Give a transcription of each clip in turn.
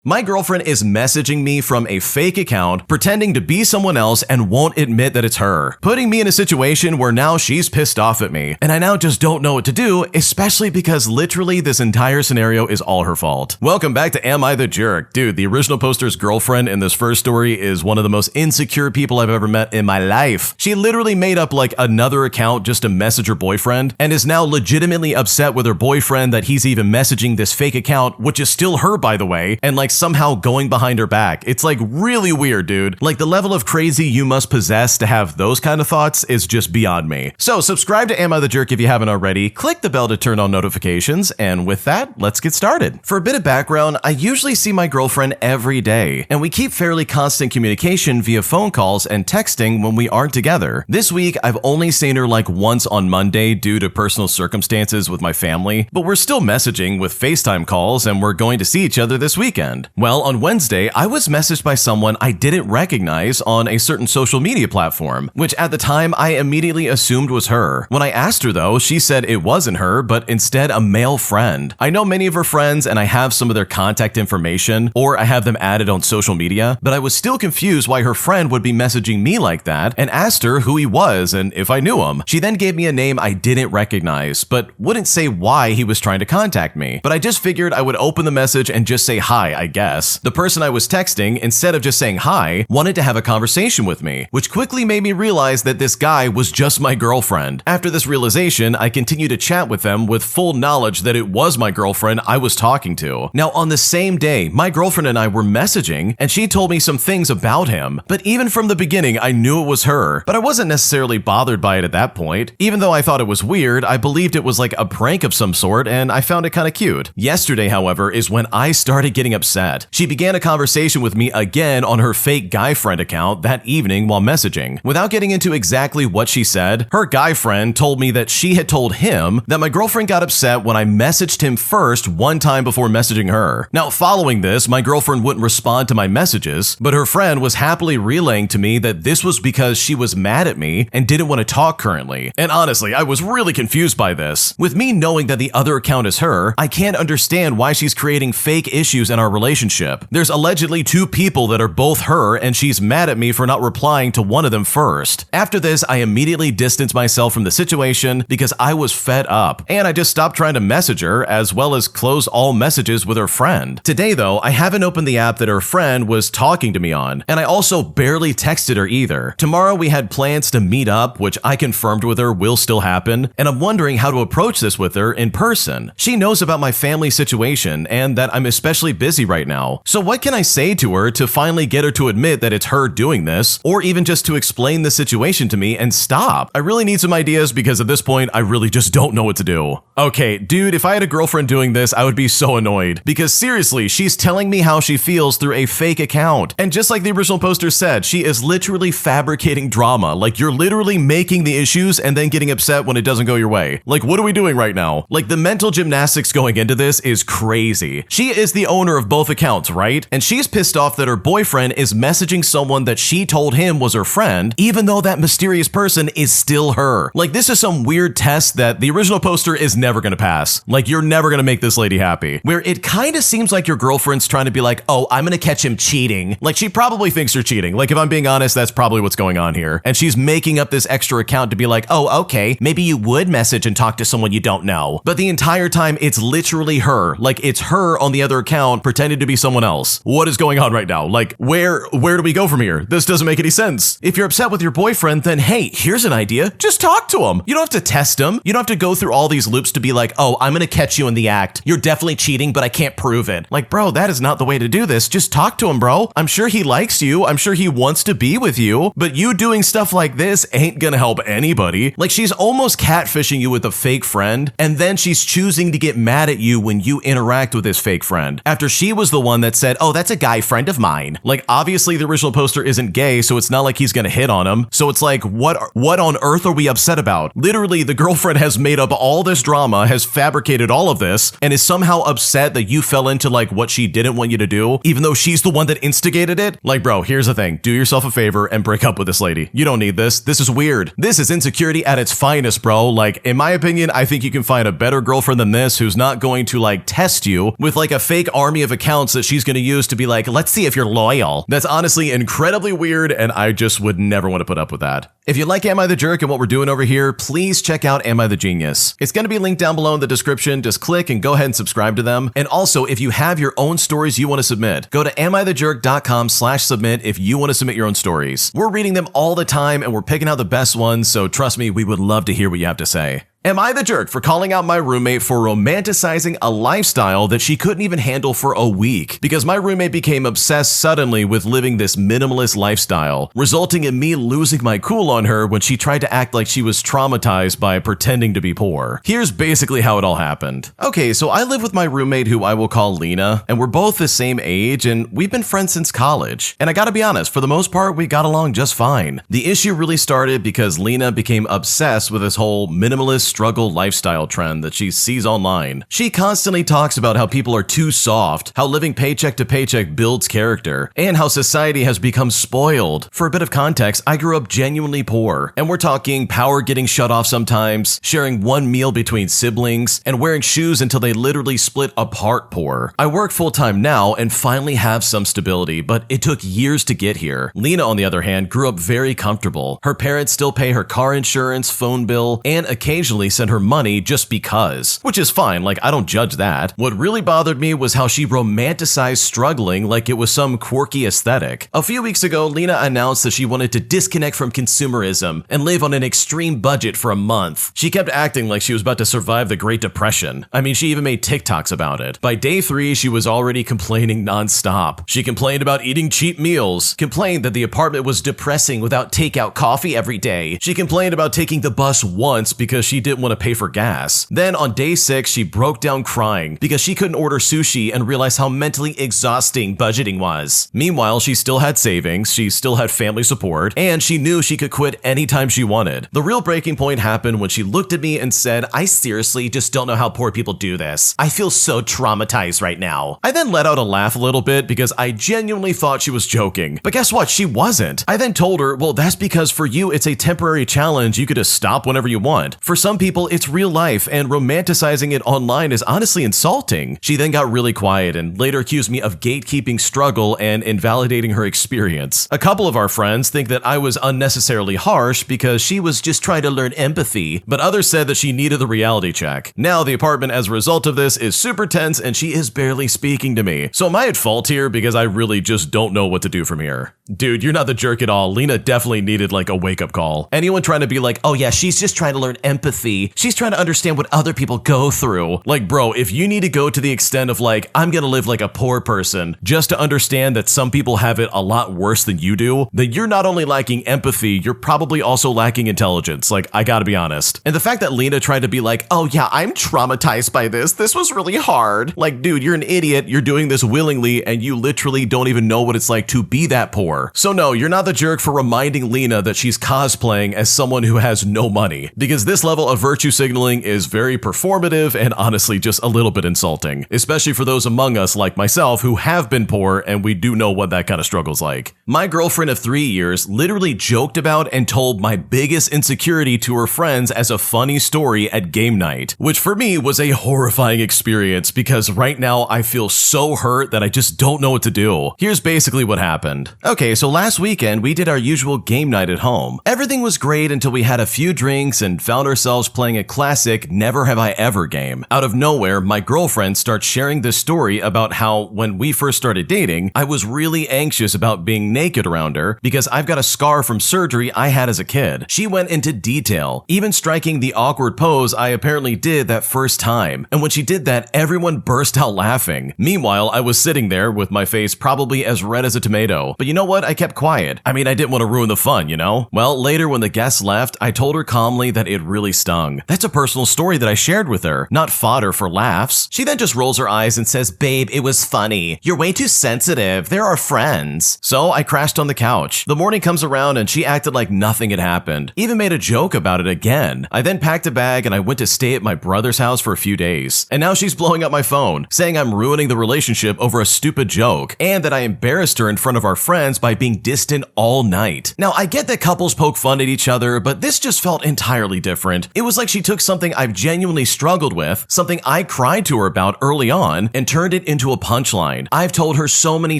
My girlfriend is messaging me from a fake account, pretending to be someone else and won't admit that it's her, putting me in a situation where now she's pissed off at me, and I now just don't know what to do, especially because literally this entire scenario is all her fault. Welcome back to Am I the Jerk? Dude, the original poster's girlfriend in this first story is one of the most insecure people I've ever met in my life. She literally made up like another account just to message her boyfriend, and is now legitimately upset with her boyfriend that he's even messaging this fake account, which is still her by the way, and like somehow going behind her back. It's like really weird, dude. Like the level of crazy you must possess to have those kind of thoughts is just beyond me. So subscribe to Am I the Jerk if you haven't already, click the bell to turn on notifications, and with that, let's get started. For a bit of background, I usually see my girlfriend every day, and we keep fairly constant communication via phone calls and texting when we aren't together. This week, I've only seen her like once on Monday due to personal circumstances with my family, but we're still messaging with FaceTime calls and we're going to see each other this weekend. Well, on Wednesday, I was messaged by someone I didn't recognize on a certain social media platform, which at the time I immediately assumed was her. When I asked her though, she said it wasn't her, but instead a male friend. I know many of her friends and I have some of their contact information, or I have them added on social media, but I was still confused why her friend would be messaging me like that, and asked her who he was and if I knew him. She then gave me a name I didn't recognize, but wouldn't say why he was trying to contact me. But I just figured I would open the message and just say hi, I guess. The person I was texting, instead of just saying hi, wanted to have a conversation with me, which quickly made me realize that this guy was just my girlfriend. After this realization, I continued to chat with them with full knowledge that it was my girlfriend I was talking to. Now, on the same day, my girlfriend and I were messaging, and she told me some things about him, but even from the beginning, I knew it was her, but I wasn't necessarily bothered by it at that point. Even though I thought it was weird, I believed it was like a prank of some sort, and I found it kind of cute. Yesterday, however, is when I started getting upset. She began a conversation with me again on her fake guy friend account that evening while messaging. Without getting into exactly what she said, her guy friend told me that she had told him that my girlfriend got upset when I messaged him first one time before messaging her. Now, following this, my girlfriend wouldn't respond to my messages, but her friend was happily relaying to me that this was because she was mad at me and didn't want to talk currently. And honestly, I was really confused by this. With me knowing that the other account is her, I can't understand why she's creating fake issues in our relationship. There's allegedly two people that are both her, and she's mad at me for not replying to one of them first. After this, I immediately distanced myself from the situation because I was fed up, and I just stopped trying to message her, as well as close all messages with her friend. Today though, I haven't opened the app that her friend was talking to me on, and I also barely texted her either. Tomorrow we had plans to meet up, which I confirmed with her will still happen, and I'm wondering how to approach this with her in person. She knows about my family situation and that I'm especially busy right now. So what can I say to her to finally get her to admit that it's her doing this, or even just to explain the situation to me and stop? I really need some ideas because at this point, I really just don't know what to do. Okay, dude, if I had a girlfriend doing this, I would be so annoyed because seriously, she's telling me how she feels through a fake account. And just like the original poster said, she is literally fabricating drama. Like you're literally making the issues and then getting upset when it doesn't go your way. Like what are we doing right now? Like the mental gymnastics going into this is crazy. She is the owner of both accounts, right? And she's pissed off that her boyfriend is messaging someone that she told him was her friend, even though that mysterious person is still her. Like this is some weird test that the original poster is never gonna pass. Like you're never gonna make this lady happy. Where it kind of seems like your girlfriend's trying to be like, oh, I'm gonna catch him cheating. Like she probably thinks you're cheating. Like if I'm being honest, that's probably what's going on here. And she's making up this extra account to be like, oh, okay, maybe you would message and talk to someone you don't know. But the entire time it's literally her. Like it's her on the other account pretending to be someone else. What is going on right now? Like where do we go from here? This doesn't make any sense. If you're upset with your boyfriend, then hey, here's an idea. Just talk to him. You don't have to test him. You don't have to go through all these loops to be like, oh, I'm gonna catch you in the act. You're definitely cheating, but I can't prove it. Like, bro, that is not the way to do this. Just talk to him, bro. I'm sure he likes you. I'm sure he wants to be with you, but you doing stuff like this ain't gonna help anybody. Like she's almost catfishing you with a fake friend, and then she's choosing to get mad at you when you interact with this fake friend, after she was the one that said, oh, that's a guy friend of mine. Like obviously the original poster isn't gay, so it's not like he's gonna hit on him. So it's like, what on earth are we upset about? Literally, the girlfriend has made up all this drama, has fabricated all of this, and is somehow upset that you fell into like what she didn't want you to do, even though she's the one that instigated it. Like, bro, here's the thing. Do yourself a favor and break up with this lady. You don't need this. This is weird. This is insecurity at its finest, bro. Like, in my opinion, I think you can find a better girlfriend than this who's not going to like test you with like a fake army of accounts accounts that she's going to use to be like, let's see if you're loyal. That's honestly incredibly weird, and I just would never want to put up with that. If you like Am I the Jerk and what we're doing over here, please check out Am I the Genius. It's going to be linked down below in the description. Just click and go ahead and subscribe to them. And also, if you have your own stories you want to submit, go to AmITheJerk.com/submit if you want to submit your own stories. We're reading them all the time and we're picking out the best ones, so trust me, we would love to hear what you have to say. Am I the jerk for calling out my roommate for romanticizing a lifestyle that she couldn't even handle for a week? Because my roommate became obsessed suddenly with living this minimalist lifestyle, resulting in me losing my cool on her when she tried to act like she was traumatized by pretending to be poor. Here's basically how it all happened. Okay, so I live with my roommate who I will call Lena, and we're both the same age, and we've been friends since college. And I gotta be honest, for the most part, we got along just fine. The issue really started because Lena became obsessed with this whole minimalist struggle lifestyle trend that she sees online. She constantly talks about how people are too soft, how living paycheck to paycheck builds character, and how society has become spoiled. For a bit of context, I grew up genuinely poor, and we're talking power getting shut off sometimes, sharing one meal between siblings, and wearing shoes until they literally split apart poor. I work full-time now and finally have some stability, but it took years to get here. Lena, on the other hand, grew up very comfortable. Her parents still pay her car insurance, phone bill, and occasionally send her money just because, which is fine, like I don't judge that. What really bothered me was how she romanticized struggling like it was some quirky aesthetic. A few weeks ago, Lena announced that she wanted to disconnect from consumerism and live on an extreme budget for a month. She kept acting like she was about to survive the Great Depression. I mean, she even made TikToks about it. By day 3, she was already complaining nonstop. She complained about eating cheap meals, complained that the apartment was depressing without takeout coffee every day. She complained about taking the bus once because she didn't want to pay for gas. Then on day 6, she broke down crying because she couldn't order sushi and realized how mentally exhausting budgeting was. Meanwhile, she still had savings, she still had family support, and she knew she could quit anytime she wanted. The real breaking point happened when she looked at me and said, "I seriously just don't know how poor people do this. I feel so traumatized right now." I then let out a laugh a little bit because I genuinely thought she was joking. But guess what? She wasn't. I then told her, well, that's because for you, it's a temporary challenge. You could just stop whenever you want. For some people, it's real life, and romanticizing it online is honestly insulting. She then got really quiet and later accused me of gatekeeping struggle and invalidating her experience. A couple of our friends think that I was unnecessarily harsh because she was just trying to learn empathy, but others said that she needed the reality check. Now the apartment as a result of this is super tense and she is barely speaking to me. So am I at fault here because I really just don't know what to do from here? Dude, you're not the jerk at all. Lena definitely needed like a wake-up call. Anyone trying to be like, oh yeah, she's just trying to learn empathy. She's trying to understand what other people go through. Like, bro, if you need to go to the extent of like, I'm gonna live like a poor person just to understand that some people have it a lot worse than you do, then you're not only lacking empathy, you're probably also lacking intelligence. Like, I gotta be honest. And the fact that Lena tried to be like, oh yeah, I'm traumatized by this. This was really hard. Like, dude, you're an idiot. You're doing this willingly and you literally don't even know what it's like to be that poor. So no, you're not the jerk for reminding Lena that she's cosplaying as someone who has no money, because this level of virtue signaling is very performative and honestly just a little bit insulting, especially for those among us like myself who have been poor and we do know what that kind of struggle's like. My girlfriend of 3 years literally joked about and told my biggest insecurity to her friends as a funny story at game night, which for me was a horrifying experience because right now I feel so hurt that I just don't know what to do. Here's basically what happened. Okay, so last weekend we did our usual game night at home. Everything was great until we had a few drinks and found ourselves playing a classic Never Have I Ever game. Out of nowhere, my girlfriend starts sharing this story about how when we first started dating, I was really anxious about being naked around her because I've got a scar from surgery I had as a kid. She went into detail, even striking the awkward pose I apparently did that first time. And when she did that, everyone burst out laughing. Meanwhile, I was sitting there with my face probably as red as a tomato. But you know what? I kept quiet. I mean, I didn't want to ruin the fun, you know? Well, later when the guests left, I told her calmly that it really stung. That's a personal story that I shared with her, not fodder for laughs. She then just rolls her eyes and says, babe, it was funny. You're way too sensitive. They're our friends. So I crashed on the couch. The morning comes around and she acted like nothing had happened. Even made a joke about it again. I then packed a bag and I went to stay at my brother's house for a few days. And now she's blowing up my phone, saying I'm ruining the relationship over a stupid joke, and that I embarrassed her in front of our friends by being distant all night. Now, I get that couples poke fun at each other, but this just felt entirely different. It It was like she took something I've genuinely struggled with, something I cried to her about early on, and turned it into a punchline. I've told her so many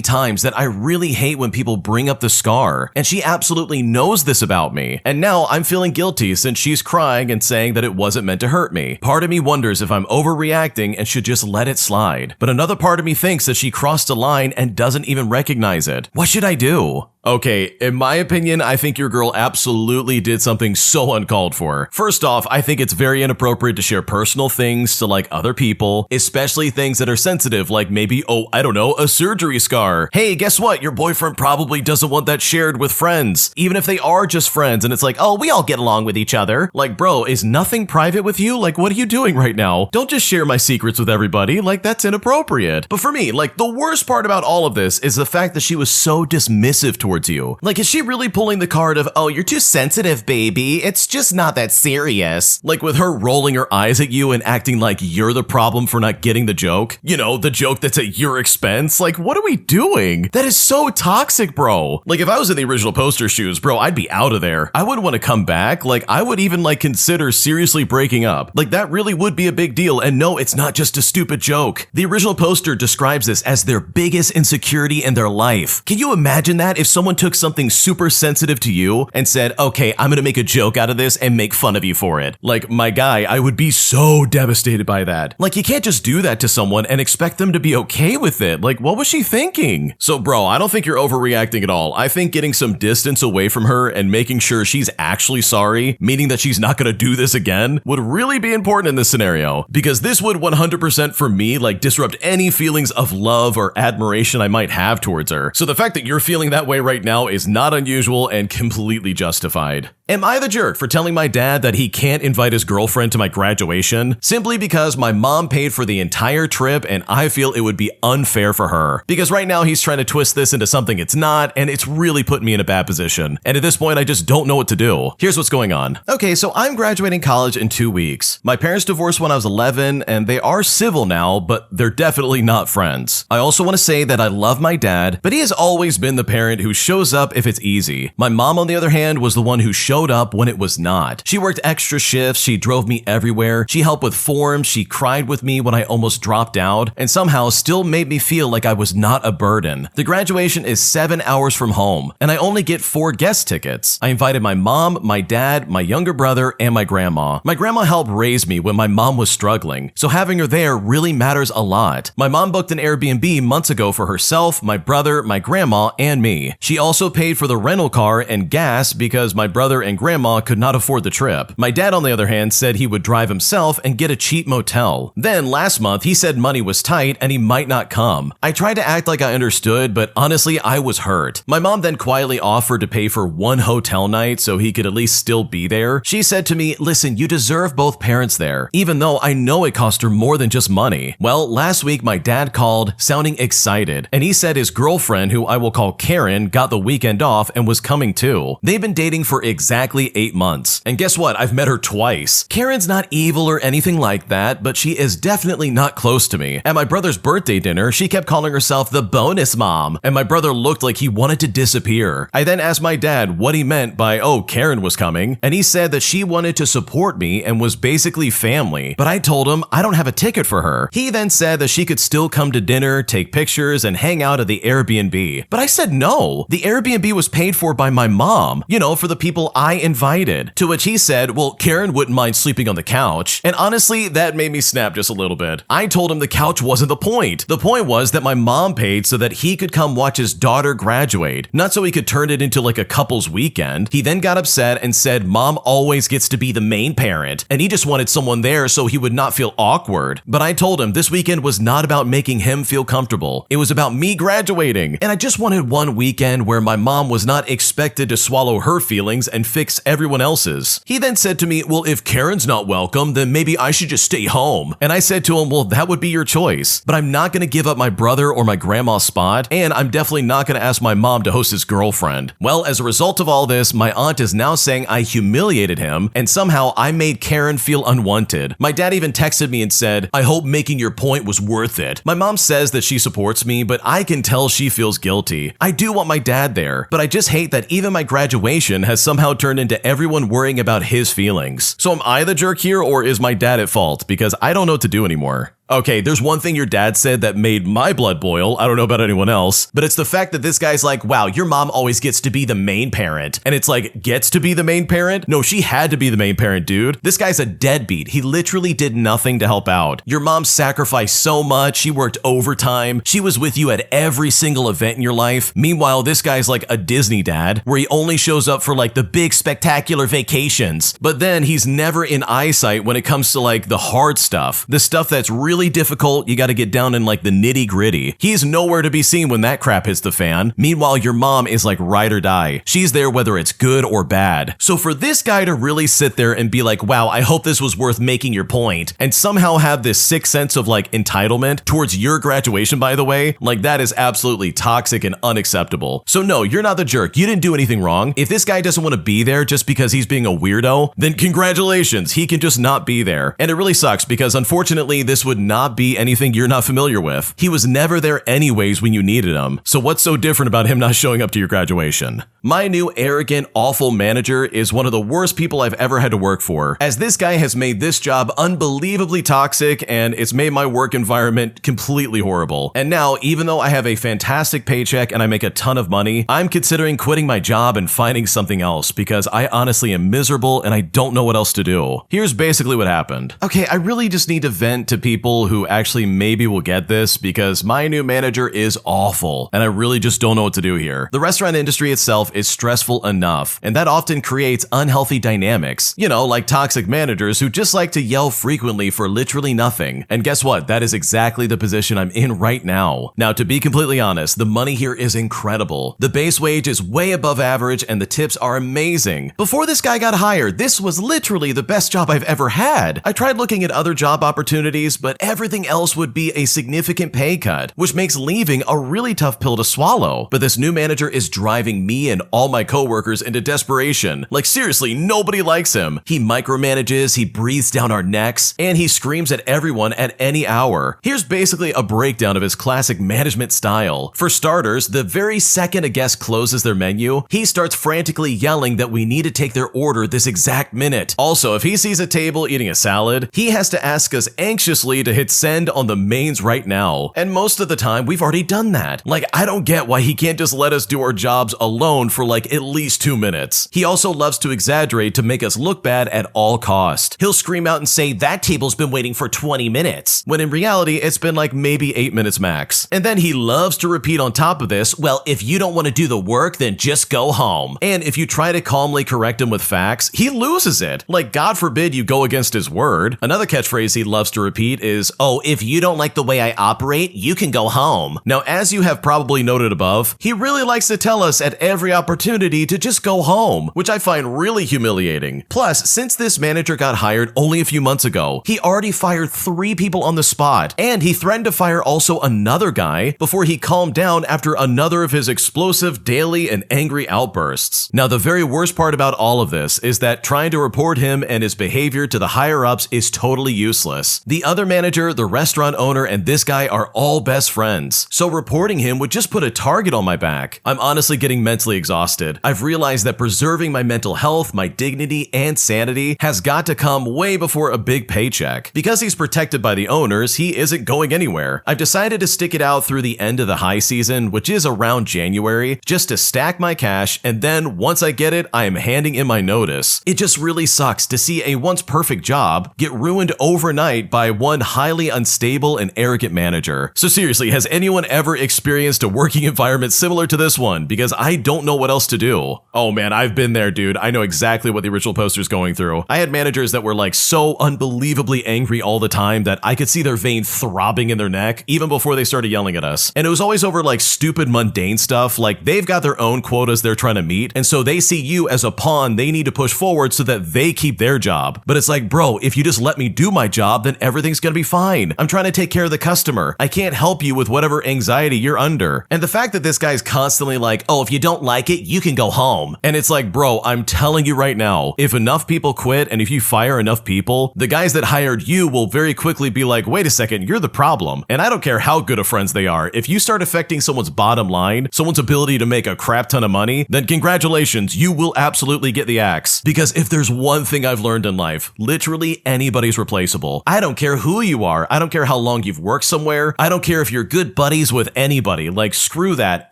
times that I really hate when people bring up the scar, and she absolutely knows this about me. And now I'm feeling guilty since she's crying and saying that it wasn't meant to hurt me. Part of me wonders if I'm overreacting and should just let it slide. But another part of me thinks that she crossed a line and doesn't even recognize it. What should I do? Okay, in my opinion, I think your girl absolutely did something so uncalled for. First off, I think it's very inappropriate to share personal things to like other people, especially things that are sensitive, like maybe, a surgery scar. Hey, guess what? Your boyfriend probably doesn't want that shared with friends, even if they are just friends and it's like, oh, we all get along with each other. Like, bro, is nothing private with you? Like, what are you doing right now? Don't just share my secrets with everybody. Like, that's inappropriate. But for me, like, the worst part about all of this is the fact that she was so dismissive towards you. Like, is she really pulling the card of, oh, you're too sensitive, baby. It's just not that serious. Like, with her rolling her eyes at you and acting like you're the problem for not getting the joke. You know, the joke that's at your expense. Like, what are we doing? That is so toxic, bro. Like, if I was in the original poster shoes, bro, I'd be out of there. I wouldn't want to come back. Like, I would even like consider seriously breaking up. Like, that really would be a big deal. And no, it's not just a stupid joke. The original poster describes this as their biggest insecurity in their life. Can you imagine that if someone took something super sensitive to you and said, okay, I'm gonna make a joke out of this and make fun of you for it? Like, my guy, I would be so devastated by that. Like, you can't just do that to someone and expect them to be okay with it. Like, what was she thinking? So, bro, I don't think you're overreacting at all. I think getting some distance away from her and making sure she's actually sorry, meaning that she's not gonna do this again, would really be important in this scenario. Because this would 100% for me, like, disrupt any feelings of love or admiration I might have towards her. So the fact that you're feeling that way right now is not unusual and completely justified. Am I the jerk for telling my dad that he can't invite his girlfriend to my graduation simply because my mom paid for the entire trip and I feel it would be unfair for her? Because right now he's trying to twist this into something it's not, and it's really put me in a bad position. And at this point, I just don't know what to do. Here's what's going on. Okay, so I'm graduating college in 2 weeks. My parents divorced when I was 11, and they are civil now, but they're definitely not friends. I also want to say that I love my dad, but he has always been the parent who shows up if it's easy. My mom, on the other hand, was the one who showed up when it was not. She worked extra shifts, she drove me everywhere, she helped with forms, she cried with me when I almost dropped out, and somehow still made me feel like I was not a burden. The graduation is 7 hours from home, and I only get 4 guest tickets. I invited my mom, my dad, my younger brother, and my grandma. My grandma helped raise me when my mom was struggling, so having her there really matters a lot. My mom booked an Airbnb months ago for herself, my brother, my grandma, and me. She also paid for the rental car and gas because my brother and grandma could not afford the trip. My dad, on the other hand, said he would drive himself and get a cheap motel. Then last month, he said money was tight and he might not come. I tried to act like I understood, but honestly, I was hurt. My mom then quietly offered to pay for 1 hotel night so he could at least still be there. She said to me, listen, you deserve both parents there, even though I know it cost her more than just money. Well, last week, my dad called, sounding excited, and he said his girlfriend, who I will call Karen, got the weekend off and was coming too. They've been dating for exactly 8 months. And guess what? I've met her twice. Karen's not evil or anything like that, but she is definitely not close to me. At my brother's birthday dinner, she kept calling herself the bonus mom, and my brother looked like he wanted to disappear. I then asked my dad what he meant by, oh, Karen was coming, and he said that she wanted to support me and was basically family, but I told him I don't have a ticket for her. He then said that she could still come to dinner, take pictures, and hang out at the Airbnb, but I said no. The Airbnb was paid for by my mom, you know, for the people I invited. To which he said, well, Karen wouldn't mind sleeping on the couch, and honestly, that made me snap just a little bit. I told him the couch wasn't the point. The point was that my mom paid so that he could come watch his daughter graduate, not so he could turn it into like a couple's weekend. He then got upset and said mom always gets to be the main parent, and he just wanted someone there so he would not feel awkward. But I told him this weekend was not about making him feel comfortable. It was about me graduating, and I just wanted one weekend where my mom was not expected to swallow her feelings and fix everyone else's. He then said to me, well, if Karen's not welcome, then maybe I should just stay home. And I said to him, well, that would be your choice, but I'm not going to give up my brother or my grandma's spot, and I'm definitely not going to ask my mom to host his girlfriend. Well, as a result of all this, my aunt is now saying I humiliated him, and somehow I made Karen feel unwanted. My dad even texted me and said, I hope making your point was worth it. My mom says that she supports me, but I can tell she feels guilty. I do want my dad there, but I just hate that even my graduation has somehow turned into everyone worrying about his feelings. So am I the jerk here, or is my dad at fault? Because I don't know what to do anymore. Okay, there's one thing your dad said that made my blood boil. I don't know about anyone else, but it's the fact that this guy's like, wow, your mom always gets to be the main parent. And it's like, gets to be the main parent? No, she had to be the main parent, dude. This guy's a deadbeat. He literally did nothing to help out. Your mom sacrificed so much. She worked overtime. She was with you at every single event in your life. Meanwhile, this guy's like a Disney dad, where he only shows up for like the big spectacular vacations. But then he's never in eyesight when it comes to like the hard stuff, the stuff that's really difficult. You got to get down in like the nitty gritty. He's nowhere to be seen when that crap hits the fan. Meanwhile, your mom is like ride or die. She's there whether it's good or bad. So for this guy to really sit there and be like, wow, I hope this was worth making your point, and somehow have this sick sense of like entitlement towards your graduation, by the way, like that is absolutely toxic and unacceptable. So no, you're not the jerk. You didn't do anything wrong. If this guy doesn't want to be there just because he's being a weirdo, then congratulations, he can just not be there. And it really sucks because unfortunately, this would not be anything you're not familiar with. He was never there anyways when you needed him. So what's so different about him not showing up to your graduation? My new arrogant, awful manager is one of the worst people I've ever had to work for, as this guy has made this job unbelievably toxic and it's made my work environment completely horrible. And now, even though I have a fantastic paycheck and I make a ton of money, I'm considering quitting my job and finding something else because I honestly am miserable and I don't know what else to do. Here's basically what happened. Okay, I really just need to vent to people who actually maybe will get this because my new manager is awful and I really just don't know what to do here. The restaurant industry itself is stressful enough, and that often creates unhealthy dynamics. You know, like toxic managers who just like to yell frequently for literally nothing. And guess what? That is exactly the position I'm in right now. Now, to be completely honest, the money here is incredible. The base wage is way above average and the tips are amazing. Before this guy got hired, this was literally the best job I've ever had. I tried looking at other job opportunities, but everything else would be a significant pay cut, which makes leaving a really tough pill to swallow. But this new manager is driving me and all my coworkers into desperation. Like seriously, nobody likes him. He micromanages, he breathes down our necks, and he screams at everyone at any hour. Here's basically a breakdown of his classic management style. For starters, the very second a guest closes their menu, he starts frantically yelling that we need to take their order this exact minute. Also, if he sees a table eating a salad, he has to ask us anxiously to hit send on the mains right now. And most of the time, we've already done that. Like, I don't get why he can't just let us do our jobs alone for like at least 2 minutes. He also loves to exaggerate to make us look bad at all cost. He'll scream out and say, that table's been waiting for 20 minutes, when in reality, it's been like maybe 8 minutes max. And then he loves to repeat on top of this, well, if you don't want to do the work, then just go home. And if you try to calmly correct him with facts, he loses it. Like, God forbid you go against his word. Another catchphrase he loves to repeat is, oh, if you don't like the way I operate, you can go home. Now, as you have probably noted above, he really likes to tell us at every opportunity to just go home, which I find really humiliating. Plus, since this manager got hired only a few months ago, he already fired 3 people on the spot, and he threatened to fire also another guy before he calmed down after another of his explosive daily and angry outbursts. Now, the very worst part about all of this is that trying to report him and his behavior to the higher-ups is totally useless. The other manager, the restaurant owner, and this guy are all best friends, so reporting him would just put a target on my back. I'm honestly getting mentally exhausted. I've realized that preserving my mental health, my dignity, and sanity has got to come way before a big paycheck. Because he's protected by the owners, he isn't going anywhere. I've decided to stick it out through the end of the high season, which is around January, just to stack my cash, and then once I get it, I am handing in my notice. It just really sucks to see a once perfect job get ruined overnight by one highly unstable and arrogant manager. So seriously, has anyone ever experienced a working environment similar to this one? Because I don't know what else to do. Oh man, I've been there, dude. I know exactly what the original poster's going through. I had managers that were like so unbelievably angry all the time that I could see their vein throbbing in their neck even before they started yelling at us. And it was always over like stupid mundane stuff, like they've got their own quotas they're trying to meet, and so they see you as a pawn they need to push forward so that they keep their job. But it's like, bro, if you just let me do my job, then everything's gonna be fine. I'm trying to take care of the customer. I can't help you with whatever anxiety you're under. And the fact that this guy's constantly like, oh, if you don't like it, you can go home. And it's like, bro, I'm telling you right now, if enough people quit and if you fire enough people, the guys that hired you will very quickly be like, wait a second, you're the problem. And I don't care how good of friends they are. If you start affecting someone's bottom line, someone's ability to make a crap ton of money, then congratulations, you will absolutely get the axe. Because if there's one thing I've learned in life, literally anybody's replaceable. I don't care who you are. I don't care how long you've worked somewhere. I don't care if you're good buddies with anybody. Like, screw that.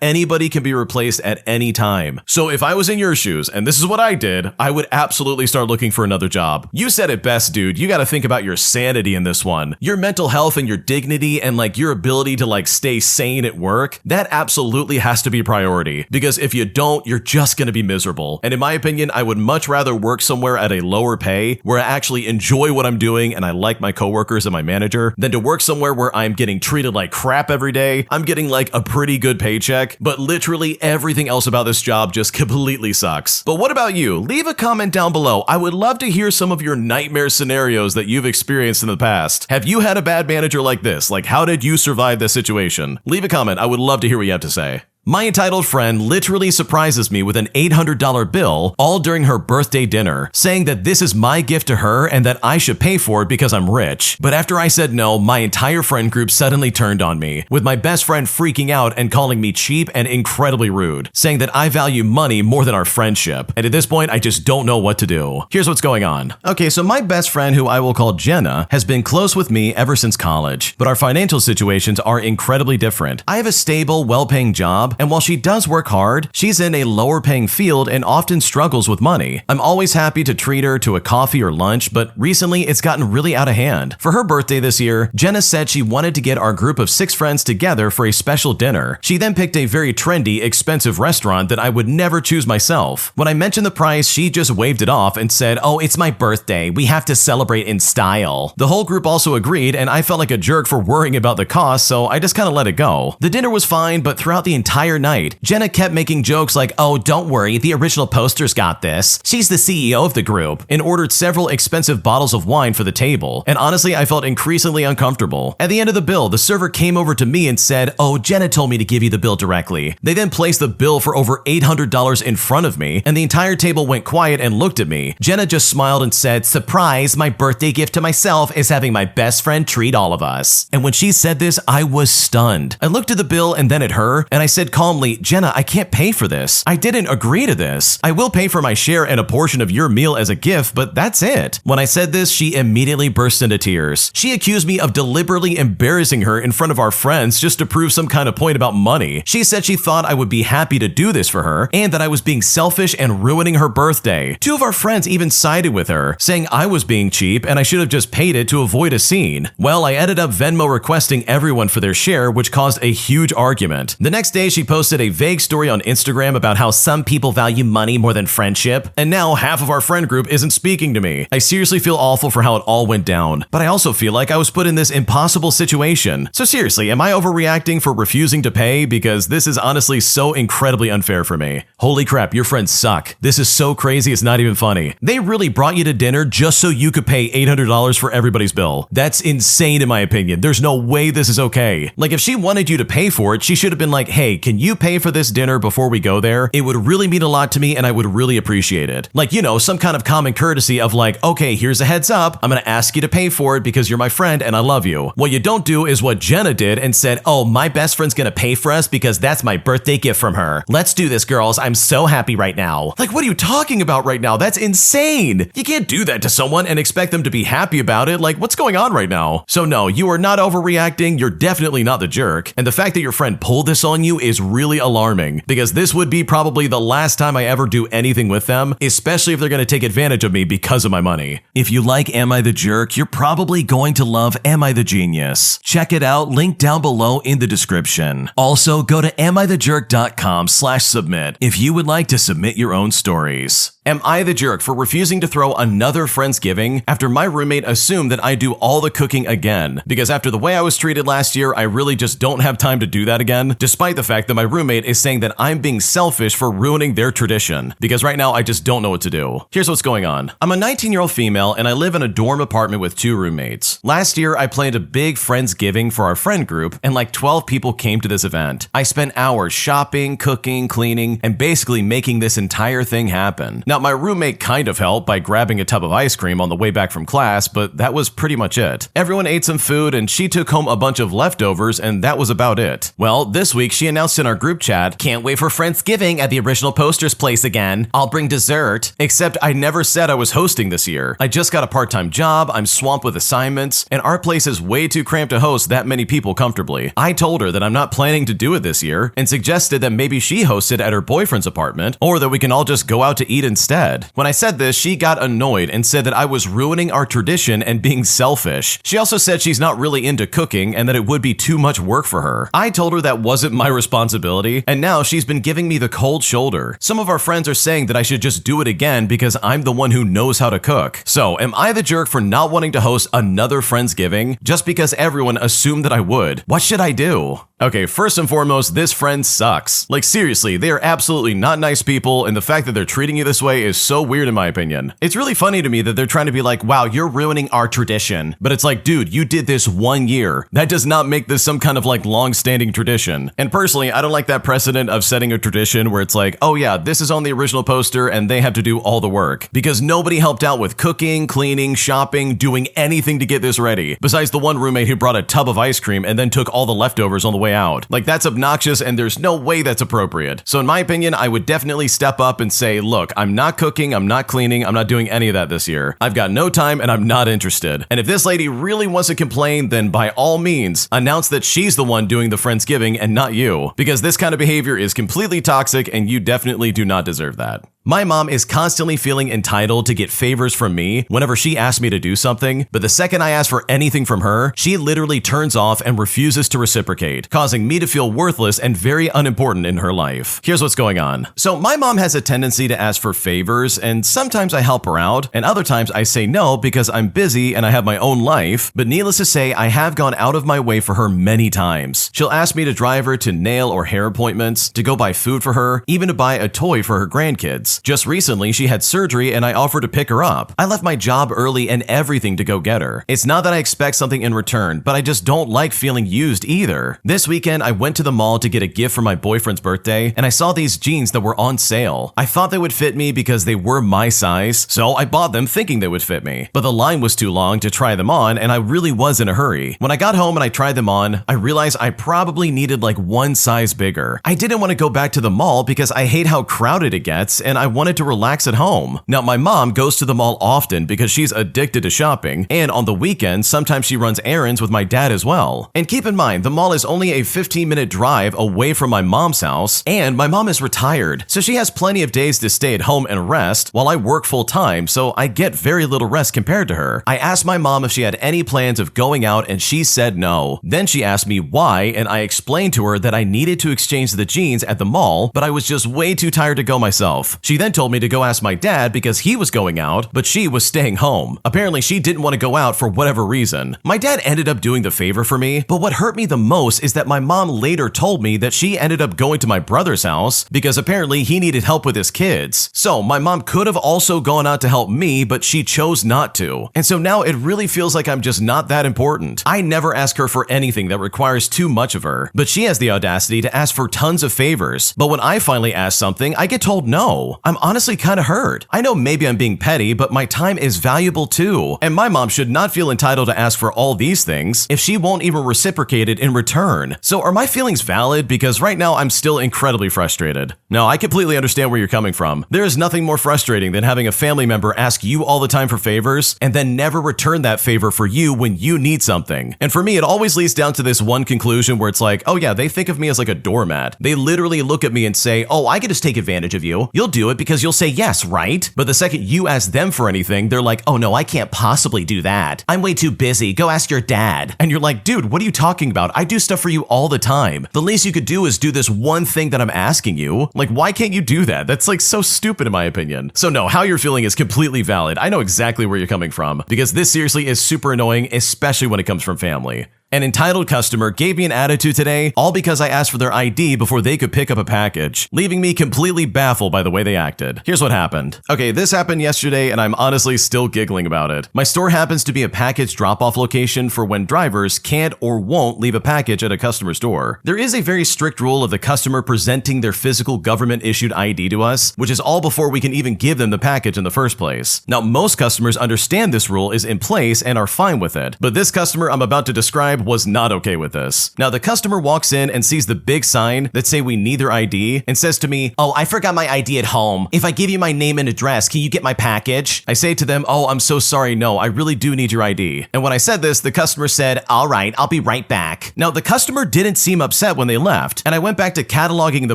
Anybody can be replaced at any time. So if I was in your shoes, and this is what I did, I would absolutely start looking for another job. You said it best, dude. You got to think about your sanity in this one. Your mental health and your dignity and like your ability to like stay sane at work, that absolutely has to be a priority. Because if you don't, you're just going to be miserable. And in my opinion, I would much rather work somewhere at a lower pay where I actually enjoy what I'm doing and I like my coworkers and my manager than to work somewhere where I'm getting treated like crap every day. I'm getting like a pretty good paycheck, but literally everything else about this job just completely sucks. But what about you? Leave a comment down below. I would love to hear some of your nightmare scenarios that you've experienced in the past. Have you had a bad manager like this? Like, how did you survive this situation? Leave a comment. I would love to hear what you have to say. My entitled friend literally surprises me with an $800 bill all during her birthday dinner, saying that this is my gift to her and that I should pay for it because I'm rich. But after I said no, my entire friend group suddenly turned on me, with my best friend freaking out and calling me cheap and incredibly rude, saying that I value money more than our friendship. And at this point, I just don't know what to do. Here's what's going on. Okay, so my best friend, who I will call Jenna, has been close with me ever since college, but our financial situations are incredibly different. I have a stable, well-paying job, and while she does work hard, she's in a lower paying field and often struggles with money. I'm always happy to treat her to a coffee or lunch, but recently it's gotten really out of hand. For her birthday this year, Jenna said she wanted to get our group of 6 friends together for a special dinner. She then picked a very trendy, expensive restaurant that I would never choose myself. When I mentioned the price, she just waved it off and said, "Oh, it's my birthday. We have to celebrate in style." The whole group also agreed, and I felt like a jerk for worrying about the cost, so I just kind of let it go. The dinner was fine, but throughout the entire night, Jenna kept making jokes like, "Oh, don't worry, the original poster's got this. She's the CEO of the group," and ordered several expensive bottles of wine for the table. And honestly, I felt increasingly uncomfortable. At the end of the bill, the server came over to me and said, "Oh, Jenna told me to give you the bill directly." They then placed the bill for over $800 in front of me, and the entire table went quiet and looked at me. Jenna just smiled and said, "Surprise, my birthday gift to myself is having my best friend treat all of us." And when she said this, I was stunned. I looked at the bill and then at her, and I said calmly, "Jenna, I can't pay for this. I didn't agree to this. I will pay for my share and a portion of your meal as a gift, but that's it." When I said this, she immediately burst into tears. She accused me of deliberately embarrassing her in front of our friends just to prove some kind of point about money. She said she thought I would be happy to do this for her and that I was being selfish and ruining her birthday. 2 of our friends even sided with her, saying I was being cheap and I should have just paid it to avoid a scene. Well, I ended up Venmo requesting everyone for their share, which caused a huge argument. The next day, she posted a vague story on Instagram about how some people value money more than friendship, and now half of our friend group isn't speaking to me. I seriously feel awful for how it all went down, but I also feel like I was put in this impossible situation. So seriously, am I overreacting for refusing to pay? Because this is honestly so incredibly unfair for me. Holy crap, your friends suck. This is so crazy, it's not even funny. They really brought you to dinner just so you could pay $800 for everybody's bill. That's insane in my opinion. There's no way this is okay. Like, if she wanted you to pay for it, she should have been like, "Hey, can you pay for this dinner before we go there? It would really mean a lot to me and I would really appreciate it." Like, you know, some kind of common courtesy of like, "Okay, here's a heads up. I'm gonna ask you to pay for it because you're my friend and I love you." What you don't do is what Jenna did and said, "Oh, my best friend's gonna pay for us because that's my birthday gift from her. Let's do this, girls. I'm so happy right now." Like, what are you talking about right now? That's insane. You can't do that to someone and expect them to be happy about it. Like, what's going on right now? So no, you are not overreacting. You're definitely not the jerk. And the fact that your friend pulled this on you is really alarming, because this would be probably the last time I ever do anything with them, especially if they're going to take advantage of me because of my money. If you like Am I the Jerk, you're probably going to love Am I the Genius. Check it out, link down below in the description. Also, go to amithejerk.com/submit if you would like to submit your own stories. Am I the jerk for refusing to throw another Friendsgiving after my roommate assumed that I do all the cooking again? Because after the way I was treated last year, I really just don't have time to do that again, despite the fact that my roommate is saying that I'm being selfish for ruining their tradition, because right now I just don't know what to do. Here's what's going on. I'm a 19-year-old female and I live in a dorm apartment with 2 roommates. Last year, I planned a big Friendsgiving for our friend group and like 12 people came to this event. I spent hours shopping, cooking, cleaning, and basically making this entire thing happen. Now, my roommate kind of helped by grabbing a tub of ice cream on the way back from class, but that was pretty much it. Everyone ate some food and she took home a bunch of leftovers and that was about it. Well, this week she announced in our group chat, "Can't wait for Friendsgiving at the original poster's place again. I'll bring dessert." Except I never said I was hosting this year. I just got a part-time job, I'm swamped with assignments, and our place is way too cramped to host that many people comfortably. I told her that I'm not planning to do it this year and suggested that maybe she host it at her boyfriend's apartment or that we can all just go out to eat instead. When I said this, she got annoyed and said that I was ruining our tradition and being selfish. She also said she's not really into cooking and that it would be too much work for her. I told her that wasn't my responsibility, and now she's been giving me the cold shoulder. Some of our friends are saying that I should just do it again because I'm the one who knows how to cook. So, am I the jerk for not wanting to host another Friendsgiving just because everyone assumed that I would? What should I do? Okay, first and foremost, this friend sucks. Like seriously, they are absolutely not nice people, and the fact that they're treating you this way is so weird in my opinion. It's really funny to me that they're trying to be like, wow, you're ruining our tradition. But it's like, dude, you did this 1 year. That does not make this some kind of like long-standing tradition. And personally, I don't like that precedent of setting a tradition where it's like, oh yeah, this is on the original poster and they have to do all the work. Because nobody helped out with cooking, cleaning, shopping, doing anything to get this ready. Besides the one roommate who brought a tub of ice cream and then took all the leftovers on the way out. Like that's obnoxious and there's no way that's appropriate. So in my opinion, I would definitely step up and say, look, I'm not cooking, I'm not cleaning, I'm not doing any of that this year. I've got no time and I'm not interested. And if this lady really wants to complain, then by all means, announce that she's the one doing the Friendsgiving and not you. Because this kind of behavior is completely toxic and you definitely do not deserve that. My mom is constantly feeling entitled to get favors from me whenever she asks me to do something, but the second I ask for anything from her, she literally turns off and refuses to reciprocate, causing me to feel worthless and very unimportant in her life. Here's what's going on. So my mom has a tendency to ask for favors, and sometimes I help her out, and other times I say no because I'm busy and I have my own life, but needless to say, I have gone out of my way for her many times. She'll ask me to drive her to nail or hair appointments, to go buy food for her, even to buy a toy for her grandkids. Just recently, she had surgery and I offered to pick her up. I left my job early and everything to go get her. It's not that I expect something in return, but I just don't like feeling used either. This weekend, I went to the mall to get a gift for my boyfriend's birthday, and I saw these jeans that were on sale. I thought they would fit me because they were my size, so I bought them thinking they would fit me. But the line was too long to try them on, and I really was in a hurry. When I got home and I tried them on, I realized I probably needed like one size bigger. I didn't want to go back to the mall because I hate how crowded it gets, and I wanted to relax at home. Now, my mom goes to the mall often because she's addicted to shopping, and on the weekends, sometimes she runs errands with my dad as well. And keep in mind, the mall is only a 15-minute drive away from my mom's house, and my mom is retired, so she has plenty of days to stay at home and rest while I work full-time, so I get very little rest compared to her. I asked my mom if she had any plans of going out, and she said no. Then she asked me why, and I explained to her that I needed to exchange the jeans at the mall, but I was just way too tired to go myself. She then told me to go ask my dad because he was going out, but she was staying home. Apparently, she didn't want to go out for whatever reason. My dad ended up doing the favor for me, but what hurt me the most is that my mom later told me that she ended up going to my brother's house because apparently he needed help with his kids. So my mom could have also gone out to help me, but she chose not to. And so now it really feels like I'm just not that important. I never ask her for anything that requires too much of her, but she has the audacity to ask for tons of favors. But when I finally ask something, I get told no. I'm honestly kind of hurt. I know maybe I'm being petty, but my time is valuable too. And my mom should not feel entitled to ask for all these things if she won't even reciprocate it in return. So are my feelings valid? Because right now I'm still incredibly frustrated. No, I completely understand where you're coming from. There is nothing more frustrating than having a family member ask you all the time for favors and then never return that favor for you when you need something. And for me, it always leads down to this one conclusion where it's like, oh yeah, they think of me as like a doormat. They literally look at me and say, oh, I could just take advantage of you. You'll do it because you'll say yes, right? But the second you ask them for anything, they're like, oh no, I can't possibly do that. I'm way too busy. Go ask your dad. And you're like, dude, what are you talking about? I do stuff for you all the time. The least you could do is do this one thing that I'm asking you. Like, why can't you do that? That's like so stupid in my opinion. So no, how you're feeling is completely valid. I know exactly where you're coming from because this seriously is super annoying, especially when it comes from family. An entitled customer gave me an attitude today, all because I asked for their ID before they could pick up a package, leaving me completely baffled by the way they acted. Here's what happened. Okay, this happened yesterday and I'm honestly still giggling about it. My store happens to be a package drop-off location for when drivers can't or won't leave a package at a customer's door. There is a very strict rule of the customer presenting their physical government-issued ID to us, which is all before we can even give them the package in the first place. Now, most customers understand this rule is in place and are fine with it, but this customer I'm about to describe was not okay with this. Now, the customer walks in and sees the big sign that say we need their ID and says to me, "Oh, I forgot my ID at home. If I give you my name and address, can you get my package?" I say to them, "Oh, I'm so sorry, no, I really do need your ID." And when I said this, the customer said, "All right, I'll be right back." Now, the customer didn't seem upset when they left, and I went back to cataloging the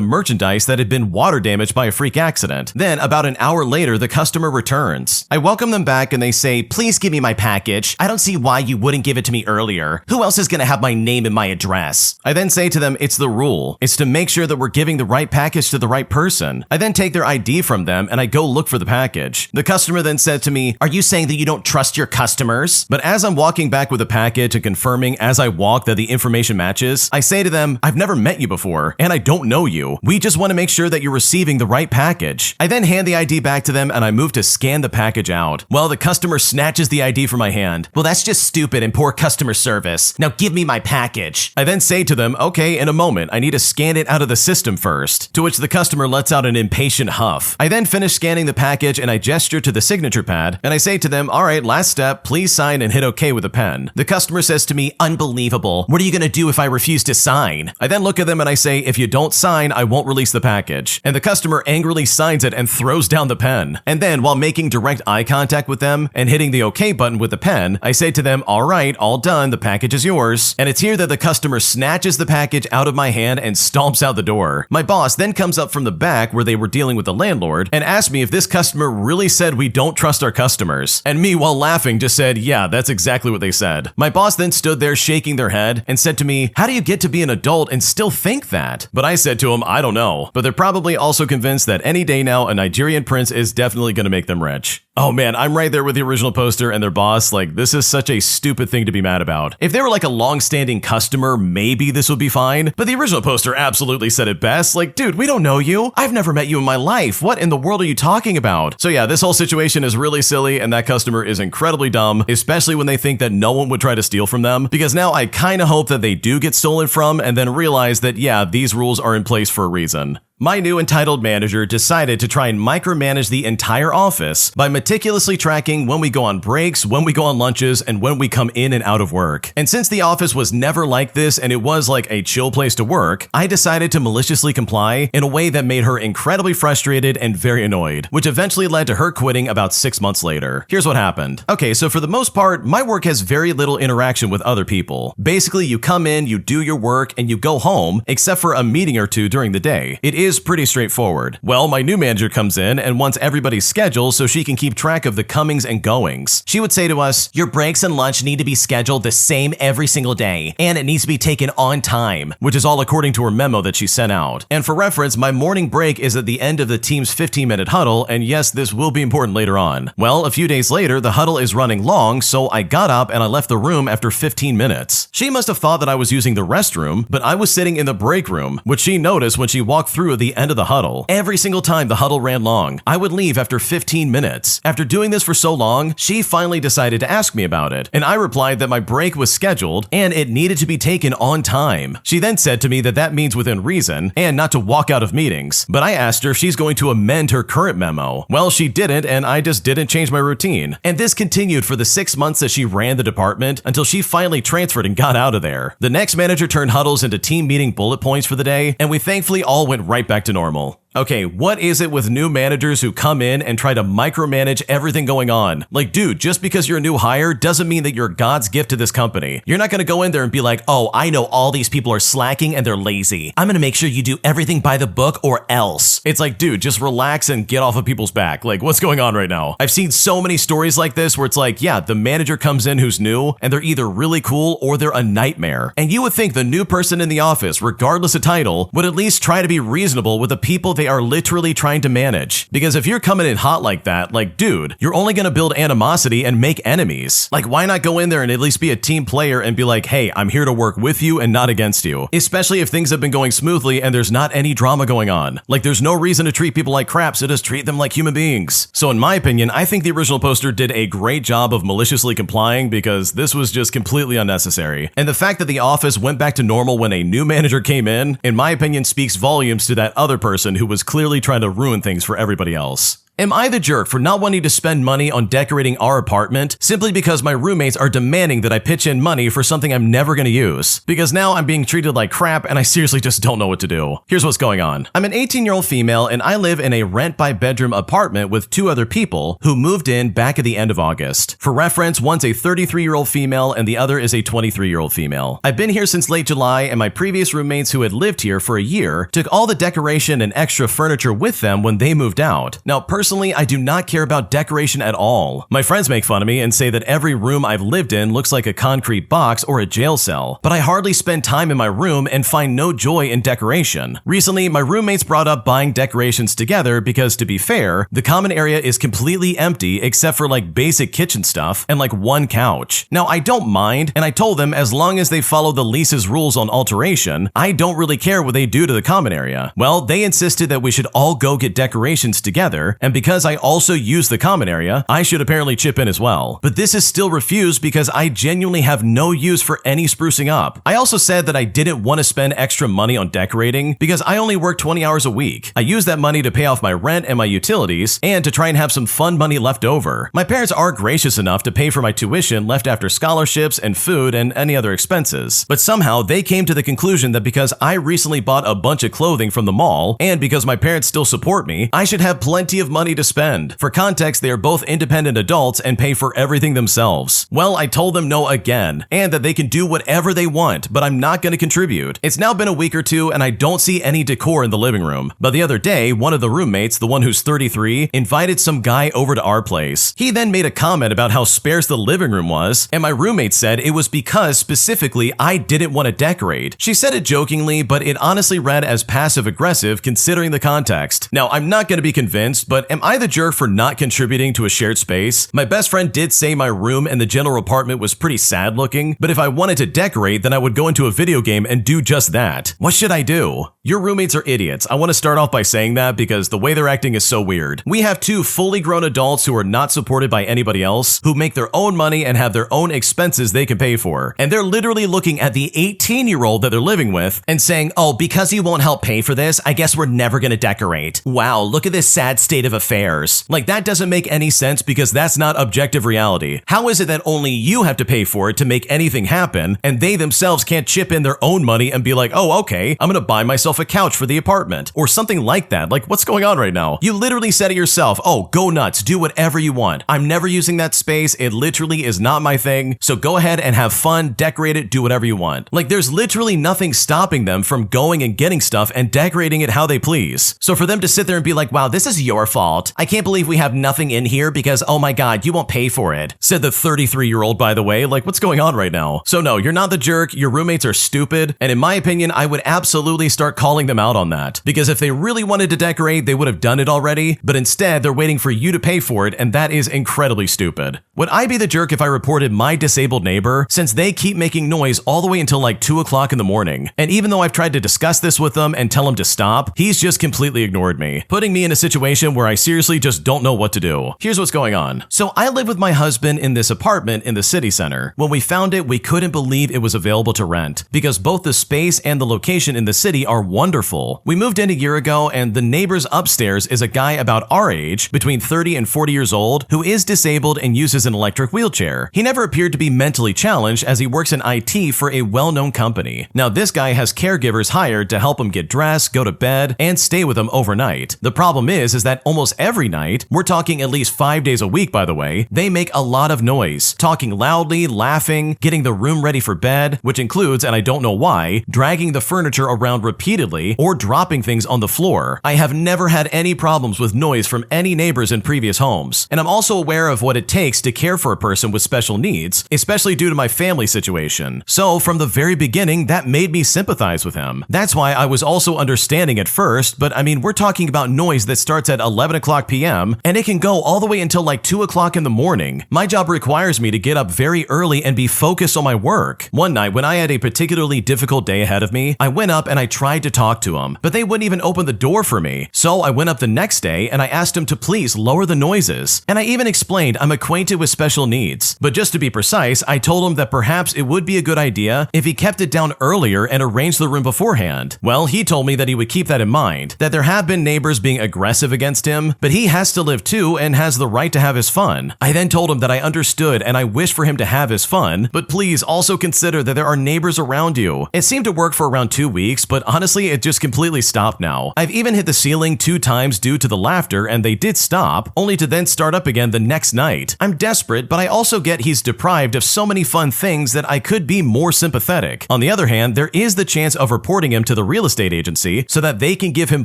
merchandise that had been water damaged by a freak accident. Then, about an hour later, the customer returns. I welcome them back and they say, "Please give me my package. I don't see why you wouldn't give it to me earlier. Who else is gonna have my name and my address?" I then say to them, "It's the rule. It's to make sure that we're giving the right package to the right person." I then take their ID from them and I go look for the package. The customer then said to me, "Are you saying that you don't trust your customers?" But as I'm walking back with the package and confirming as I walk that the information matches, I say to them, "I've never met you before and I don't know you. We just want to make sure that you're receiving the right package." I then hand the ID back to them and I move to scan the package out. Well, the customer snatches the ID from my hand. "Well, that's just stupid and poor customer service. Now give me my package." I then say to them, "Okay, in a moment, I need to scan it out of the system first," to which the customer lets out an impatient huff. I then finish scanning the package and I gesture to the signature pad and I say to them, "All right, last step, please sign and hit OK with a pen." The customer says to me, "Unbelievable. What are you gonna do if I refuse to sign?" I then look at them and I say, "If you don't sign, I won't release the package." And the customer angrily signs it and throws down the pen. And then, while making direct eye contact with them and hitting the OK button with the pen, I say to them, "All right, all done, the package is yours." And it's here that the customer snatches the package out of my hand and stomps out the door. My boss then comes up from the back where they were dealing with the landlord and asked me if this customer really said we don't trust our customers. And me, while laughing, just said, "Yeah, that's exactly what they said." My boss then stood there shaking their head and said to me, "How do you get to be an adult and still think that?" But I said to him, "I don't know." But they're probably also convinced that any day now a Nigerian prince is definitely going to make them rich. Oh man, I'm right there with the original poster and their boss. Like, this is such a stupid thing to be mad about. If they were like a long-standing customer, maybe this would be fine. But the original poster absolutely said it best. Like, dude, we don't know you. I've never met you in my life. What in the world are you talking about? So yeah, this whole situation is really silly and that customer is incredibly dumb, especially when they think that no one would try to steal from them. Because now I kind of hope that they do get stolen from and then realize that yeah, these rules are in place for a reason. My new entitled manager decided to try and micromanage the entire office by meticulously tracking when we go on breaks, when we go on lunches, and when we come in and out of work. And since the office was never like this and it was like a chill place to work, I decided to maliciously comply in a way that made her incredibly frustrated and very annoyed, which eventually led to her quitting about 6 months later. Here's what happened. Okay, so for the most part, my work has very little interaction with other people. Basically, you come in, you do your work, and you go home, except for a meeting or two during the day. It is pretty straightforward. Well, my new manager comes in and wants everybody's schedule so she can keep track of the comings and goings. She would say to us, "Your breaks and lunch need to be scheduled the same every single day, and it needs to be taken on time," which is all according to her memo that she sent out. And for reference, my morning break is at the end of the team's 15-minute huddle, and yes, this will be important later on. Well, a few days later, the huddle is running long, so I got up and I left the room after 15 minutes. She must have thought that I was using the restroom, but I was sitting in the break room, which she noticed when she walked through at the end of the huddle. Every single time the huddle ran long, I would leave after 15 minutes. After doing this for so long, she finally decided to ask me about it, and I replied that my break was scheduled and it needed to be taken on time. She then said to me that that means within reason and not to walk out of meetings, but I asked her if she's going to amend her current memo. Well, she didn't, and I just didn't change my routine. And this continued for the 6 months that she ran the department until she finally transferred and got out of there. The next manager turned huddles into team meeting bullet points for the day, and we thankfully all went right back to normal. Okay, what is it with new managers who come in and try to micromanage everything going on? Like, dude, just because you're a new hire doesn't mean that you're God's gift to this company. You're not gonna go in there and be like, "Oh, I know all these people are slacking and they're lazy. I'm gonna make sure you do everything by the book or else." It's like, dude, just relax and get off of people's back. Like, what's going on right now? I've seen so many stories like this where it's like, yeah, the manager comes in who's new and they're either really cool or they're a nightmare. And you would think the new person in the office, regardless of title, would at least try to be reasonable with the people they they are literally trying to manage. Because if you're coming in hot like that, like, dude, you're only gonna build animosity and make enemies. Like, why not go in there and at least be a team player and be like, hey, I'm here to work with you and not against you. Especially if things have been going smoothly and there's not any drama going on. Like, there's no reason to treat people like crap, so just treat them like human beings. So in my opinion, I think the original poster did a great job of maliciously complying because this was just completely unnecessary. And the fact that the office went back to normal when a new manager came in my opinion, speaks volumes to that other person who was clearly trying to ruin things for everybody else. Am I the jerk for not wanting to spend money on decorating our apartment simply because my roommates are demanding that I pitch in money for something I'm never going to use? Because now I'm being treated like crap and I seriously just don't know what to do. Here's what's going on. I'm an 18-year-old female and I live in a rent-by-bedroom apartment with 2 other people who moved in back at the end of August. For reference, one's a 33-year-old female and the other is a 23-year-old female. I've been here since late July and my previous roommates who had lived here for a year took all the decoration and extra furniture with them when they moved out. Now, personally, I do not care about decoration at all. My friends make fun of me and say that every room I've lived in looks like a concrete box or a jail cell, but I hardly spend time in my room and find no joy in decoration. Recently, my roommates brought up buying decorations together because, to be fair, the common area is completely empty except for like basic kitchen stuff and like one couch. Now, I don't mind, and I told them as long as they follow the lease's rules on alteration, I don't really care what they do to the common area. Well, they insisted that we should all go get decorations together, and because I also use the common area, I should apparently chip in as well. But this is still refused because I genuinely have no use for any sprucing up. I also said that I didn't want to spend extra money on decorating because I only work 20 hours a week. I use that money to pay off my rent and my utilities and to try and have some fun money left over. My parents are gracious enough to pay for my tuition left after scholarships and food and any other expenses. But somehow they came to the conclusion that because I recently bought a bunch of clothing from the mall and because my parents still support me, I should have plenty of money to spend. For context, they are both independent adults and pay for everything themselves. Well, I told them no again, and that they can do whatever they want, but I'm not going to contribute. It's now been a week or two, and I don't see any decor in the living room. But the other day, one of the roommates, the one who's 33, invited some guy over to our place. He then made a comment about how sparse the living room was, and my roommate said it was because specifically I didn't want to decorate. She said it jokingly, but it honestly read as passive-aggressive considering the context. Now, I'm not going to be convinced, but am I the jerk for not contributing to a shared space? My best friend did say my room and the general apartment was pretty sad looking, but if I wanted to decorate, then I would go into a video game and do just that. What should I do? Your roommates are idiots. I want to start off by saying that because the way they're acting is so weird. We have 2 fully grown adults who are not supported by anybody else, who make their own money and have their own expenses they can pay for. And they're literally looking at the 18-year-old that they're living with and saying, oh, because you won't help pay for this, I guess we're never going to decorate. Wow, look at this sad state of affairs. Like, that doesn't make any sense because that's not objective reality. How is it that only you have to pay for it to make anything happen, and they themselves can't chip in their own money and be like, oh, okay, I'm gonna buy myself a couch for the apartment, or something like that? Like, what's going on right now? You literally said it yourself, oh, go nuts, do whatever you want. I'm never using that space, it literally is not my thing, so go ahead and have fun, decorate it, do whatever you want. Like, there's literally nothing stopping them from going and getting stuff and decorating it how they please. So for them to sit there and be like, wow, this is your fault. I can't believe we have nothing in here because, oh my god, you won't pay for it, said the 33-year-old, by the way. Like, what's going on right now? So no, you're not the jerk, your roommates are stupid, and in my opinion, I would absolutely start calling them out on that. Because if they really wanted to decorate, they would have done it already, but instead, they're waiting for you to pay for it, and that is incredibly stupid. Would I be the jerk if I reported my disabled neighbor, since they keep making noise all the way until like 2 o'clock in the morning? And even though I've tried to discuss this with them and tell him to stop, he's just completely ignored me, putting me in a situation where I seriously just don't know what to do. Here's what's going on. So I live with my husband in this apartment in the city center. When we found it, we couldn't believe it was available to rent because both the space and the location in the city are wonderful. We moved in a year ago and the neighbors upstairs is a guy about our age, between 30 and 40 years old, who is disabled and uses an electric wheelchair. He never appeared to be mentally challenged as he works in IT for a well-known company. Now this guy has caregivers hired to help him get dressed, go to bed, and stay with him overnight. The problem is that almost almost every night, we're talking at least 5 days a week by the way, they make a lot of noise, talking loudly, laughing, getting the room ready for bed, which includes, and I don't know why, dragging the furniture around repeatedly or dropping things on the floor. I have never had any problems with noise from any neighbors in previous homes, and I'm also aware of what it takes to care for a person with special needs, especially due to my family situation. So from the very beginning, that made me sympathize with him. That's why I was also understanding at first, but I mean, we're talking about noise that starts at 11 o'clock p.m. and it can go all the way until like 2 o'clock in the morning. My job requires me to get up very early and be focused on my work. One night when I had a particularly difficult day ahead of me, I went up and I tried to talk to him, but they wouldn't even open the door for me. So I went up the next day and I asked him to please lower the noises. And I even explained I'm acquainted with special needs. But just to be precise, I told him that perhaps it would be a good idea if he kept it down earlier and arranged the room beforehand. Well, he told me that he would keep that in mind, that there have been neighbors being aggressive against him, but he has to live too and has the right to have his fun. I then told him that I understood and I wish for him to have his fun, but please also consider that there are neighbors around you. It seemed to work for around 2 weeks, but honestly, it just completely stopped now. I've even hit the ceiling 2 times due to the laughter and they did stop, only to then start up again the next night. I'm desperate, but I also get he's deprived of so many fun things that I could be more sympathetic. On the other hand, there is the chance of reporting him to the real estate agency so that they can give him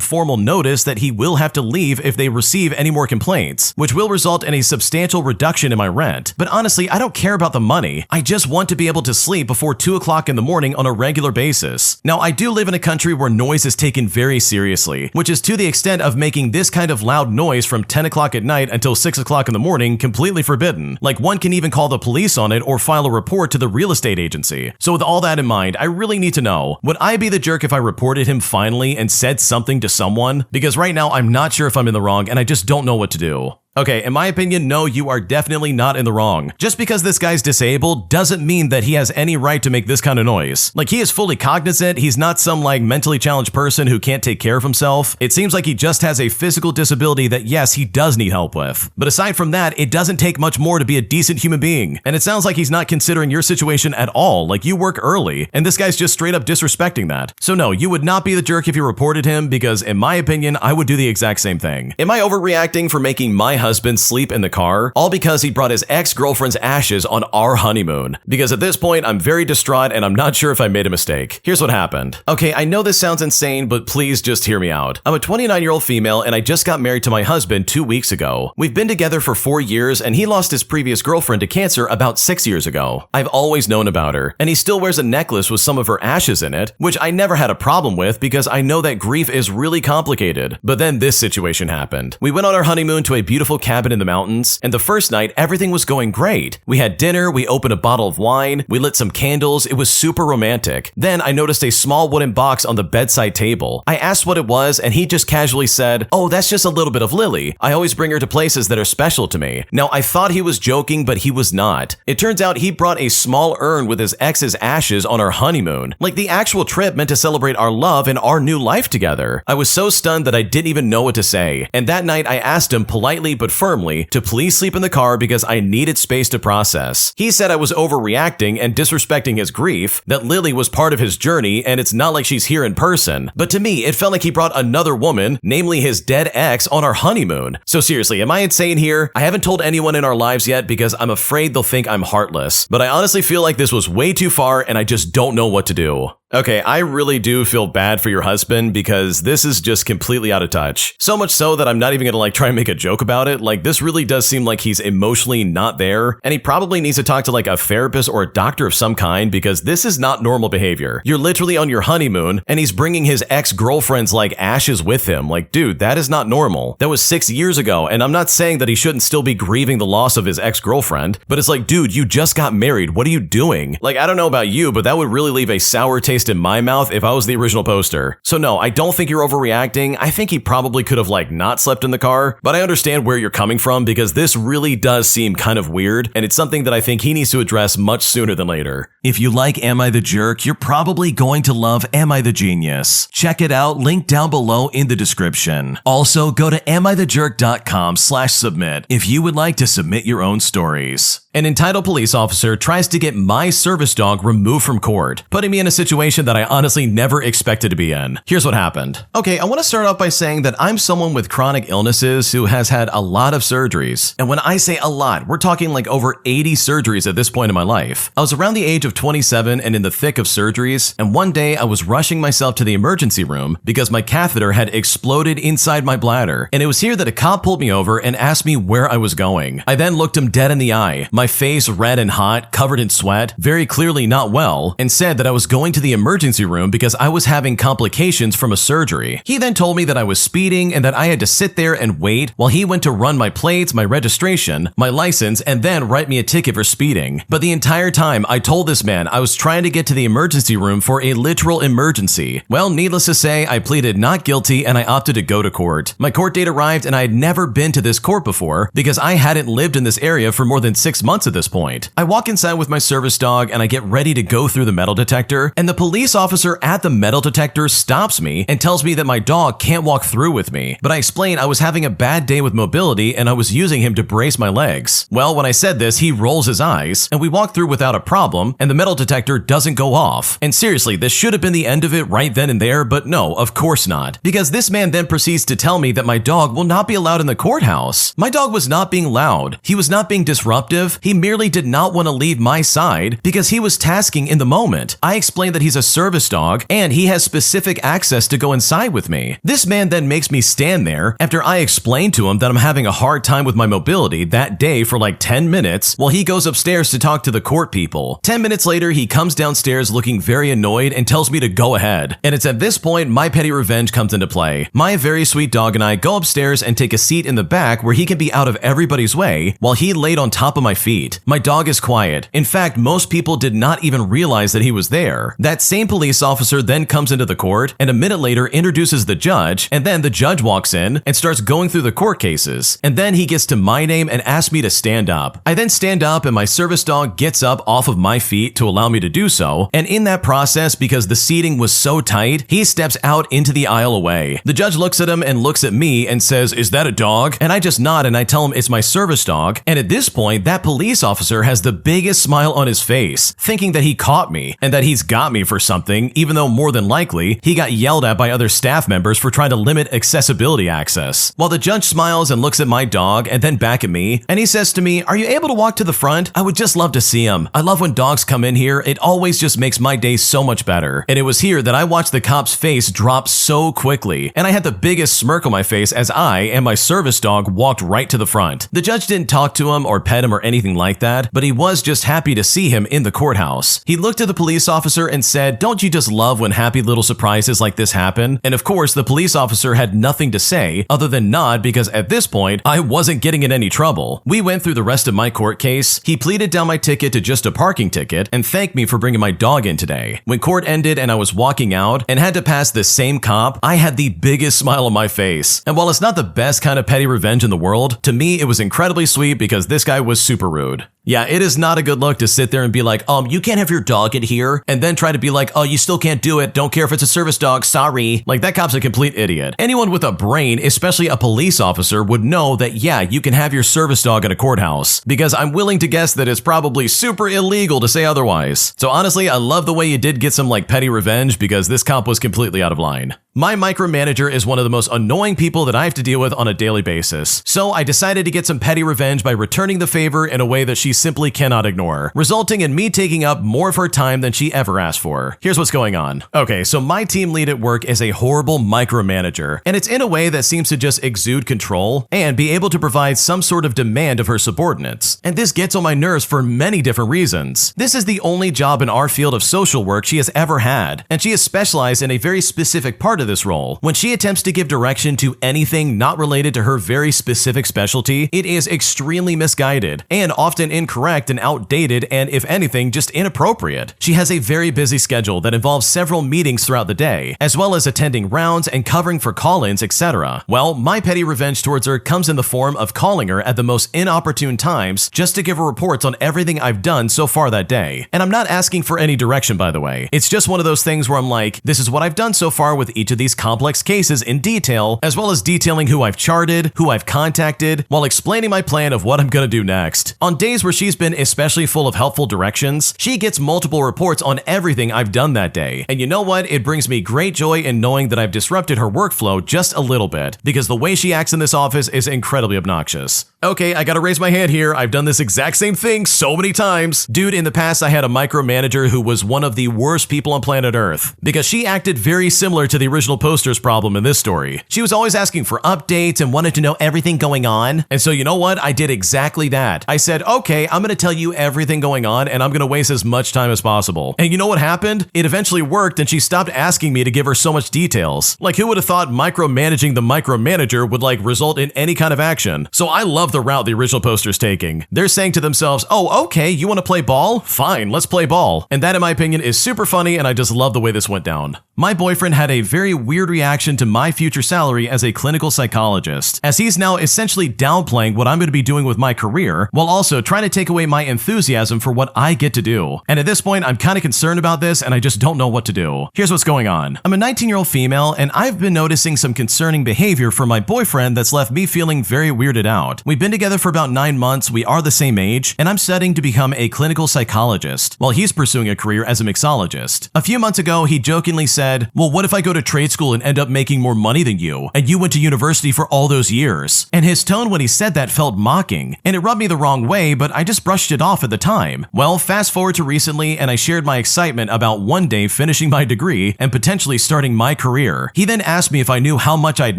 formal notice that he will have to leave if they receive any more complaints, which will result in a substantial reduction in my rent. But honestly, I don't care about the money. I just want to be able to sleep before 2 o'clock in the morning on a regular basis. Now, I do live in a country where noise is taken very seriously, which is to the extent of making this kind of loud noise from 10 o'clock at night until 6 o'clock in the morning completely forbidden. Like, one can even call the police on it or file a report to the real estate agency. So with all that in mind, I really need to know, would I be the jerk if I reported him finally and said something to someone? Because right now, I'm not sure if I'm in the wrong and I just don't know what to do. Okay, in my opinion, no, you are definitely not in the wrong. Just because this guy's disabled doesn't mean that he has any right to make this kind of noise. Like, he is fully cognizant, he's not some like mentally challenged person who can't take care of himself. It seems like he just has a physical disability that yes, he does need help with. But aside from that, it doesn't take much more to be a decent human being. And it sounds like he's not considering your situation at all, like you work early, and this guy's just straight up disrespecting that. So no, you would not be the jerk if you reported him because in my opinion, I would do the exact same thing. Am I overreacting for making my husband sleep in the car, all because he brought his ex-girlfriend's ashes on our honeymoon? Because at this point, I'm very distraught and I'm not sure if I made a mistake. Here's what happened. Okay, I know this sounds insane, but please just hear me out. I'm a 29-year-old female and I just got married to my husband 2 weeks ago. We've been together for 4 years and he lost his previous girlfriend to cancer about 6 years ago. I've always known about her, and he still wears a necklace with some of her ashes in it, which I never had a problem with because I know that grief is really complicated. But then this situation happened. We went on our honeymoon to a beautiful cabin in the mountains, and the first night everything was going great. We had dinner, we opened a bottle of wine, we lit some candles, it was super romantic. Then I noticed a small wooden box on the bedside table. I asked what it was and he just casually said, "Oh, that's just a little bit of Lily. I always bring her to places that are special to me." Now I thought he was joking, but he was not. It turns out he brought a small urn with his ex's ashes on our honeymoon, like the actual trip meant to celebrate our love and our new life together. I was so stunned that I didn't even know what to say, and that night I asked him politely but firmly to please sleep in the car because I needed space to process. He said I was overreacting and disrespecting his grief, that Lily was part of his journey and it's not like she's here in person. But to me, it felt like he brought another woman, namely his dead ex, on our honeymoon. So seriously, am I insane here? I haven't told anyone in our lives yet because I'm afraid they'll think I'm heartless. But I honestly feel like this was way too far and I just don't know what to do. Okay, I really do feel bad for your husband because this is just completely out of touch. So much so that I'm not even gonna try and make a joke about it. Like, this really does seem like he's emotionally not there, and he probably needs to talk to a therapist or a doctor of some kind because this is not normal behavior. You're literally on your honeymoon and he's bringing his ex-girlfriend's ashes with him. Like, dude, that is not normal. That was 6 years ago, and I'm not saying that he shouldn't still be grieving the loss of his ex-girlfriend, but it's like, dude, you just got married. What are you doing? Like, I don't know about you, but that would really leave a sour taste in my mouth if I was the original poster. So no, I don't think you're overreacting. I think he probably could have not slept in the car, but I understand where you're coming from because this really does seem kind of weird, and it's something that I think he needs to address much sooner than later. If you like Am I the Jerk, you're probably going to love Am I the Genius. Check it out, link down below in the description. Also, go to AmITheJerk.com/submit if you would like to submit your own stories. An entitled police officer tries to get my service dog removed from court, putting me in a situation that I honestly never expected to be in. Here's what happened. Okay, I want to start off by saying that I'm someone with chronic illnesses who has had a lot of surgeries. And when I say a lot, we're talking like over 80 surgeries at this point in my life. I was around the age of 27 and in the thick of surgeries, and one day I was rushing myself to the emergency room because my catheter had exploded inside my bladder. And it was here that a cop pulled me over and asked me where I was going. I then looked him dead in the eye, my face red and hot, covered in sweat, very clearly not well, and said that I was going to the emergency room because I was having complications from a surgery. He then told me that I was speeding and that I had to sit there and wait while he went to run my plates, my registration, my license, and then write me a ticket for speeding. But the entire time I told this man I was trying to get to the emergency room for a literal emergency. Well, needless to say, I pleaded not guilty and I opted to go to court. My court date arrived and I had never been to this court before because I hadn't lived in this area for more than 6 months at this point. I walk inside with my service dog and I get ready to go through the metal detector, and the police officer at the metal detector stops me and tells me that my dog can't walk through with me. But I explain I was having a bad day with mobility and I was using him to brace my legs. Well, when I said this, he rolls his eyes and we walk through without a problem and the metal detector doesn't go off. And seriously, this should have been the end of it right then and there, but no, of course not. Because this man then proceeds to tell me that my dog will not be allowed in the courthouse. My dog was not being loud. He was not being disruptive. He merely did not want to leave my side because he was tasking in the moment. I explained that he's a service dog and he has specific access to go inside with me. This man then makes me stand there after I explain to him that I'm having a hard time with my mobility that day for like 10 minutes while he goes upstairs to talk to the court people. 10 minutes later, he comes downstairs looking very annoyed and tells me to go ahead. And it's at this point my petty revenge comes into play. My very sweet dog and I go upstairs and take a seat in the back where he can be out of everybody's way while he laid on top of my feet. My dog is quiet. In fact, most people did not even realize that he was there. That same police officer then comes into the court and a minute later introduces the judge, and then the judge walks in and starts going through the court cases. And then he gets to my name and asks me to stand up. I then stand up and my service dog gets up off of my feet to allow me to do so. And in that process, because the seating was so tight, he steps out into the aisle away. The judge looks at him and looks at me and says, "Is that a dog?" And I just nod and I tell him it's my service dog. And at this point, that police officer has the biggest smile on his face, thinking that he caught me and that he's got me for something, even though more than likely, he got yelled at by other staff members for trying to limit accessibility access. While the judge smiles and looks at my dog and then back at me, and he says to me, "Are you able to walk to the front? I would just love to see him. I love when dogs come in here. It always just makes my day so much better." And it was here that I watched the cop's face drop so quickly, and I had the biggest smirk on my face as I and my service dog walked right to the front. The judge didn't talk to him or pet him or anything like that, but he was just happy to see him in the courthouse. He looked at the police officer and said, "Don't you just love when happy little surprises like this happen?" And of course, the police officer had nothing to say other than nod because at this point, I wasn't getting in any trouble. We went through the rest of my court case. He pleaded down my ticket to just a parking ticket and thanked me for bringing my dog in today. When court ended and I was walking out and had to pass the same cop, I had the biggest smile on my face. And while it's not the best kind of petty revenge in the world, to me it was incredibly sweet because this guy was super rude. Yeah, it is not a good look to sit there and be like, you can't have your dog in here, and then try to be like, "Oh, you still can't do it. Don't care if it's a service dog. Sorry." Like, that cop's a complete idiot. Anyone with a brain, especially a police officer, would know that, yeah, you can have your service dog in a courthouse, because I'm willing to guess that it's probably super illegal to say otherwise. So honestly, I love the way you did get some like petty revenge because this cop was completely out of line. My micromanager is one of the most annoying people that I have to deal with on a daily basis. So I decided to get some petty revenge by returning the favor in a way that she simply cannot ignore, resulting in me taking up more of her time than she ever asked for. Here's what's going on. Okay, so my team lead at work is a horrible micromanager, and it's in a way that seems to just exude control and be able to provide some sort of demand of her subordinates. And this gets on my nerves for many different reasons. This is the only job in our field of social work she has ever had, and she has specialized in a very specific part of this role. When she attempts to give direction to anything not related to her very specific specialty, it is extremely misguided and often incorrect and outdated and, if anything, just inappropriate. She has a very busy schedule that involves several meetings throughout the day, as well as attending rounds and covering for call-ins, etc. Well, my petty revenge towards her comes in the form of calling her at the most inopportune times just to give her reports on everything I've done so far that day. And I'm not asking for any direction, by the way. It's just one of those things where I'm like, this is what I've done so far with each of these complex cases in detail, as well as detailing who I've charted, who I've contacted, while explaining my plan of what I'm gonna do next. On days where she's been especially full of helpful directions, she gets multiple reports on everything I've done that day. And you know what? It brings me great joy in knowing that I've disrupted her workflow just a little bit, because the way she acts in this office is incredibly obnoxious. Okay, I gotta raise my hand here. I've done this exact same thing so many times. Dude, in the past I had a micromanager who was one of the worst people on planet Earth, because she acted very similar to the original poster's problem in this story. She was always asking for updates and wanted to know everything going on. And so you know what? I did exactly that. I said, okay, I'm gonna tell you everything going on and I'm gonna waste as much time as possible. And you know what happened? It eventually worked and she stopped asking me to give her so much details. Like, who would have thought micromanaging the micromanager would result in any kind of action? So I love the route the original poster's taking. They're saying to themselves, oh, okay, you want to play ball? Fine, let's play ball. And that, in my opinion, is super funny, and I just love the way this went down. My boyfriend had a very weird reaction to my future salary as a clinical psychologist, as he's now essentially downplaying what I'm going to be doing with my career, while also trying to take away my enthusiasm for what I get to do. And at this point, I'm kind of concerned about this, and I just don't know what to do. Here's what's going on. I'm a 19-year-old female, and I've been noticing some concerning behavior from my boyfriend that's left me feeling very weirded out. We've been together for about 9 months, we are the same age, and I'm studying to become a clinical psychologist, while he's pursuing a career as a mixologist. A few months ago, he jokingly said, well, what if I go to trade school and end up making more money than you, and you went to university for all those years? And his tone when he said that felt mocking, and it rubbed me the wrong way, but I just brushed it off at the time. Well, fast forward to recently, and I shared my excitement about one day finishing my degree and potentially starting my career. He then asked me if I knew how much I'd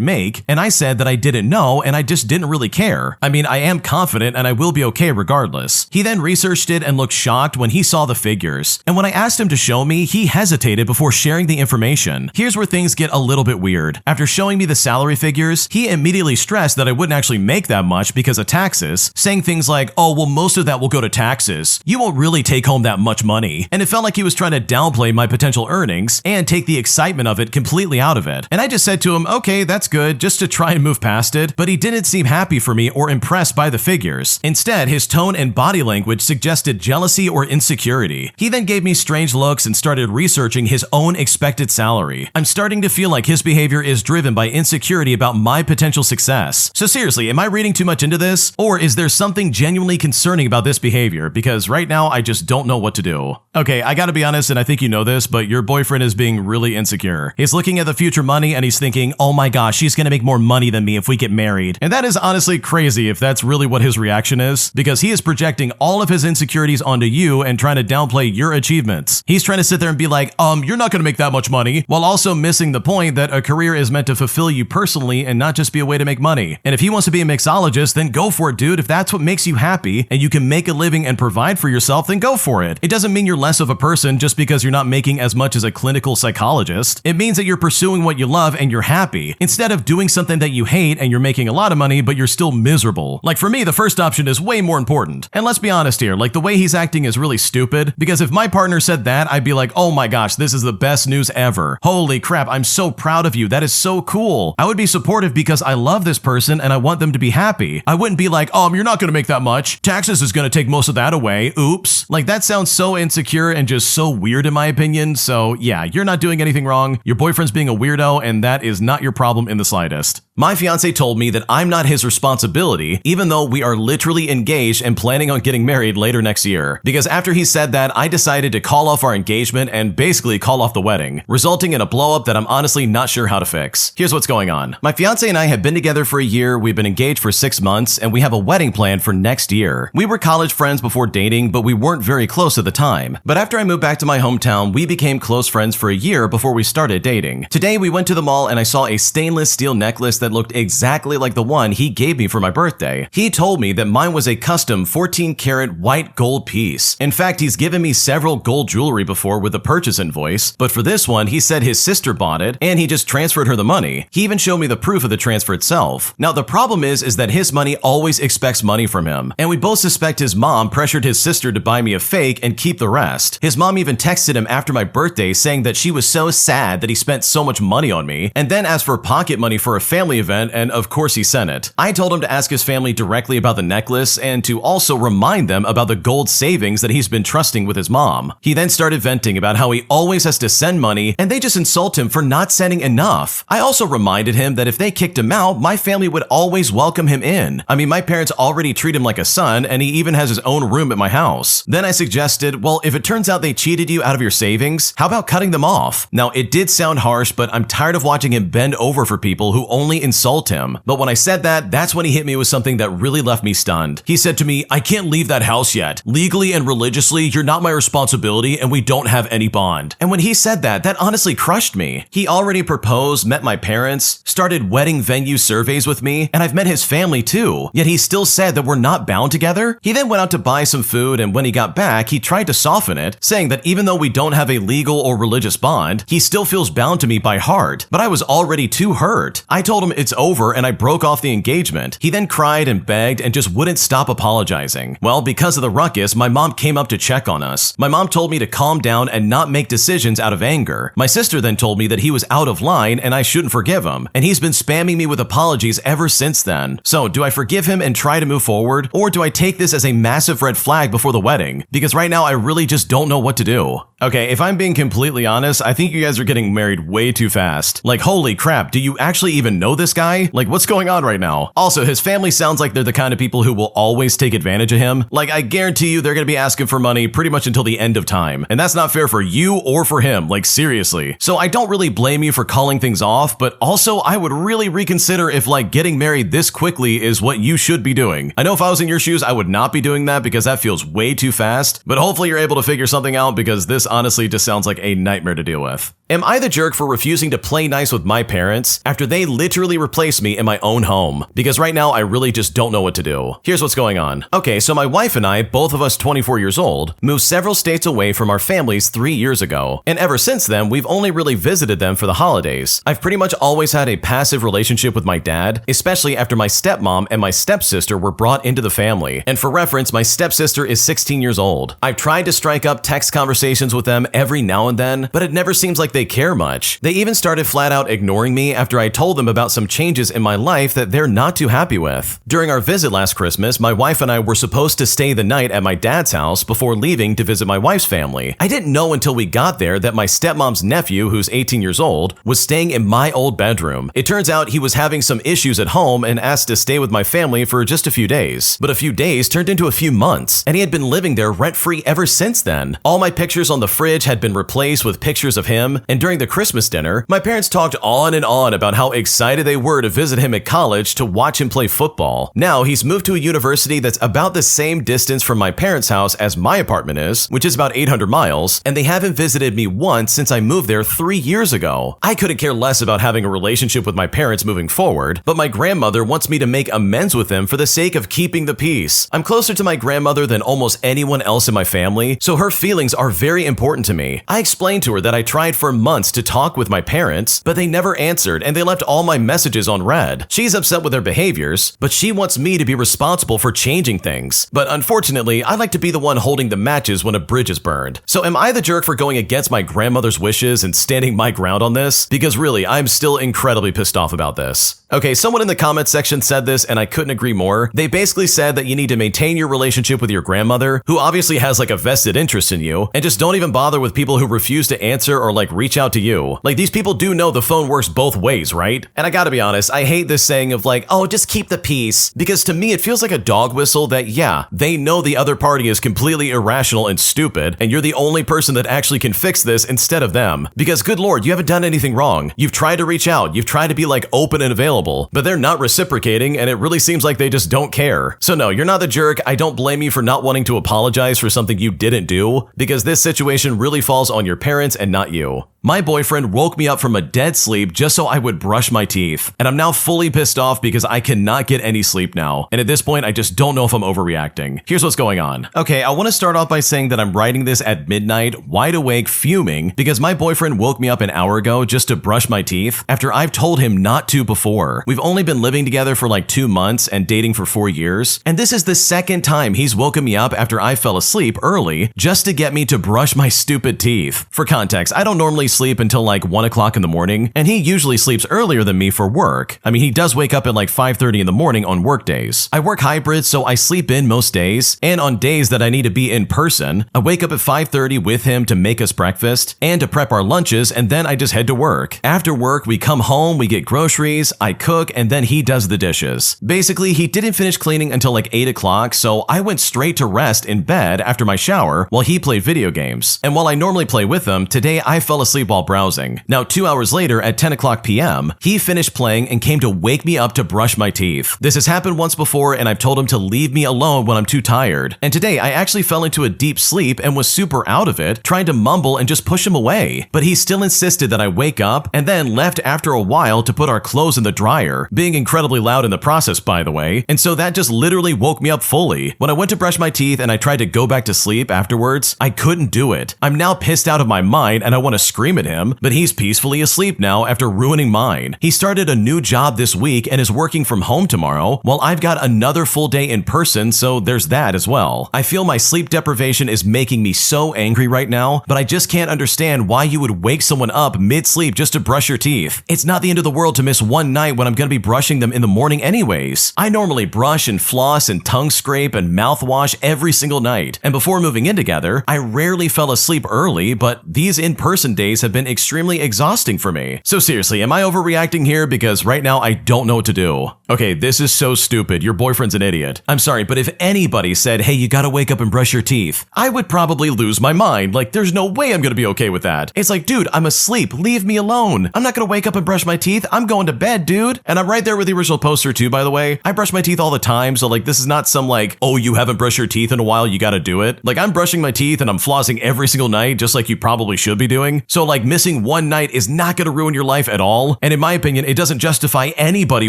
make, and I said that I didn't know and I just didn't really care. I mean, I am confident and I will be okay regardless. He then researched it and looked shocked when he saw the figures, and when I asked him to show me, he hesitated before sharing the information. Here's where things get a little bit weird. After showing me the salary figures, he immediately stressed that I wouldn't actually make that much because of taxes, saying things like, oh, well, most of that will go to taxes. You won't really take home that much money. And it felt like he was trying to downplay my potential earnings and take the excitement of it completely out of it. And I just said to him, okay, that's good, just to try and move past it, but he didn't seem happy for me or impressed by the figures. Instead, his tone and body language suggested jealousy or insecurity. He then gave me strange looks and started researching his own expected salary. I'm starting to feel like his behavior is driven by insecurity about my potential success. So seriously, am I reading too much into this? Or is there something genuinely concerning about this behavior? Because right now, I just don't know what to do. Okay, I gotta be honest, and I think you know this, but your boyfriend is being really insecure. He's looking at the future money and he's thinking, oh my gosh, she's gonna make more money than me if we get married. And that is honestly crazy if that's really what his reaction is, because he is projecting all of his insecurities onto you and trying to downplay your achievements. He's trying to sit there and be like, you're not gonna make that much money, while also missing the point that a career is meant to fulfill you personally and not just be a way to make money. And if he wants to be a mixologist, then go for it, dude. If that's what makes you happy and you can make a living and provide for yourself, then go for it. It doesn't mean you're less of a person just because you're not making as much as a clinical psychologist. It means that you're pursuing what you love and you're happy, instead of doing something that you hate and you're making a lot of money but you're still miserable. Like, for me, the first option is way more important. And let's be honest here, like, the way he's acting is really stupid, because if my partner said that, I'd be like, oh my gosh, this is the best news ever. Holy crap, I'm so proud of you. That is so cool. I would be supportive because I love this person and I want them to be happy. I wouldn't be like, you're not gonna make that much. Taxes is gonna take most of that away. Oops. Like, that sounds so insecure and just so weird in my opinion. So yeah, you're not doing anything wrong. Your boyfriend's being a weirdo and that is not your problem in the slightest. My fiance told me that I'm not his responsibility, even though we are literally engaged and planning on getting married later next year. Because after he said that, I decided to call off our engagement and basically call off the wedding, resulting in a blow-up that I'm honestly not sure how to fix. Here's what's going on. My fiance and I have been together for a year, we've been engaged for 6 months, and we have a wedding planned for next year. We were college friends before dating, but we weren't very close at the time. But after I moved back to my hometown, we became close friends for a year before we started dating. Today, we went to the mall and I saw a stainless steel necklace that looked exactly like the one he gave me for my birthday. He told me that mine was a custom 14-karat white gold piece. In fact, he's given me several gold jewelry before with a purchase invoice, but for this one, he said his sister bought it and he just transferred her the money. He even showed me the proof of the transfer itself. Now, the problem is that his money always expects money from him, and we both suspect his mom pressured his sister to buy me a fake and keep the rest. His mom even texted him after my birthday saying that she was so sad that he spent so much money on me, and then asked for pocket money for a family event, and of course he sent it. I told him to ask his family directly about the necklace and to also remind them about the gold savings that he's been trusting with his mom. He then started venting about how he always has to send money and they just insult him for not sending enough. I also reminded him that if they kicked him out, my family would always welcome him in. I mean, my parents already treat him like a son, and he even has his own room at my house. Then I suggested, well, if it turns out they cheated you out of your savings, how about cutting them off? Now, it did sound harsh, but I'm tired of watching him bend over for people who only insult him. But when I said that, that's when he hit me with something that really left me stunned. He said to me, "I can't leave that house yet. Legally and religiously, you're not my responsibility and we don't have any bond." And when he said that, that honestly crushed me. He already proposed, met my parents, started wedding venue surveys with me, and I've met his family too. Yet he still said that we're not bound together. He then went out to buy some food, and when he got back, he tried to soften it, saying that even though we don't have a legal or religious bond, he still feels bound to me by heart. But I was already too hurt. I told him it's over and I broke off the engagement. He then cried and begged and just wouldn't stop apologizing. Well, because of the ruckus, my mom came up to check on us. My mom told me to calm down and not make decisions out of anger. My sister then told me that he was out of line and I shouldn't forgive him, and he's been spamming me with apologies ever since then. So, do I forgive him and try to move forward, or do I take this as a massive red flag before the wedding? Because right now I really just don't know what to do. Okay, if I'm being completely honest, I think you guys are getting married way too fast. Like, holy crap, do you actually even know this guy? Like, what's going on right now? Also, his family sounds like they're the kind of people who will always take advantage of him. Like, I guarantee you they're gonna be asking for money pretty much until the end of time. And that's not fair for you or for him, like seriously. So I don't really blame you for calling things off, but also I would really reconsider if like getting married this quickly is what you should be doing. I know if I was in your shoes, I would not be doing that because that feels way too fast, but hopefully you're able to figure something out because this honestly just sounds like a nightmare to deal with. Am I the jerk for refusing to play nice with my parents after they literally replaced me in my own home? Because right now I really just don't know what to do. Here's what's going on. Okay, so my wife and I, both of us 24 years old, moved several states away from our families 3 years ago. And ever since then, we've only really visited them for the holidays. I've pretty much always had a passive relationship with my dad, especially after my stepmom and my stepsister were brought into the family. And for reference, my stepsister is 16 years old. I've tried to strike up text conversations with them every now and then, but it never seems like they care much. They even started flat out ignoring me after I told them about some changes in my life that they're not too happy with. During our visit last Christmas, my wife and I were supposed to stay the night at my dad's house before leaving to visit my wife's family. I didn't know until we got there that my stepmom's nephew, who's 18 years old, was staying in my old bedroom. It turns out he was having some issues at home and asked to stay with my family for just a few days. But a few days turned into a few months, and he had been living there rent-free ever since then. All my pictures on the fridge had been replaced with pictures of him, and during the Christmas dinner, my parents talked on and on about how excited they were to visit him at college to watch him play football. Now, he's moved to a university that's about the same distance from my parents' house as my apartment is, which is about 800 miles, and they haven't visited me once since I moved there 3 years ago. I couldn't care less about having a relationship with my parents moving forward, but my grandmother wants me to make amends with them for the sake of keeping the peace. I'm closer to my grandmother than almost anyone else in my family, so her feelings are very important to me. I explained to her that I tried for months to talk with my parents, but they never answered and they left all my messages on read. She's upset with their behaviors, but she wants me to be responsible for changing things. But unfortunately, I like to be the one holding the matches when a bridge is burned. So am I the jerk for going against my grandmother's wishes and standing my ground on this? Because really, I'm still incredibly pissed off about this. Okay, someone in the comments section said this and I couldn't agree more. They basically said that you need to maintain your relationship with your grandmother, who obviously has like a vested interest in you, and just don't even bother with people who refuse to answer or like reach out to you. Like, these people do know the phone works both ways, right? And I gotta be honest, I hate this saying of like, oh, just keep the peace, because to me it feels like a dog whistle that, yeah, they know the other party is completely irrational and stupid, and you're the only person that actually can fix this instead of them. Because good lord, you haven't done anything wrong. You've tried to reach out, you've tried to be like open and available, available, but they're not reciprocating and it really seems like they just don't care. So no, you're not the jerk. I don't blame you for not wanting to apologize for something you didn't do, because this situation really falls on your parents and not you. My boyfriend woke me up from a dead sleep just so I would brush my teeth, and I'm now fully pissed off because I cannot get any sleep now, and at this point I just don't know if I'm overreacting. Here's what's going on. Okay, I want to start off by saying that I'm writing this at midnight, wide awake, fuming, because my boyfriend woke me up an hour ago just to brush my teeth after I've told him not to before. We've only been living together for like 2 months and dating for 4 years, and this is the second time he's woken me up after I fell asleep early just to get me to brush my stupid teeth. For context, I don't normally sleep until like 1 o'clock in the morning, and he usually sleeps earlier than me for work. I mean, he does wake up at like 5:30 in the morning on work days. I work hybrid, so I sleep in most days, and on days that I need to be in person, I wake up at 5:30 with him to make us breakfast and to prep our lunches, and then I just head to work. After work, we come home, we get groceries, I cook, and then he does the dishes. Basically, he didn't finish cleaning until like 8 o'clock, so I went straight to rest in bed after my shower while he played video games. And while I normally play with him, today I fell asleep while browsing. Now, 2 hours later at 10 o'clock p.m., he finished playing and came to wake me up to brush my teeth. This has happened once before, and I've told him to leave me alone when I'm too tired. And today I actually fell into a deep sleep and was super out of it, trying to mumble and just push him away. But he still insisted that I wake up and then left after a while to put our clothes in the dryer, being incredibly loud in the process, by the way. And so that just literally woke me up fully. When I went to brush my teeth and I tried to go back to sleep afterwards, I couldn't do it. I'm now pissed out of my mind and I want to scream at him, but he's peacefully asleep now after ruining mine. He started a new job this week and is working from home tomorrow, while I've got another full day in person, so there's that as well. I feel my sleep deprivation is making me so angry right now, but I just can't understand why you would wake someone up mid-sleep just to brush your teeth. It's not the end of the world to miss one night when I'm gonna be brushing them in the morning anyways. I normally brush and floss and tongue scrape and mouthwash every single night, and before moving in together, I rarely fell asleep early, but these in-person days have been extremely exhausting for me. So seriously, am I overreacting here? Because right now I don't know what to do. Okay, this is so stupid. Your boyfriend's an idiot. I'm sorry, but if anybody said, hey, you gotta wake up and brush your teeth, I would probably lose my mind. Like, there's no way I'm gonna be okay with that. It's like, dude, I'm asleep. Leave me alone. I'm not gonna wake up and brush my teeth. I'm going to bed, dude. And I'm right there with the original poster too, by the way. I brush my teeth all the time, so like, this is not some like, oh, you haven't brushed your teeth in a while, you gotta do it. Like, I'm brushing my teeth and I'm flossing every single night, just like you probably should be doing. So like, missing one night is not gonna ruin your life at all. And in my opinion, it doesn't justify anybody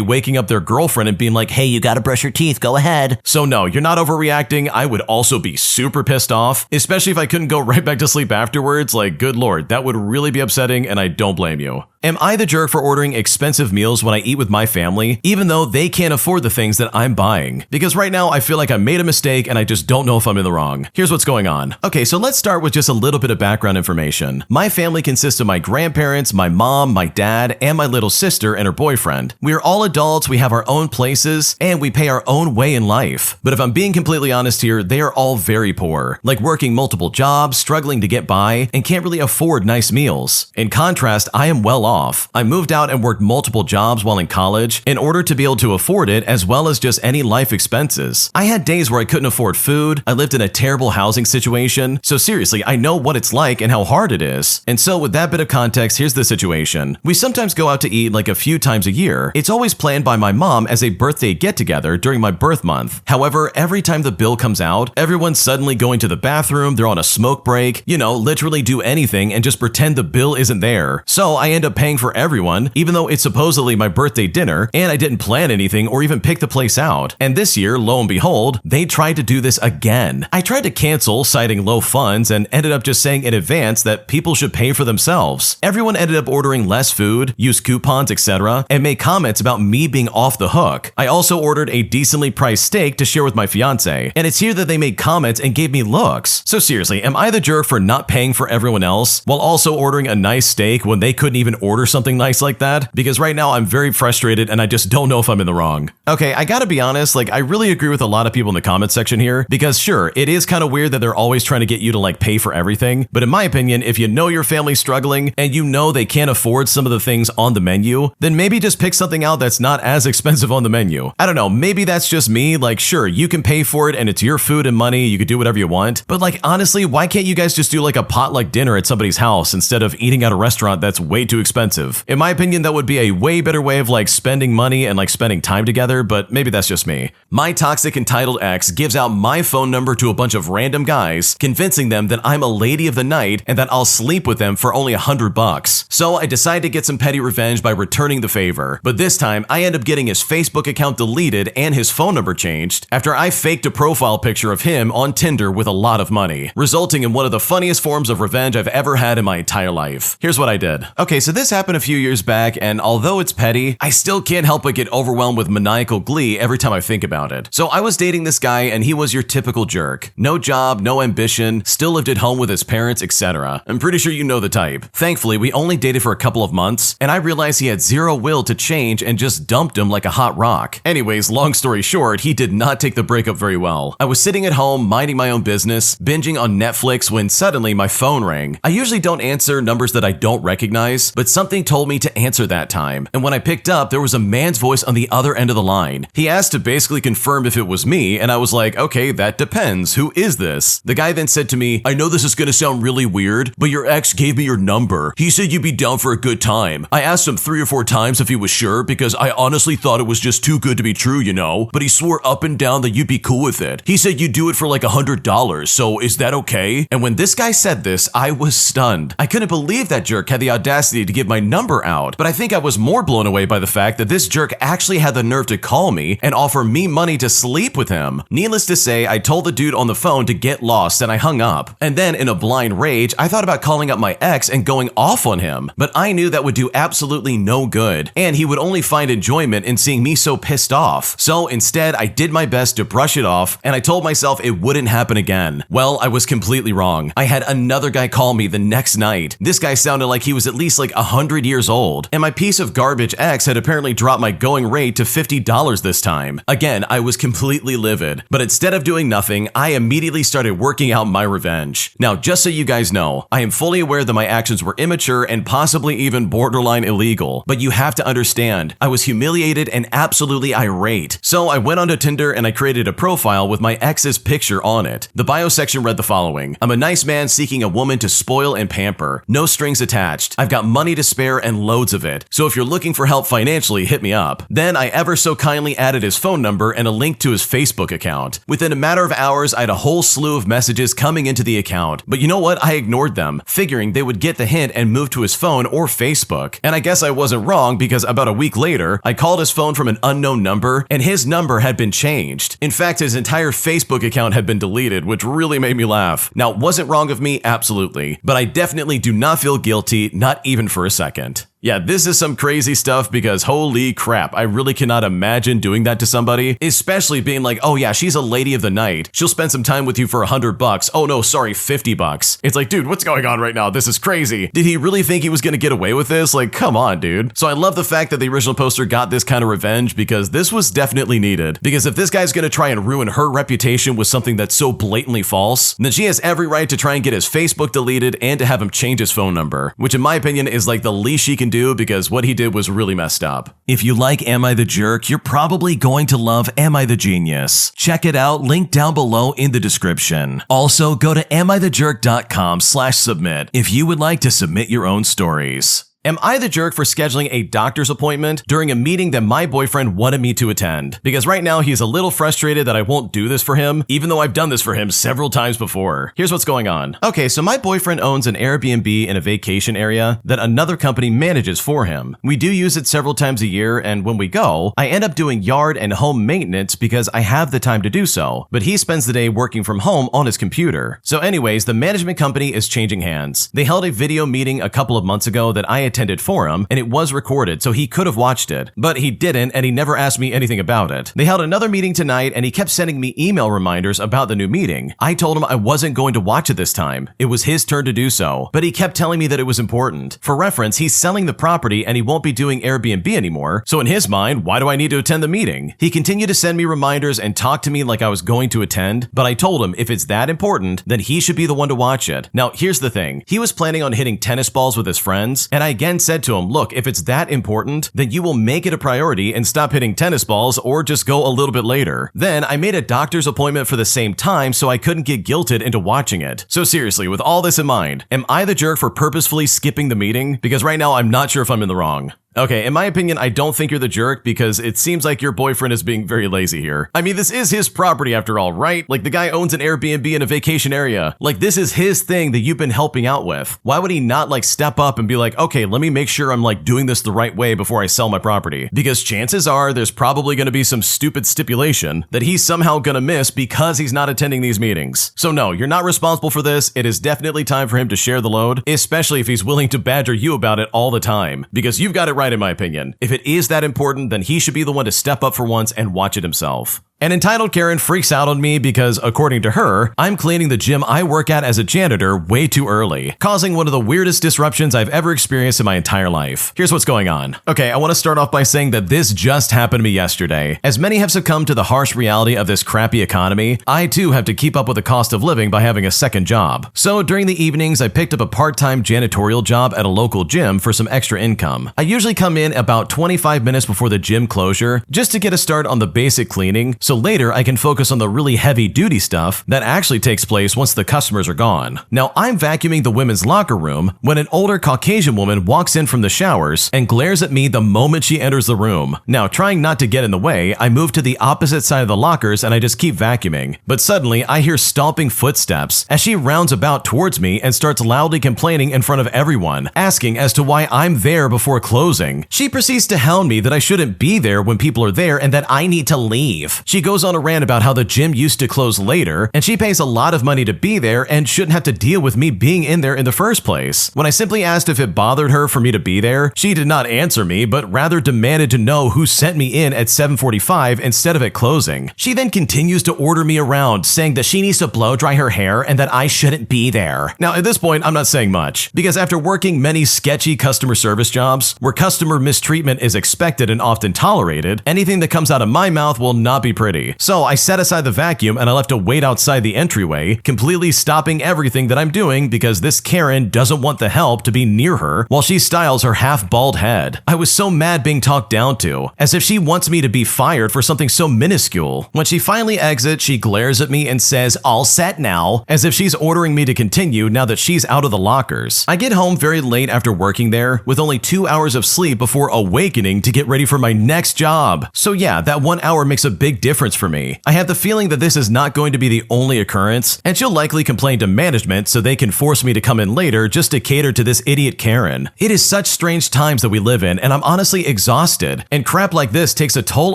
waking up their girlfriend and being like, hey, you gotta brush your teeth, go ahead. So no, you're not overreacting. I would also be super pissed off, especially if I couldn't go right back to sleep afterwards. Like, good lord, that would really be upsetting, and I don't blame you. Am I the jerk for ordering expensive meals when I eat with my family, even though they can't afford the things that I'm buying? Because right now I feel like I made a mistake and I just don't know if I'm in the wrong. Here's what's going on. Okay, so let's start with just a little bit of background information. My family consists of my grandparents, my mom, my dad, and my little sister and her boyfriend. We are all adults, we have our own places, and we pay our own way in life. But if I'm being completely honest here, they are all very poor, like working multiple jobs, struggling to get by, and can't really afford nice meals. In contrast, I am well off. I moved out and worked multiple jobs while in college in order to be able to afford it, as well as just any life expenses. I had days where I couldn't afford food, I lived in a terrible housing situation, so seriously, I know what it's like and how hard it is. And so with that bit of context, here's the situation. We sometimes go out to eat like a few times a year. It's always planned by my mom as a birthday get-together during my birth month. However, every time the bill comes out, everyone's suddenly going to the bathroom, they're on a smoke break, literally do anything and just pretend the bill isn't there. So I end up paying for everyone, even though it's supposedly my birthday dinner, and I didn't plan anything or even pick the place out. And this year, lo and behold, they tried to do this again. I tried to cancel, citing low funds, and ended up just saying in advance that people should pay for themselves. Everyone ended up ordering less food, used coupons, etc., and made comments about me being off the hook. I also ordered a decently priced steak to share with my fiance, and it's here that they made comments and gave me looks. So seriously, am I the jerk for not paying for everyone else while also ordering a nice steak when they couldn't even order something nice like that? Because right now I'm very frustrated and I just don't know if I'm in the wrong. Okay, I gotta be honest, like I really agree with a lot of people in the comment section here, because sure, it is kind of weird that they're always trying to get you to like pay for everything, but in my opinion, if you know your family's struggling and you know they can't afford some of the things on the menu, then maybe just pick something out that's not as expensive on the menu. I don't know, maybe that's just me, like sure, you can pay for it and it's your food and money, you could do whatever you want, but like honestly, why can't you guys just do like a potluck dinner at somebody's house instead of eating at a restaurant that's way too expensive expensive. In my opinion, that would be a way better way of like spending money and like spending time together, but maybe that's just me. My toxic entitled ex gives out my phone number to a bunch of random guys, convincing them that I'm a lady of the night and that I'll sleep with them for only $100. So I decide to get some petty revenge by returning the favor. But this time, I end up getting his Facebook account deleted and his phone number changed after I faked a profile picture of him on Tinder with a lot of money, resulting in one of the funniest forms of revenge I've ever had in my entire life. Here's what I did. Okay, so this happened a few years back, and although it's petty, I still can't help but get overwhelmed with maniacal glee every time I think about it. So I was dating this guy, and he was your typical jerk. No job, no ambition, still lived at home with his parents, etc. I'm pretty sure you know the type. Thankfully, we only dated for a couple of months, and I realized he had zero will to change and just dumped him like a hot rock. Anyways, long story short, he did not take the breakup very well. I was sitting at home, minding my own business, binging on Netflix when suddenly my phone rang. I usually don't answer numbers that I don't recognize, but something told me to answer that time. And when I picked up, there was a man's voice on the other end of the line. He asked to basically confirm if it was me, and I was like, okay, that depends. Who is this? The guy then said to me, I know this is gonna sound really weird, but your ex gave me your number. He said you'd be down for a good time. I asked him 3 or 4 times if he was sure because I honestly thought it was just too good to be true, you know, but he swore up and down that you'd be cool with it. He said you'd do it for like $100, so is that okay? And when this guy said this, I was stunned. I couldn't believe that jerk had the audacity to give my number out, but I think I was more blown away by the fact that this jerk actually had the nerve to call me and offer me money to sleep with him. Needless to say, I told the dude on the phone to get lost and I hung up. And then in a blind rage, I thought about calling up my ex and going off on him, but I knew that would do absolutely no good, and he would only find enjoyment in seeing me so pissed off. So instead, I did my best to brush it off, and I told myself it wouldn't happen again. Well, I was completely wrong. I had another guy call me the next night. This guy sounded like he was at least like 100 years old, and my piece of garbage ex had apparently dropped my going rate to $50 this time. Again, I was completely livid, but instead of doing nothing, I immediately started working out my revenge. Now, just so you guys know, I am fully aware that my actions were immature and possibly even borderline illegal, but you have to understand, I was humiliated and absolutely irate. So I went onto Tinder and I created a profile with my ex's picture on it. The bio section read the following: I'm a nice man seeking a woman to spoil and pamper. No strings attached. I've got money to spare and loads of it. So if you're looking for help financially, hit me up. Then I ever so kindly added his phone number and a link to his Facebook account. Within a matter of hours, I had a whole slew of messages coming into the account. But you know what? I ignored them, figuring they would get the hint and move to his phone or Facebook. And I guess I wasn't wrong because about a week later, I called his phone from an unknown number and his number had been changed. In fact, his entire Facebook account had been deleted, which really made me laugh. Now, was it wrong of me? Absolutely. But I definitely do not feel guilty, not even for a second. Yeah, this is some crazy stuff because holy crap, I really cannot imagine doing that to somebody, especially being like, oh yeah, she's a lady of the night. She'll spend some time with you for $100. Oh no, sorry, $50. It's like, dude, what's going on right now? This is crazy. Did he really think he was gonna get away with this? Like, come on, dude. So I love the fact that the original poster got this kind of revenge because this was definitely needed. Because if this guy's gonna try and ruin her reputation with something that's so blatantly false, then she has every right to try and get his Facebook deleted and to have him change his phone number, which in my opinion is like the least she can do because what he did was really messed up. If you like Am I the Jerk, you're probably going to love Am I the Genius. Check it out, link down below in the description. Also, go to AmITheJerk.com/submit if you would like to submit your own stories. Am I the jerk for scheduling a doctor's appointment during a meeting that my boyfriend wanted me to attend? Because right now he's a little frustrated that I won't do this for him, even though I've done this for him several times before. Here's what's going on. Okay, so my boyfriend owns an Airbnb in a vacation area that another company manages for him. We do use it several times a year, and when we go, I end up doing yard and home maintenance because I have the time to do so, but he spends the day working from home on his computer. So anyways, the management company is changing hands. They held a video meeting a couple of months ago that I attended for him, and it was recorded, so he could have watched it, but he didn't, and he never asked me anything about it. They held another meeting tonight, and he kept sending me email reminders about the new meeting. I told him I wasn't going to watch it this time. It was his turn to do so, but he kept telling me that it was important. For reference, he's selling the property and he won't be doing Airbnb anymore, so in his mind, why do I need to attend the meeting? He continued to send me reminders and talk to me like I was going to attend, but I told him if it's that important, then he should be the one to watch it. Now, here's the thing. He was planning on hitting tennis balls with his friends, and I get again said to him, look, if it's that important, then you will make it a priority and stop hitting tennis balls or just go a little bit later. Then I made a doctor's appointment for the same time so I couldn't get guilted into watching it. So seriously, with all this in mind, am I the jerk for purposefully skipping the meeting? Because right now I'm not sure if I'm in the wrong. Okay, in my opinion, I don't think you're the jerk because it seems like your boyfriend is being very lazy here. I mean, this is his property after all, right? Like, the guy owns an Airbnb in a vacation area. Like, this is his thing that you've been helping out with. Why would he not, like, step up and be like, okay, let me make sure I'm, like, doing this the right way before I sell my property? Because chances are there's probably gonna be some stupid stipulation that he's somehow gonna miss because he's not attending these meetings. So no, you're not responsible for this. It is definitely time for him to share the load, especially if he's willing to badger you about it all the time. Because you've got it right in my opinion. If it is that important, then he should be the one to step up for once and watch it himself. An entitled Karen freaks out on me because, according to her, I'm cleaning the gym I work at as a janitor way too early, causing one of the weirdest disruptions I've ever experienced in my entire life. Here's what's going on. Okay, I want to start off by saying that this just happened to me yesterday. As many have succumbed to the harsh reality of this crappy economy, I too have to keep up with the cost of living by having a second job. So during the evenings, I picked up a part-time janitorial job at a local gym for some extra income. I usually come in about 25 minutes before the gym closure just to get a start on the basic cleaning, so later I can focus on the really heavy duty stuff that actually takes place once the customers are gone. Now, I'm vacuuming the women's locker room when an older Caucasian woman walks in from the showers and glares at me the moment she enters the room. Now, trying not to get in the way, I move to the opposite side of the lockers and I just keep vacuuming. But suddenly, I hear stomping footsteps as she rounds about towards me and starts loudly complaining in front of everyone, asking as to why I'm there before closing. She proceeds to hound me that I shouldn't be there when people are there and that I need to leave. She goes on a rant about how the gym used to close later, and she pays a lot of money to be there and shouldn't have to deal with me being in there in the first place. When I simply asked if it bothered her for me to be there, she did not answer me, but rather demanded to know who sent me in at 7:45 instead of at closing. She then continues to order me around, saying that she needs to blow dry her hair and that I shouldn't be there. Now, at this point, I'm not saying much, because after working many sketchy customer service jobs, where customer mistreatment is expected and often tolerated, anything that comes out of my mouth will not be pretty. So I set aside the vacuum and I left to wait outside the entryway, completely stopping everything that I'm doing because this Karen doesn't want the help to be near her while she styles her half-bald head. I was so mad being talked down to, as if she wants me to be fired for something so minuscule. When she finally exits, she glares at me and says, "All set now," as if she's ordering me to continue now that she's out of the lockers. I get home very late after working there, with only 2 hours of sleep before awakening to get ready for my next job. So yeah, that 1 hour makes a big difference for me. I have the feeling that this is not going to be the only occurrence, and she'll likely complain to management so they can force me to come in later just to cater to this idiot Karen. It is such strange times that we live in, and I'm honestly exhausted, and crap like this takes a toll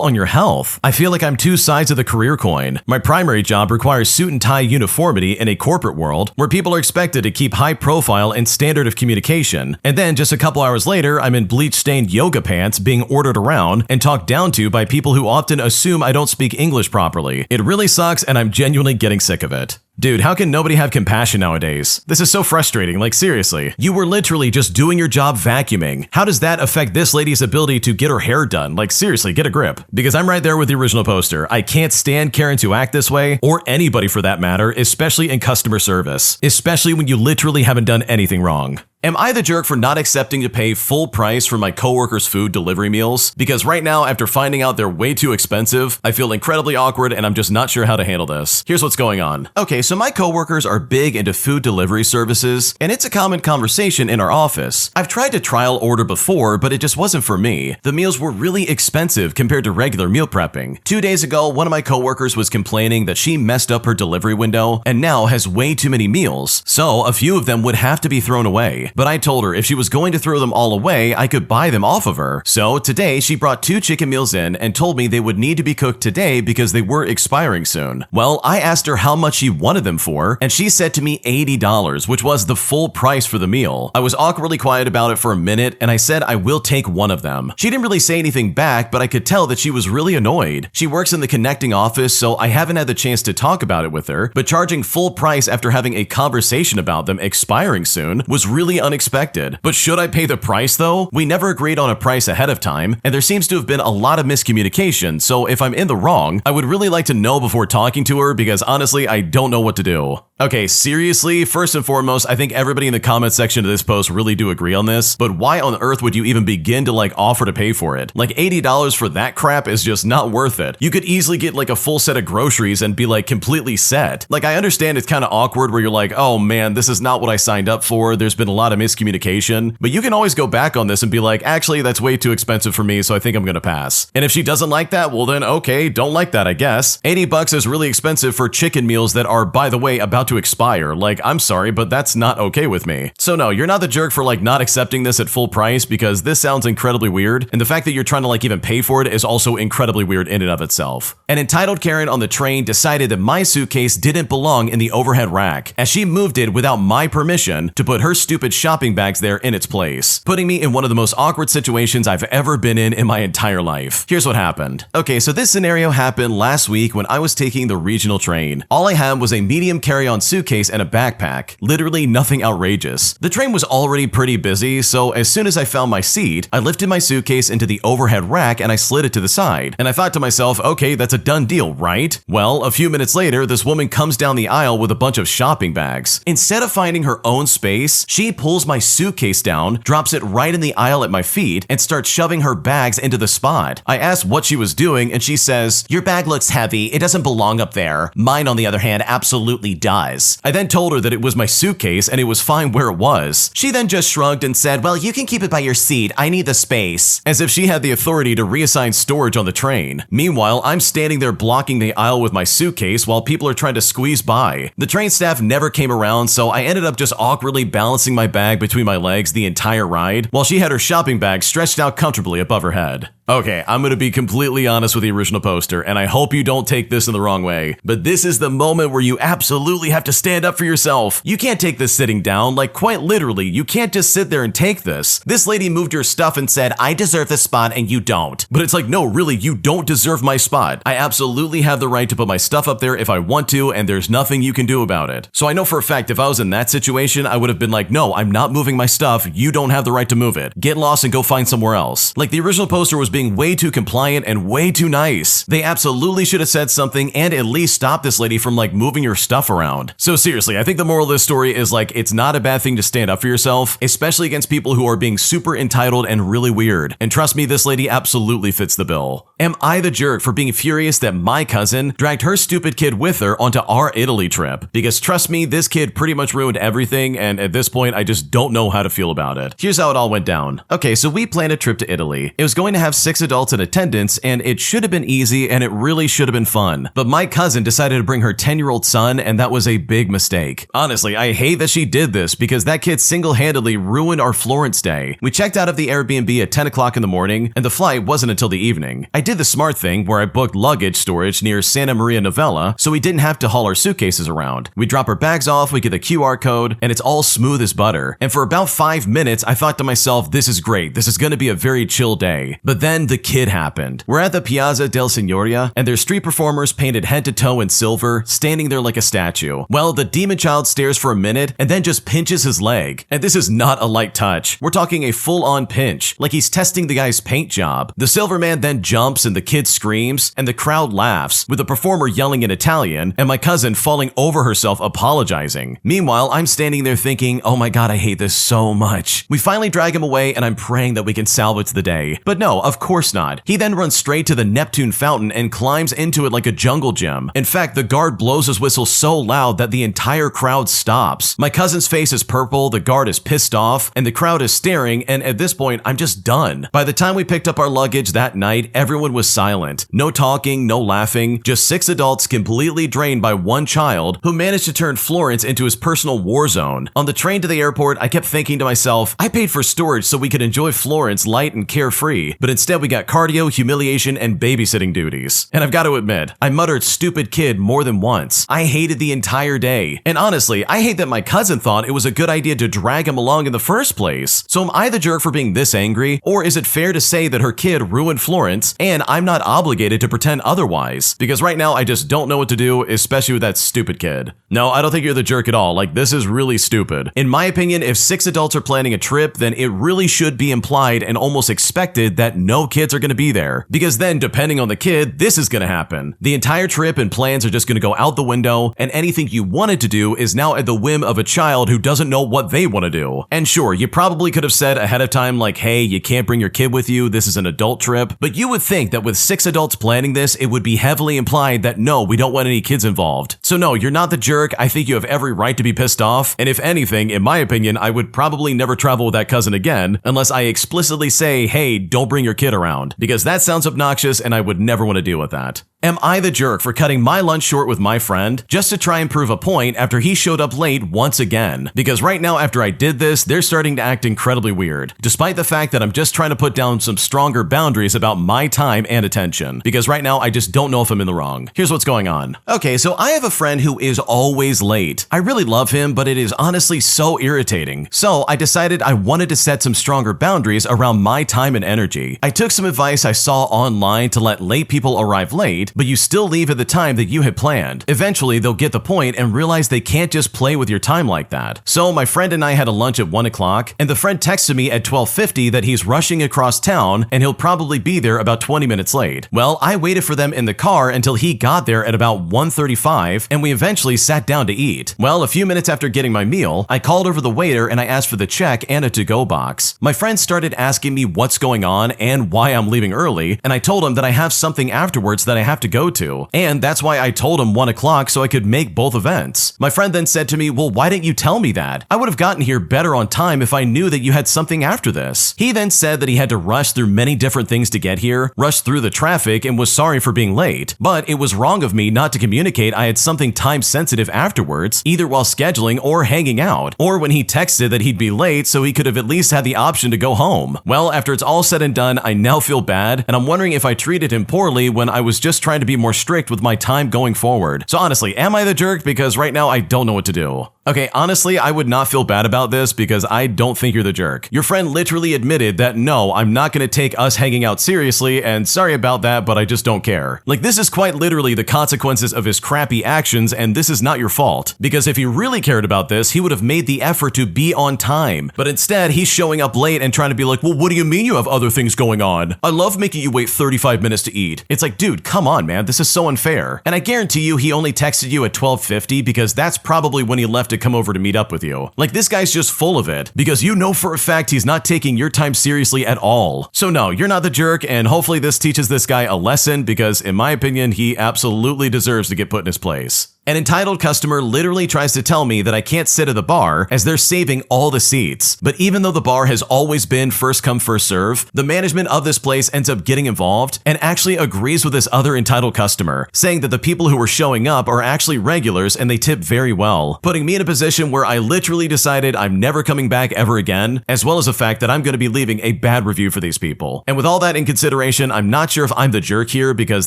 on your health. I feel like I'm two sides of the career coin. My primary job requires suit and tie uniformity in a corporate world where people are expected to keep high profile and standard of communication, and then just a couple hours later, I'm in bleach-stained yoga pants being ordered around and talked down to by people who often assume I don't speak English properly. It really sucks, and I'm genuinely getting sick of it. Dude, how can nobody have compassion nowadays? This is so frustrating, like seriously. You were literally just doing your job vacuuming. How does that affect this lady's ability to get her hair done? Like seriously, get a grip. Because I'm right there with the original poster. I can't stand Karens who act this way, or anybody for that matter, especially in customer service. Especially when you literally haven't done anything wrong. Am I the jerk for not accepting to pay full price for my coworkers' food delivery meals? Because right now, after finding out they're way too expensive, I feel incredibly awkward and I'm just not sure how to handle this. Here's what's going on. Okay, so my coworkers are big into food delivery services, and it's a common conversation in our office. I've tried to trial order before, but it just wasn't for me. The meals were really expensive compared to regular meal prepping. 2 days ago, one of my coworkers was complaining that she messed up her delivery window and now has way too many meals, so a few of them would have to be thrown away. But I told her if she was going to throw them all away, I could buy them off of her. So today, she brought 2 chicken meals in and told me they would need to be cooked today because they were expiring soon. Well, I asked her how much she wanted them for, and she said to me $80, which was the full price for the meal. I was awkwardly quiet about it for a minute, and I said I will take one of them. She didn't really say anything back, but I could tell that she was really annoyed. She works in the connecting office, so I haven't had the chance to talk about it with her, but charging full price after having a conversation about them expiring soon was really unexpected. But should I pay the price though? We never agreed on a price ahead of time, and there seems to have been a lot of miscommunication, so if I'm in the wrong, I would really like to know before talking to her because honestly, I don't know what to do. Okay, seriously, first and foremost, I think everybody in the comment section of this post really do agree on this, but why on earth would you even begin to offer to pay for it? Like $80 for that crap is just not worth it. You could easily get a full set of groceries and be completely set. I understand it's kind of awkward where you're like, oh man, this is not what I signed up for. There's been a lot of miscommunication, but you can always go back on this and be like, actually, that's way too expensive for me, so I think I'm gonna pass. And if she doesn't like that, well then okay, don't like that, I guess. $80 is really expensive for chicken meals that are, by the way, about to expire. I'm sorry, but that's not okay with me. So no, you're not the jerk for not accepting this at full price because this sounds incredibly weird, and the fact that you're trying to even pay for it is also incredibly weird in and of itself. An entitled Karen on the train decided that my suitcase didn't belong in the overhead rack, as she moved it without my permission to put her stupid shopping bags there in its place, putting me in one of the most awkward situations I've ever been in my entire life. Here's what happened. Okay, so this scenario happened last week when I was taking the regional train. All I had was a medium carry-on suitcase and a backpack. Literally nothing outrageous. The train was already pretty busy, so as soon as I found my seat, I lifted my suitcase into the overhead rack and I slid it to the side. And I thought to myself, okay, that's a done deal, right? Well, a few minutes later, this woman comes down the aisle with a bunch of shopping bags. Instead of finding her own space, she pulls my suitcase down, drops it right in the aisle at my feet, and starts shoving her bags into the spot. I asked what she was doing, and she says, "Your bag looks heavy. It doesn't belong up there. Mine, on the other hand, absolutely does." I then told her that it was my suitcase and it was fine where it was. She then just shrugged and said, "Well, you can keep it by your seat. I need the space." As if she had the authority to reassign storage on the train. Meanwhile, I'm standing there blocking the aisle with my suitcase while people are trying to squeeze by. The train staff never came around, so I ended up just awkwardly balancing my bag between my legs the entire ride, while she had her shopping bag stretched out comfortably above her head. Okay, I'm gonna be completely honest with the original poster, and I hope you don't take this in the wrong way, but this is the moment where you absolutely have to stand up for yourself. You can't take this sitting down, quite literally, you can't just sit there and take this. This lady moved your stuff and said, "I deserve this spot and you don't." But it's no, really, you don't deserve my spot. I absolutely have the right to put my stuff up there if I want to, and there's nothing you can do about it. So I know for a fact if I was in that situation, I would have been like, no, I'm not moving my stuff, you don't have the right to move it. Get lost and go find somewhere else. The original poster was being way too compliant and way too nice. They absolutely should have said something and at least stopped this lady from moving your stuff around. So seriously, I think the moral of this story is it's not a bad thing to stand up for yourself, especially against people who are being super entitled and really weird. And trust me, this lady absolutely fits the bill. Am I the jerk for being furious that my cousin dragged her stupid kid with her onto our Italy trip? Because trust me, this kid pretty much ruined everything, and at this point, I just don't know how to feel about it. Here's how it all went down. Okay, so we planned a trip to Italy. It was going to have 6 adults in attendance, and it should have been easy, and it really should have been fun. But my cousin decided to bring her 10-year-old son, and that was a big mistake. Honestly, I hate that she did this because that kid single-handedly ruined our Florence day. We checked out of the Airbnb at 10 o'clock in the morning, and the flight wasn't until the evening. I did the smart thing where I booked luggage storage near Santa Maria Novella, so we didn't have to haul our suitcases around. We drop our bags off, we get the QR code, and it's all smooth as butter. And for about 5 minutes, I thought to myself, this is great. This is going to be a very chill day. But then the kid happened. We're at the Piazza del Signoria, and there's street performers painted head to toe in silver, standing there like a statue. Well, the demon child stares for a minute and then just pinches his leg. And this is not a light touch. We're talking a full-on pinch, like he's testing the guy's paint job. The silver man then jumps and the kid screams, and the crowd laughs, with the performer yelling in Italian and my cousin falling over herself apologizing. Meanwhile, I'm standing there thinking, oh my god, I hate this so much. We finally drag him away and I'm praying that we can salvage the day. But no, of course not. He then runs straight to the Neptune fountain and climbs into it like a jungle gym. In fact, the guard blows his whistle so loud that the entire crowd stops. My cousin's face is purple, the guard is pissed off, and the crowd is staring, and at this point, I'm just done. By the time we picked up our luggage that night, everyone was silent. No talking, no laughing, just 6 adults completely drained by one child who managed to turn Florence into his personal war zone. On the train to the airport, I kept thinking to myself, I paid for storage so we could enjoy Florence light and carefree, but instead Instead, we got cardio, humiliation, and babysitting duties. And I've got to admit, I muttered stupid kid more than once. I hated the entire day. And honestly, I hate that my cousin thought it was a good idea to drag him along in the first place. So am I the jerk for being this angry? Or is it fair to say that her kid ruined Florence and I'm not obligated to pretend otherwise? Because right now I just don't know what to do, especially with that stupid kid. No, I don't think you're the jerk at all. Like, this is really stupid. In my opinion, if 6 adults are planning a trip, then it really should be implied and almost expected that no kids are going to be there. Because then, depending on the kid, this is going to happen. The entire trip and plans are just going to go out the window, and anything you wanted to do is now at the whim of a child who doesn't know what they want to do. And sure, you probably could have said ahead of time like, hey, you can't bring your kid with you, this is an adult trip, but you would think that with 6 adults planning this, it would be heavily implied that no, we don't want any kids involved. So no, you're not the jerk. I think you have every right to be pissed off, and if anything, in my opinion, I would probably never travel with that cousin again unless I explicitly say, hey, don't bring your kid around, because that sounds obnoxious and I would never want to deal with that. Am I the jerk for cutting my lunch short with my friend just to try and prove a point after he showed up late once again? Because right now after I did this, they're starting to act incredibly weird, despite the fact that I'm just trying to put down some stronger boundaries about my time and attention. Because right now I just don't know if I'm in the wrong. Here's what's going on. Okay, so I have a friend who is always late. I really love him, but it is honestly so irritating. So I decided I wanted to set some stronger boundaries around my time and energy. I took some advice I saw online to let late people arrive late, but you still leave at the time that you had planned. Eventually, they'll get the point and realize they can't just play with your time like that. So my friend and I had a lunch at 1 o'clock, and the friend texted me at 12:50 that he's rushing across town and he'll probably be there about 20 minutes late. Well, I waited for them in the car until he got there at about 1:35, and we eventually sat down to eat. Well, a few minutes after getting my meal, I called over the waiter and I asked for the check and a to-go box. My friend started asking me what's going on and why I'm leaving early, and I told him that I have something afterwards that I have to go to, and that's why I told him 1 o'clock so I could make both events. My friend then said to me, well, why didn't you tell me that? I would have gotten here better on time if I knew that you had something after this. He then said that he had to rush through many different things to get here, rush through the traffic, and was sorry for being late, but it was wrong of me not to communicate I had something time sensitive afterwards, either while scheduling or hanging out, or when he texted that he'd be late so he could have at least had the option to go home. Well, after it's all said and done, I now feel bad, and I'm wondering if I treated him poorly when I was just trying to be more strict with my time going forward. So honestly, am I the jerk? Because right now I don't know what to do. Okay, honestly, I would not feel bad about this because I don't think you're the jerk. Your friend literally admitted that no, I'm not going to take us hanging out seriously, and sorry about that, but I just don't care. Like, this is quite literally the consequences of his crappy actions, and this is not your fault. Because if he really cared about this, he would have made the effort to be on time. But instead, he's showing up late and trying to be like, well, what do you mean you have other things going on? I love making you wait 35 minutes to eat. It's like, dude, come on, man, this is so unfair. And I guarantee you he only texted you at 12:50 because that's probably when he left to come over to meet up with you. Like, this guy's just full of it because you know for a fact he's not taking your time seriously at all. So no, you're not the jerk, and hopefully this teaches this guy a lesson because in my opinion, he absolutely deserves to get put in his place. An entitled customer literally tries to tell me that I can't sit at the bar as they're saving all the seats. But even though the bar has always been first come, first serve, the management of this place ends up getting involved and actually agrees with this other entitled customer, saying that the people who were showing up are actually regulars and they tip very well, putting me in a position where I literally decided I'm never coming back ever again, as well as the fact that I'm going to be leaving a bad review for these people. And with all that in consideration, I'm not sure if I'm the jerk here because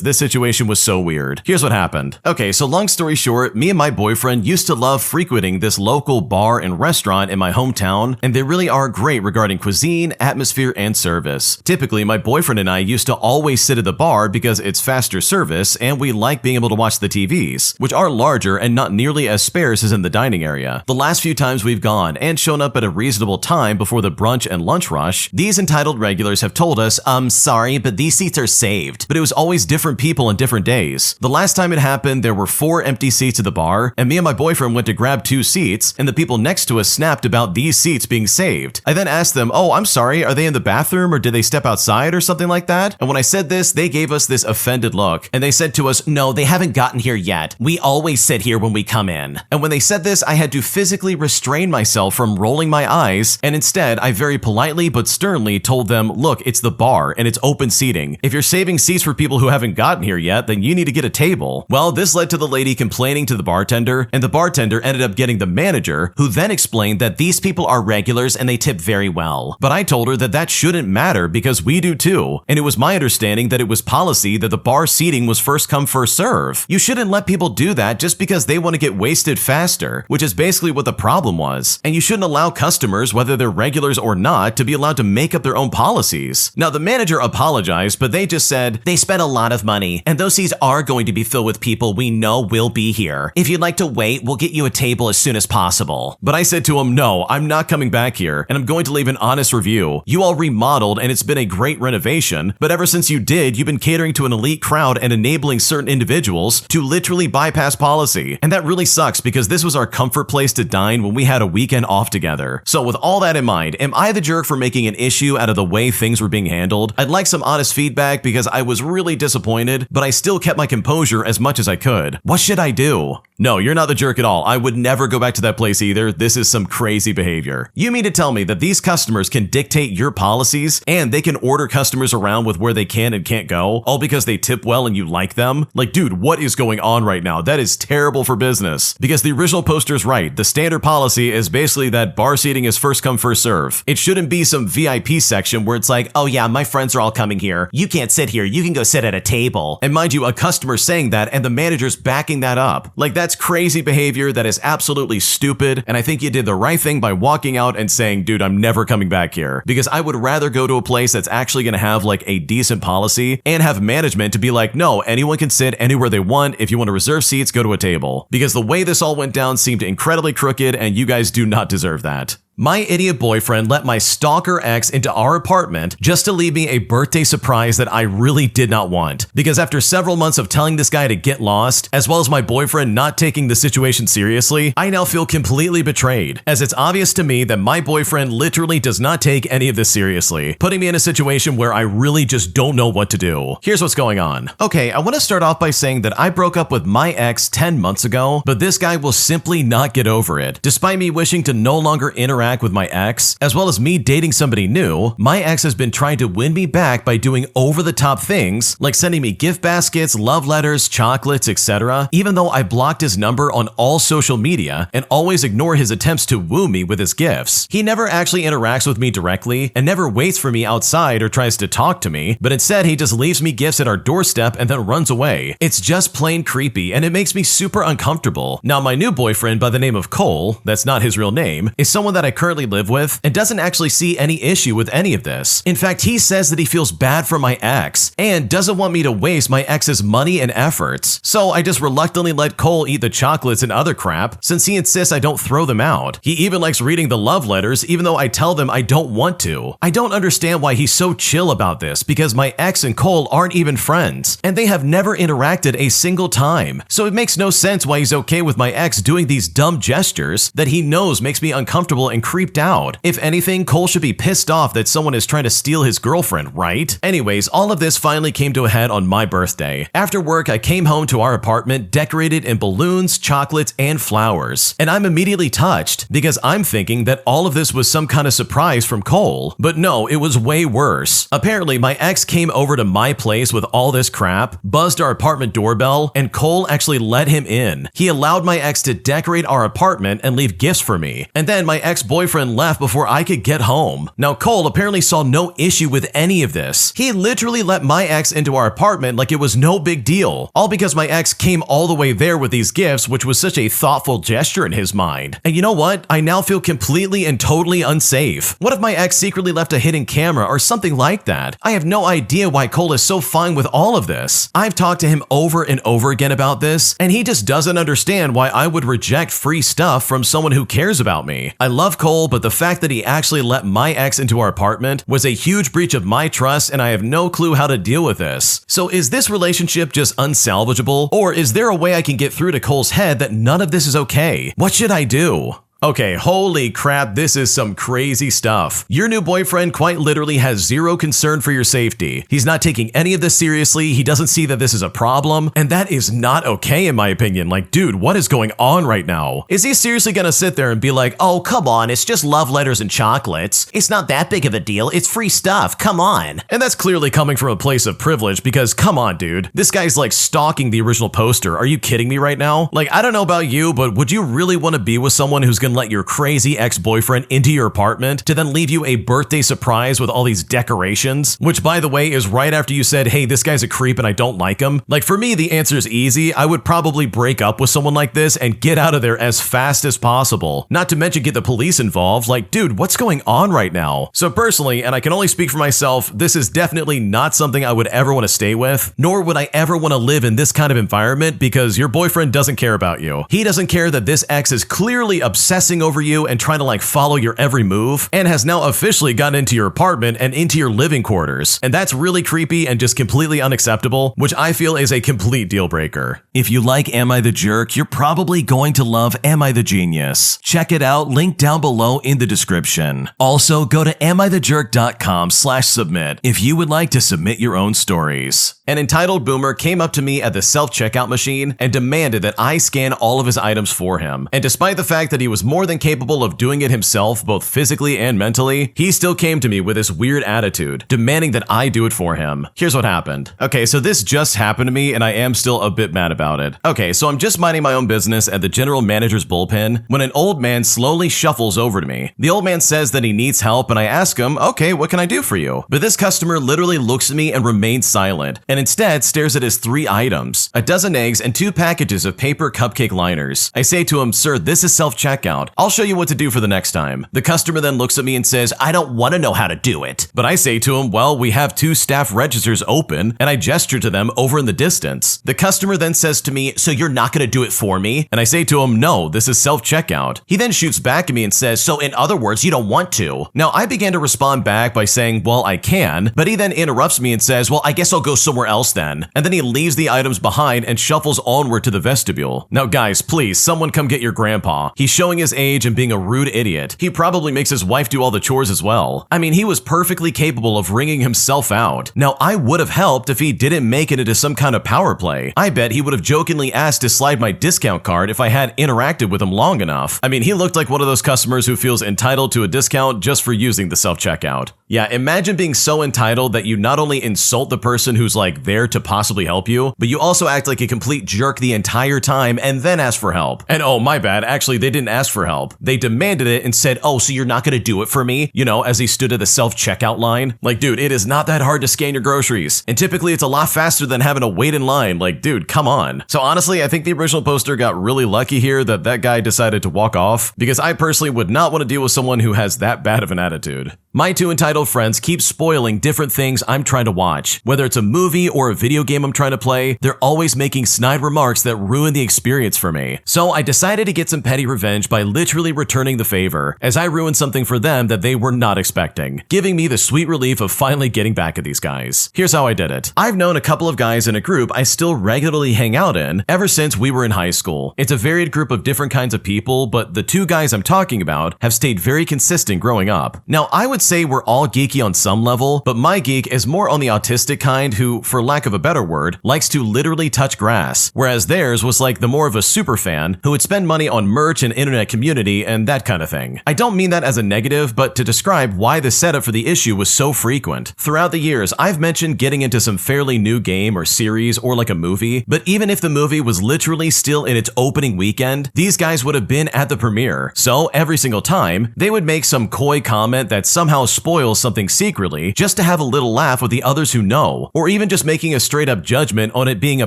this situation was so weird. Here's what happened. Okay, so long story short, me and my boyfriend used to love frequenting this local bar and restaurant in my hometown, and they really are great regarding cuisine, atmosphere, and service. Typically, my boyfriend and I used to always sit at the bar because it's faster service and we like being able to watch the TVs, which are larger and not nearly as sparse as in the dining area. The last few times we've gone and shown up at a reasonable time before the brunch and lunch rush, these entitled regulars have told us, sorry, but these seats are saved. But it was always different people on different days. The last time it happened, there were 4 empty seats at the bar, and me and my boyfriend went to grab 2 seats, and the people next to us snapped about these seats being saved. I then asked them, oh, I'm sorry, are they in the bathroom or did they step outside or something like that? And when I said this, they gave us this offended look, and they said to us, no, they haven't gotten here yet. We always sit here when we come in. And when they said this, I had to physically restrain myself from rolling my eyes, and instead, I very politely but sternly told them, look, it's the bar, and it's open seating. If you're saving seats for people who haven't gotten here yet, then you need to get a table. Well, this led to the lady complaining complaining to the bartender, and the bartender ended up getting the manager, who then explained that these people are regulars and they tip very well. But I told her that that shouldn't matter because we do too, and it was my understanding that it was policy that the bar seating was first come first serve. You shouldn't let people do that just because they want to get wasted faster, which is basically what the problem was. And you shouldn't allow customers, whether they're regulars or not, to be allowed to make up their own policies. Now, the manager apologized, but they just said, they spent a lot of money, and those seats are going to be filled with people we know will be here. If you'd like to wait, we'll get you a table as soon as possible. But I said to him, no, I'm not coming back here, and I'm going to leave an honest review. You all remodeled, and it's been a great renovation, but ever since you did, you've been catering to an elite crowd and enabling certain individuals to literally bypass policy. And that really sucks because this was our comfort place to dine when we had a weekend off together. So with all that in mind, am I the jerk for making an issue out of the way things were being handled? I'd like some honest feedback because I was really disappointed, but I still kept my composure as much as I could. What should I do? No, you're not the jerk at all. I would never go back to that place either. This is some crazy behavior. You mean to tell me that these customers can dictate your policies and they can order customers around with where they can and can't go, all because they tip well and you like them? Like, dude, what is going on right now? That is terrible for business. Because the original poster's right. The standard policy is basically that bar seating is first come, first serve. It shouldn't be some VIP section where it's like, oh yeah, my friends are all coming here. You can't sit here. You can go sit at a table. And mind you, a customer saying that and the manager's backing that up. Like, that's crazy behavior. That is absolutely stupid. And I think you did the right thing by walking out and saying, dude, I'm never coming back here. Because I would rather go to a place that's actually going to have like a decent policy and have management to be like, no, anyone can sit anywhere they want. If you want to reserve seats, go to a table. Because the way this all went down seemed incredibly crooked and you guys do not deserve that. My idiot boyfriend let my stalker ex into our apartment just to leave me a birthday surprise that I really did not want. Because after several months of telling this guy to get lost, as well as my boyfriend not taking the situation seriously, I now feel completely betrayed, as it's obvious to me that my boyfriend literally does not take any of this seriously, putting me in a situation where I really just don't know what to do. Here's what's going on. Okay, I want to start off by saying that I broke up with my ex 10 months ago, but this guy will simply not get over it. Despite me wishing to no longer interact with my ex, as well as me dating somebody new, my ex has been trying to win me back by doing over-the-top things like sending me gift baskets, love letters, chocolates, etc., even though I blocked his number on all social media and always ignore his attempts to woo me with his gifts. He never actually interacts with me directly and never waits for me outside or tries to talk to me, but instead he just leaves me gifts at our doorstep and then runs away. It's just plain creepy and it makes me super uncomfortable. Now, my new boyfriend by the name of Cole, that's not his real name, is someone that I currently live with and doesn't actually see any issue with any of this. In fact, he says that he feels bad for my ex and doesn't want me to waste my ex's money and efforts. So I just reluctantly let Cole eat the chocolates and other crap since he insists I don't throw them out. He even likes reading the love letters even though I tell them I don't want to. I don't understand why he's so chill about this because my ex and Cole aren't even friends and they have never interacted a single time. So it makes no sense why he's okay with my ex doing these dumb gestures that he knows makes me uncomfortable and creeped out. If anything, Cole should be pissed off that someone is trying to steal his girlfriend, right? Anyways, all of this finally came to a head on my birthday. After work, I came home to our apartment decorated in balloons, chocolates, and flowers. And I'm immediately touched because I'm thinking that all of this was some kind of surprise from Cole. But no, it was way worse. Apparently, my ex came over to my place with all this crap, buzzed our apartment doorbell, and Cole actually let him in. He allowed my ex to decorate our apartment and leave gifts for me. And then my ex-boyfriend left before I could get home. Now, Cole apparently saw no issue with any of this. He literally let my ex into our apartment like it was no big deal, all because my ex came all the way there with these gifts, which was such a thoughtful gesture in his mind. And you know what? I now feel completely and totally unsafe. What if my ex secretly left a hidden camera or something like that? I have no idea why Cole is so fine with all of this. I've talked to him over and over again about this, and he just doesn't understand why I would reject free stuff from someone who cares about me. I love Cole, but the fact that he actually let my ex into our apartment was a huge breach of my trust, and I have no clue how to deal with this. So is this relationship just unsalvageable, or is there a way I can get through to Cole's head that none of this is okay? What should I do? Okay, holy crap, this is some crazy stuff. Your new boyfriend quite literally has zero concern for your safety. He's not taking any of this seriously, he doesn't see that this is a problem, and that is not okay in my opinion. Like, dude, what is going on right now? Is he seriously gonna sit there and be like, oh, come on, it's just love letters and chocolates. It's not that big of a deal, it's free stuff, come on. And that's clearly coming from a place of privilege because, come on, dude, this guy's like stalking the original poster. Are you kidding me right now? Like, I don't know about you, but would you really want to be with someone who's gonna let your crazy ex-boyfriend into your apartment to then leave you a birthday surprise with all these decorations? Which, by the way, is right after you said, hey, this guy's a creep and I don't like him. Like, for me, the answer is easy. I would probably break up with someone like this and get out of there as fast as possible. Not to mention get the police involved. Like, dude, what's going on right now? So personally, and I can only speak for myself, this is definitely not something I would ever want to stay with, nor would I ever want to live in this kind of environment because your boyfriend doesn't care about you. He doesn't care that this ex is clearly obsessing over you and trying to like follow your every move and has now officially gotten into your apartment and into your living quarters. And that's really creepy and just completely unacceptable, which I feel is a complete deal breaker. If you like Am I the Jerk, you're probably going to love Am I the Genius. Check it out, link down below in the description. Also, go to AmITheJerk.com/submit if you would like to submit your own stories. An entitled boomer came up to me at the self-checkout machine and demanded that I scan all of his items for him. And despite the fact that he was more than capable of doing it himself, both physically and mentally, he still came to me with this weird attitude, demanding that I do it for him. Here's what happened. Okay, so this just happened to me and I am still a bit mad about it. Okay, so I'm just minding my own business at the general manager's bullpen when an old man slowly shuffles over to me. The old man says that he needs help and I ask him, okay, what can I do for you? But this customer literally looks at me and remains silent, and instead stares at his 3 items, a dozen eggs and 2 packages of paper cupcake liners. I say to him, sir, this is self-checkout. I'll show you what to do for the next time. The customer then looks at me and says, I don't want to know how to do it. But I say to him, well, we have 2 staff registers open, and I gesture to them over in the distance. The customer then says to me, so you're not going to do it for me? And I say to him, no, this is self-checkout. He then shoots back at me and says, so in other words, you don't want to. Now, I began to respond back by saying, well, I can, but he then interrupts me and says, well, I guess I'll go somewhere else then. And then he leaves the items behind and shuffles onward to the vestibule. Now, guys, please, someone come get your grandpa. He's showing his age and being a rude idiot. He probably makes his wife do all the chores as well. I mean, he was perfectly capable of wringing himself out. Now, I would have helped if he didn't make it into some kind of power play. I bet he would have jokingly asked to slide my discount card if I had interacted with him long enough. I mean, he looked like one of those customers who feels entitled to a discount just for using the self-checkout. Yeah, imagine being so entitled that you not only insult the person who's like there to possibly help you, but you also act like a complete jerk the entire time and then ask for help. And oh, my bad, actually they didn't ask for help. They demanded it and said, oh, so you're not gonna do it for me? You know, as he stood at the self-checkout line. Like, dude, it is not that hard to scan your groceries. And typically it's a lot faster than having to wait in line. Like, dude, come on. So honestly, I think the original poster got really lucky here that that guy decided to walk off, because I personally would not want to deal with someone who has that bad of an attitude. My 2 entitled friends keep spoiling different things I'm trying to watch. Whether it's a movie or a video game I'm trying to play, they're always making snide remarks that ruin the experience for me. So I decided to get some petty revenge by literally returning the favor, as I ruined something for them that they were not expecting, giving me the sweet relief of finally getting back at these guys. Here's how I did it. I've known a couple of guys in a group I still regularly hang out in ever since we were in high school. It's a varied group of different kinds of people, but the 2 guys I'm talking about have stayed very consistent growing up. Now, I would say we're all geeky on some level, but my geek is more on the autistic kind who, for lack of a better word, likes to literally touch grass, whereas theirs was like the more of a super fan who would spend money on merch and internet community and that kind of thing. I don't mean that as a negative, but to describe why the setup for the issue was so frequent. Throughout the years, I've mentioned getting into some fairly new game or series or like a movie, but even if the movie was literally still in its opening weekend, these guys would have been at the premiere. So every single time, they would make some coy comment that somehow spoils something secretly just to have a little laugh with the others who know, or even just making a straight up judgment on it being a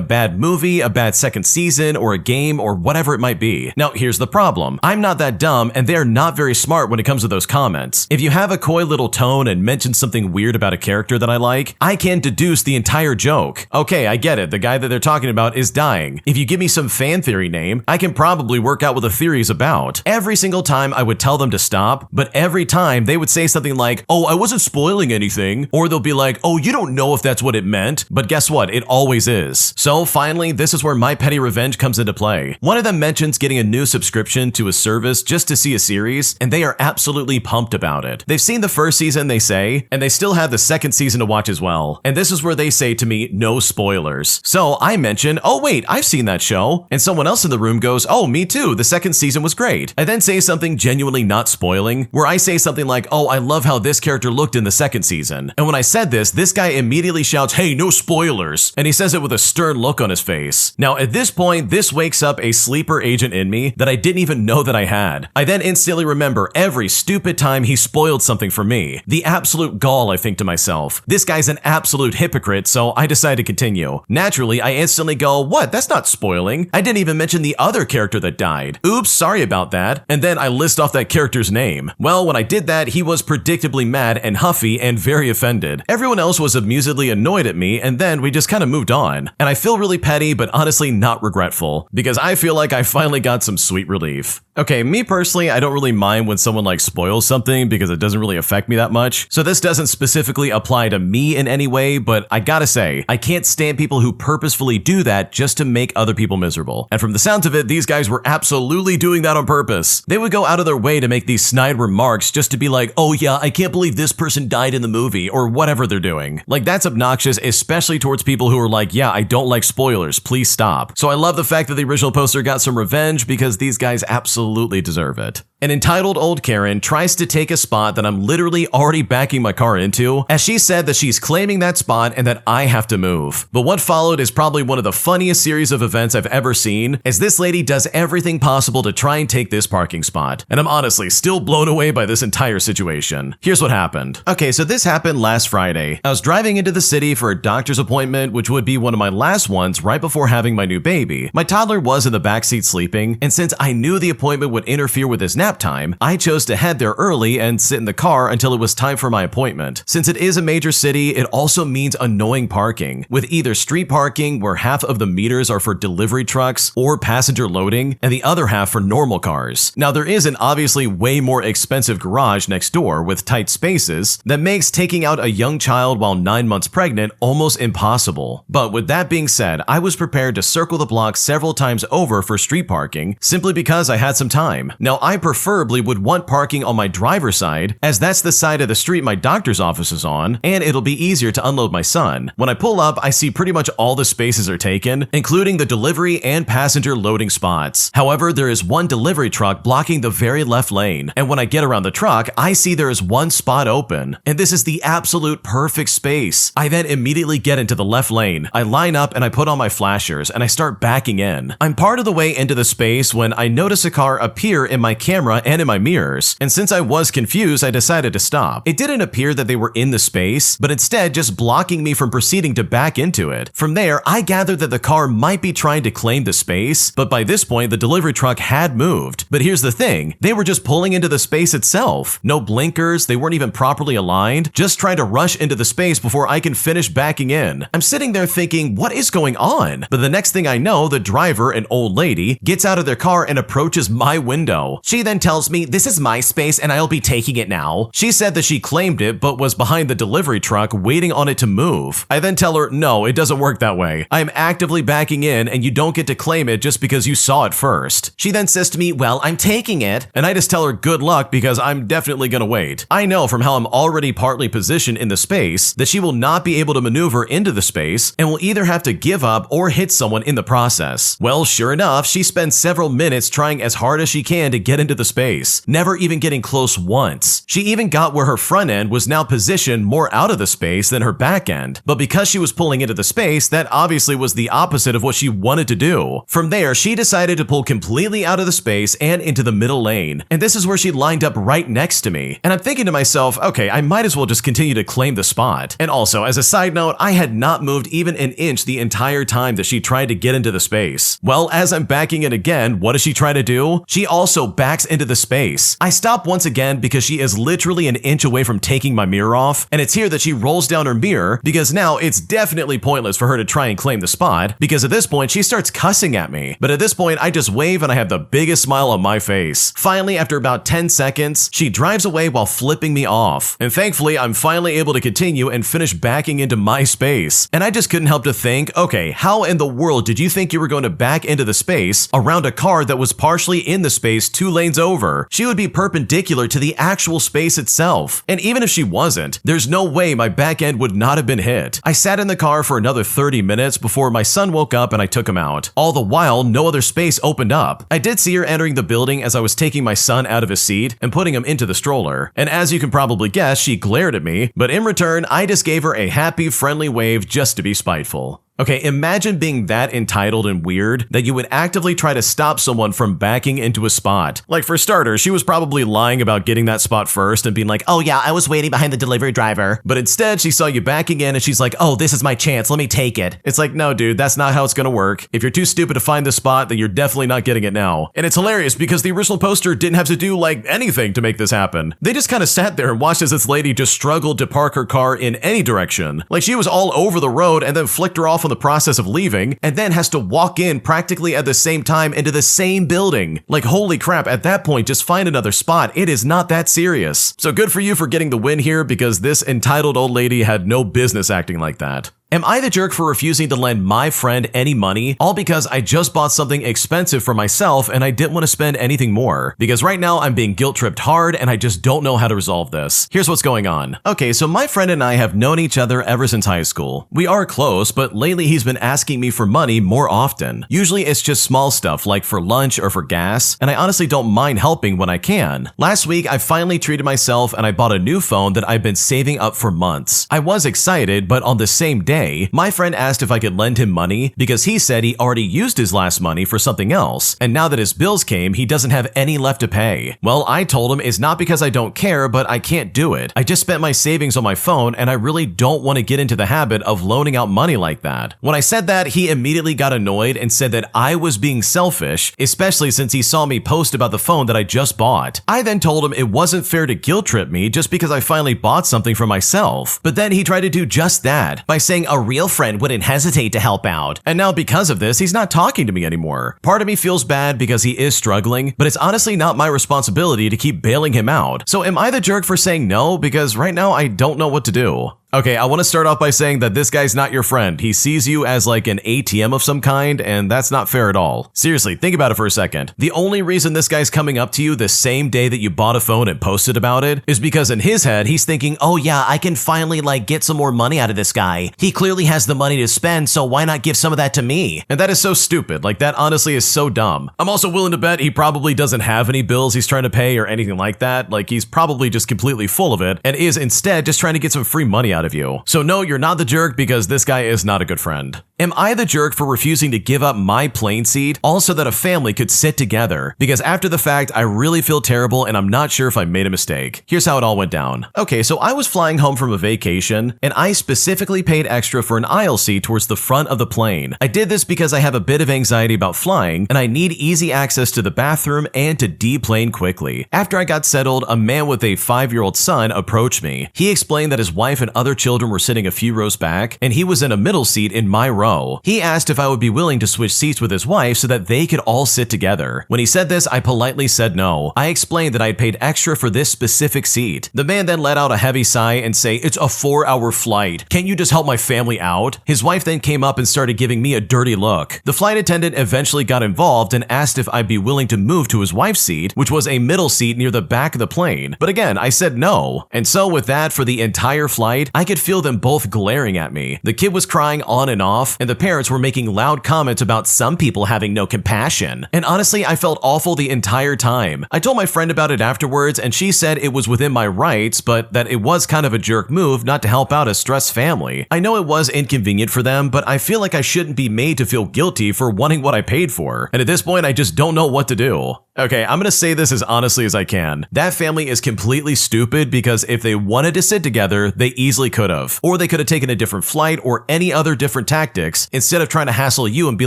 bad movie, a bad second season, or a game, or whatever it might be. Now, here's the problem. I'm not that dumb, and they're not very smart when it comes to those comments. If you have a coy little tone and mention something weird about a character that I like, I can deduce the entire joke. Okay, I get it. The guy that they're talking about is dying. If you give me some fan theory name, I can probably work out what the theory is about. Every single time I would tell them to stop, but every time they would say something something like, oh, I wasn't spoiling anything, or they'll be like, oh, you don't know if that's what it meant, but guess what? It always is. So finally, this is where my petty revenge comes into play. One of them mentions getting a new subscription to a service just to see a series, and they are absolutely pumped about it. They've seen the first season, they say, and they still have the second season to watch as well. And this is where they say to me, no spoilers. So I mention, oh wait, I've seen that show. And someone else in the room goes, oh, me too, the second season was great. I then say something genuinely not spoiling, where I say something like, oh, I love how this character looked in the second season. And when I said this guy immediately shouts, hey, no spoilers. And he says it with a stern look on his face. Now at this point, this wakes up a sleeper agent in me that I didn't even know that I had. I then instantly remember every stupid time he spoiled something for me. The absolute gall, I think to myself. This guy's an absolute hypocrite, so I decide to continue. Naturally, I instantly go, what? That's not spoiling. I didn't even mention the other character that died. Oops, sorry about that. And then I list off that character's name. Well, when I did that, he was predictably mad and huffy and very offended. Everyone else was amusedly annoyed at me, and then we just kind of moved on. And I feel really petty, but honestly not regretful, because I feel like I finally got some sweet relief. Okay, me personally, I don't really mind when someone like spoils something because it doesn't really affect me that much. So this doesn't specifically apply to me in any way, but I gotta say, I can't stand people who purposefully do that just to make other people miserable. And from the sounds of it, these guys were absolutely doing that on purpose. They would go out of their way to make these snide remarks just to be like, oh yeah, I can't believe this person died in the movie, or whatever they're doing. Like, that's obnoxious, especially towards people who are like, yeah, I don't like spoilers, please stop. So I love the fact that the original poster got some revenge because these guys absolutely deserve it. An entitled old Karen tries to take a spot that I'm literally already backing my car into, as she said that she's claiming that spot and that I have to move. But what followed is probably one of the funniest series of events I've ever seen, as this lady does everything possible to try and take this parking spot. And I'm honestly still blown away by this entire situation. Here's what happened. Okay, so this happened last Friday. I was driving into the city for a doctor's appointment, which would be one of my last ones right before having my new baby. My toddler was in the backseat sleeping, and since I knew the appointment would interfere with his nap time, I chose to head there early and sit in the car until it was time for my appointment. Since it is a major city, it also means annoying parking, with either street parking where half of the meters are for delivery trucks or passenger loading, and the other half for normal cars. Now there is an obviously way more expensive garage next door with tight spaces that makes taking out a young child while 9 months pregnant almost impossible. But with that being said, I was prepared to circle the block several times over for street parking simply because I had some time. Now I preferably would want parking on my driver's side, as that's the side of the street my doctor's office is on, and it'll be easier to unload my son. When I pull up, I see pretty much all the spaces are taken, including the delivery and passenger loading spots. However, there is one delivery truck blocking the very left lane, and when I get around the truck, I see there is one spot open, and this is the absolute perfect space. I then immediately get into the left lane. I line up and I put on my flashers, and I start backing in. I'm part of the way into the space when I notice a car appear in my camera and in my mirrors, and since I was confused, I decided to stop. It didn't appear that they were in the space, but instead just blocking me from proceeding to back into it. From there, I gathered that the car might be trying to claim the space, but by this point, the delivery truck had moved. But here's the thing, they were just pulling into the space itself. No blinkers, they weren't even properly aligned, just trying to rush into the space before I can finish backing in. I'm sitting there thinking, what is going on? But the next thing I know, the driver, an old lady, gets out of their car and approaches my window. She then tells me, this is my space and I'll be taking it now. She said that she claimed it, but was behind the delivery truck waiting on it to move. I then tell her, no, it doesn't work that way. I am actively backing in and you don't get to claim it just because you saw it first. She then says to me, well, I'm taking it. And I just tell her good luck because I'm definitely gonna wait. I know from how I'm already partly positioned in the space that she will not be able to maneuver into the space and will either have to give up or hit someone in the process. Well, sure enough, she spends several minutes trying as hard as she can to get into the space, never even getting close once. She even got where her front end was now positioned more out of the space than her back end, but because she was pulling into the space, that obviously was the opposite of what she wanted to do. From there, she decided to pull completely out of the space and into the middle lane, and this is where she lined up right next to me. And I'm thinking to myself, okay, I might as well just continue to claim the spot. And also, as a side note, I had not moved even an inch the entire time that she tried to get into the space. Well, as I'm backing in again, what does she try to do? do? She also backs into the space. I stop once again because she is literally an inch away from taking my mirror off, and it's here that she rolls down her mirror because now it's definitely pointless for her to try and claim the spot because at this point she starts cussing at me. But at this point I just wave and I have the biggest smile on my face. Finally, after about 10 seconds, she drives away while flipping me off. And thankfully, I'm finally able to continue and finish backing into my space. And I just couldn't help to think, okay, how in the world did you think you were going to back into the space around a car that was partially in the space 2 lanes over? She would be perpendicular to the actual space itself. And even if she wasn't, there's no way my back end would not have been hit. I sat in the car for another 30 minutes before my son woke up and I took him out. All the while, no other space opened up. I did see her entering the building as I was taking my son out of his seat and putting him into the stroller. And as you can probably guess, she glared at me, but in return, I just gave her a happy, friendly wave just to be spiteful. Okay, imagine being that entitled and weird that you would actively try to stop someone from backing into a spot. Like for starters, she was probably lying about getting that spot first and being like, oh yeah, I was waiting behind the delivery driver. But instead, she saw you backing in and she's like, oh, this is my chance, let me take it. It's like, no dude, that's not how it's gonna work. If you're too stupid to find the spot, then you're definitely not getting it now. And it's hilarious because the original poster didn't have to do like anything to make this happen. They just kind of sat there and watched as this lady just struggled to park her car in any direction. Like she was all over the road and then flicked her off on the process of leaving and then has to walk in practically at the same time into the same building. Like holy crap, at that point just find another spot. It is not that serious. So good for you for getting the win here because this entitled old lady had no business acting like that. Am I the jerk for refusing to lend my friend any money, all because I just bought something expensive for myself and I didn't want to spend anything more? Because right now I'm being guilt-tripped hard and I just don't know how to resolve this. Here's what's going on. Okay, so my friend and I have known each other ever since high school. We are close, but lately he's been asking me for money more often. Usually it's just small stuff like for lunch or for gas, and I honestly don't mind helping when I can. Last week, I finally treated myself and I bought a new phone that I've been saving up for months. I was excited, but on the same day, my friend asked if I could lend him money because he said he already used his last money for something else, and now that his bills came, he doesn't have any left to pay. Well, I told him it's not because I don't care, but I can't do it. I just spent my savings on my phone, and I really don't want to get into the habit of loaning out money like that. When I said that, he immediately got annoyed and said that I was being selfish, especially since he saw me post about the phone that I just bought. I then told him it wasn't fair to guilt trip me just because I finally bought something for myself. But then he tried to do just that by saying a real friend wouldn't hesitate to help out. And now because of this, he's not talking to me anymore. Part of me feels bad because he is struggling, but it's honestly not my responsibility to keep bailing him out. So am I the jerk for saying no? Because right now I don't know what to do. Okay, I want to start off by saying that this guy's not your friend. He sees you as like an ATM of some kind, and that's not fair at all. Seriously, think about it for a second. The only reason this guy's coming up to you the same day that you bought a phone and posted about it is because in his head, he's thinking, oh yeah, I can finally like get some more money out of this guy. He clearly has the money to spend, so why not give some of that to me? And that is so stupid. Like that honestly is so dumb. I'm also willing to bet he probably doesn't have any bills he's trying to pay or anything like that. Like he's probably just completely full of it and is instead just trying to get some free money out of you. So no, you're not the jerk because this guy is not a good friend. Am I the jerk for refusing to give up my plane seat also that a family could sit together? Because after the fact, I really feel terrible and I'm not sure if I made a mistake. Here's how it all went down. Okay, so I was flying home from a vacation and I specifically paid extra for an aisle seat towards the front of the plane. I did this because I have a bit of anxiety about flying and I need easy access to the bathroom and to deplane quickly. After I got settled, a man with a 5-year-old son approached me. He explained that his wife and other children were sitting a few rows back and he was in a middle seat in my row. He asked if I would be willing to switch seats with his wife so that they could all sit together. When he said this, I politely said no. I explained that I had paid extra for this specific seat. The man then let out a heavy sigh and say, it's a 4-hour flight. Can't you just help my family out? His wife then came up and started giving me a dirty look. The flight attendant eventually got involved and asked if I'd be willing to move to his wife's seat, which was a middle seat near the back of the plane. But again, I said no. And so with that, for the entire flight, I could feel them both glaring at me. The kid was crying on and off, and the parents were making loud comments about some people having no compassion. And honestly, I felt awful the entire time. I told my friend about it afterwards, and she said it was within my rights, but that it was kind of a jerk move not to help out a stressed family. I know it was inconvenient for them, but I feel like I shouldn't be made to feel guilty for wanting what I paid for. And at this point, I just don't know what to do. Okay, I'm gonna say this as honestly as I can. That family is completely stupid because if they wanted to sit together, they easily could have. Or they could have taken a different flight or any other different tactics instead of trying to hassle you and be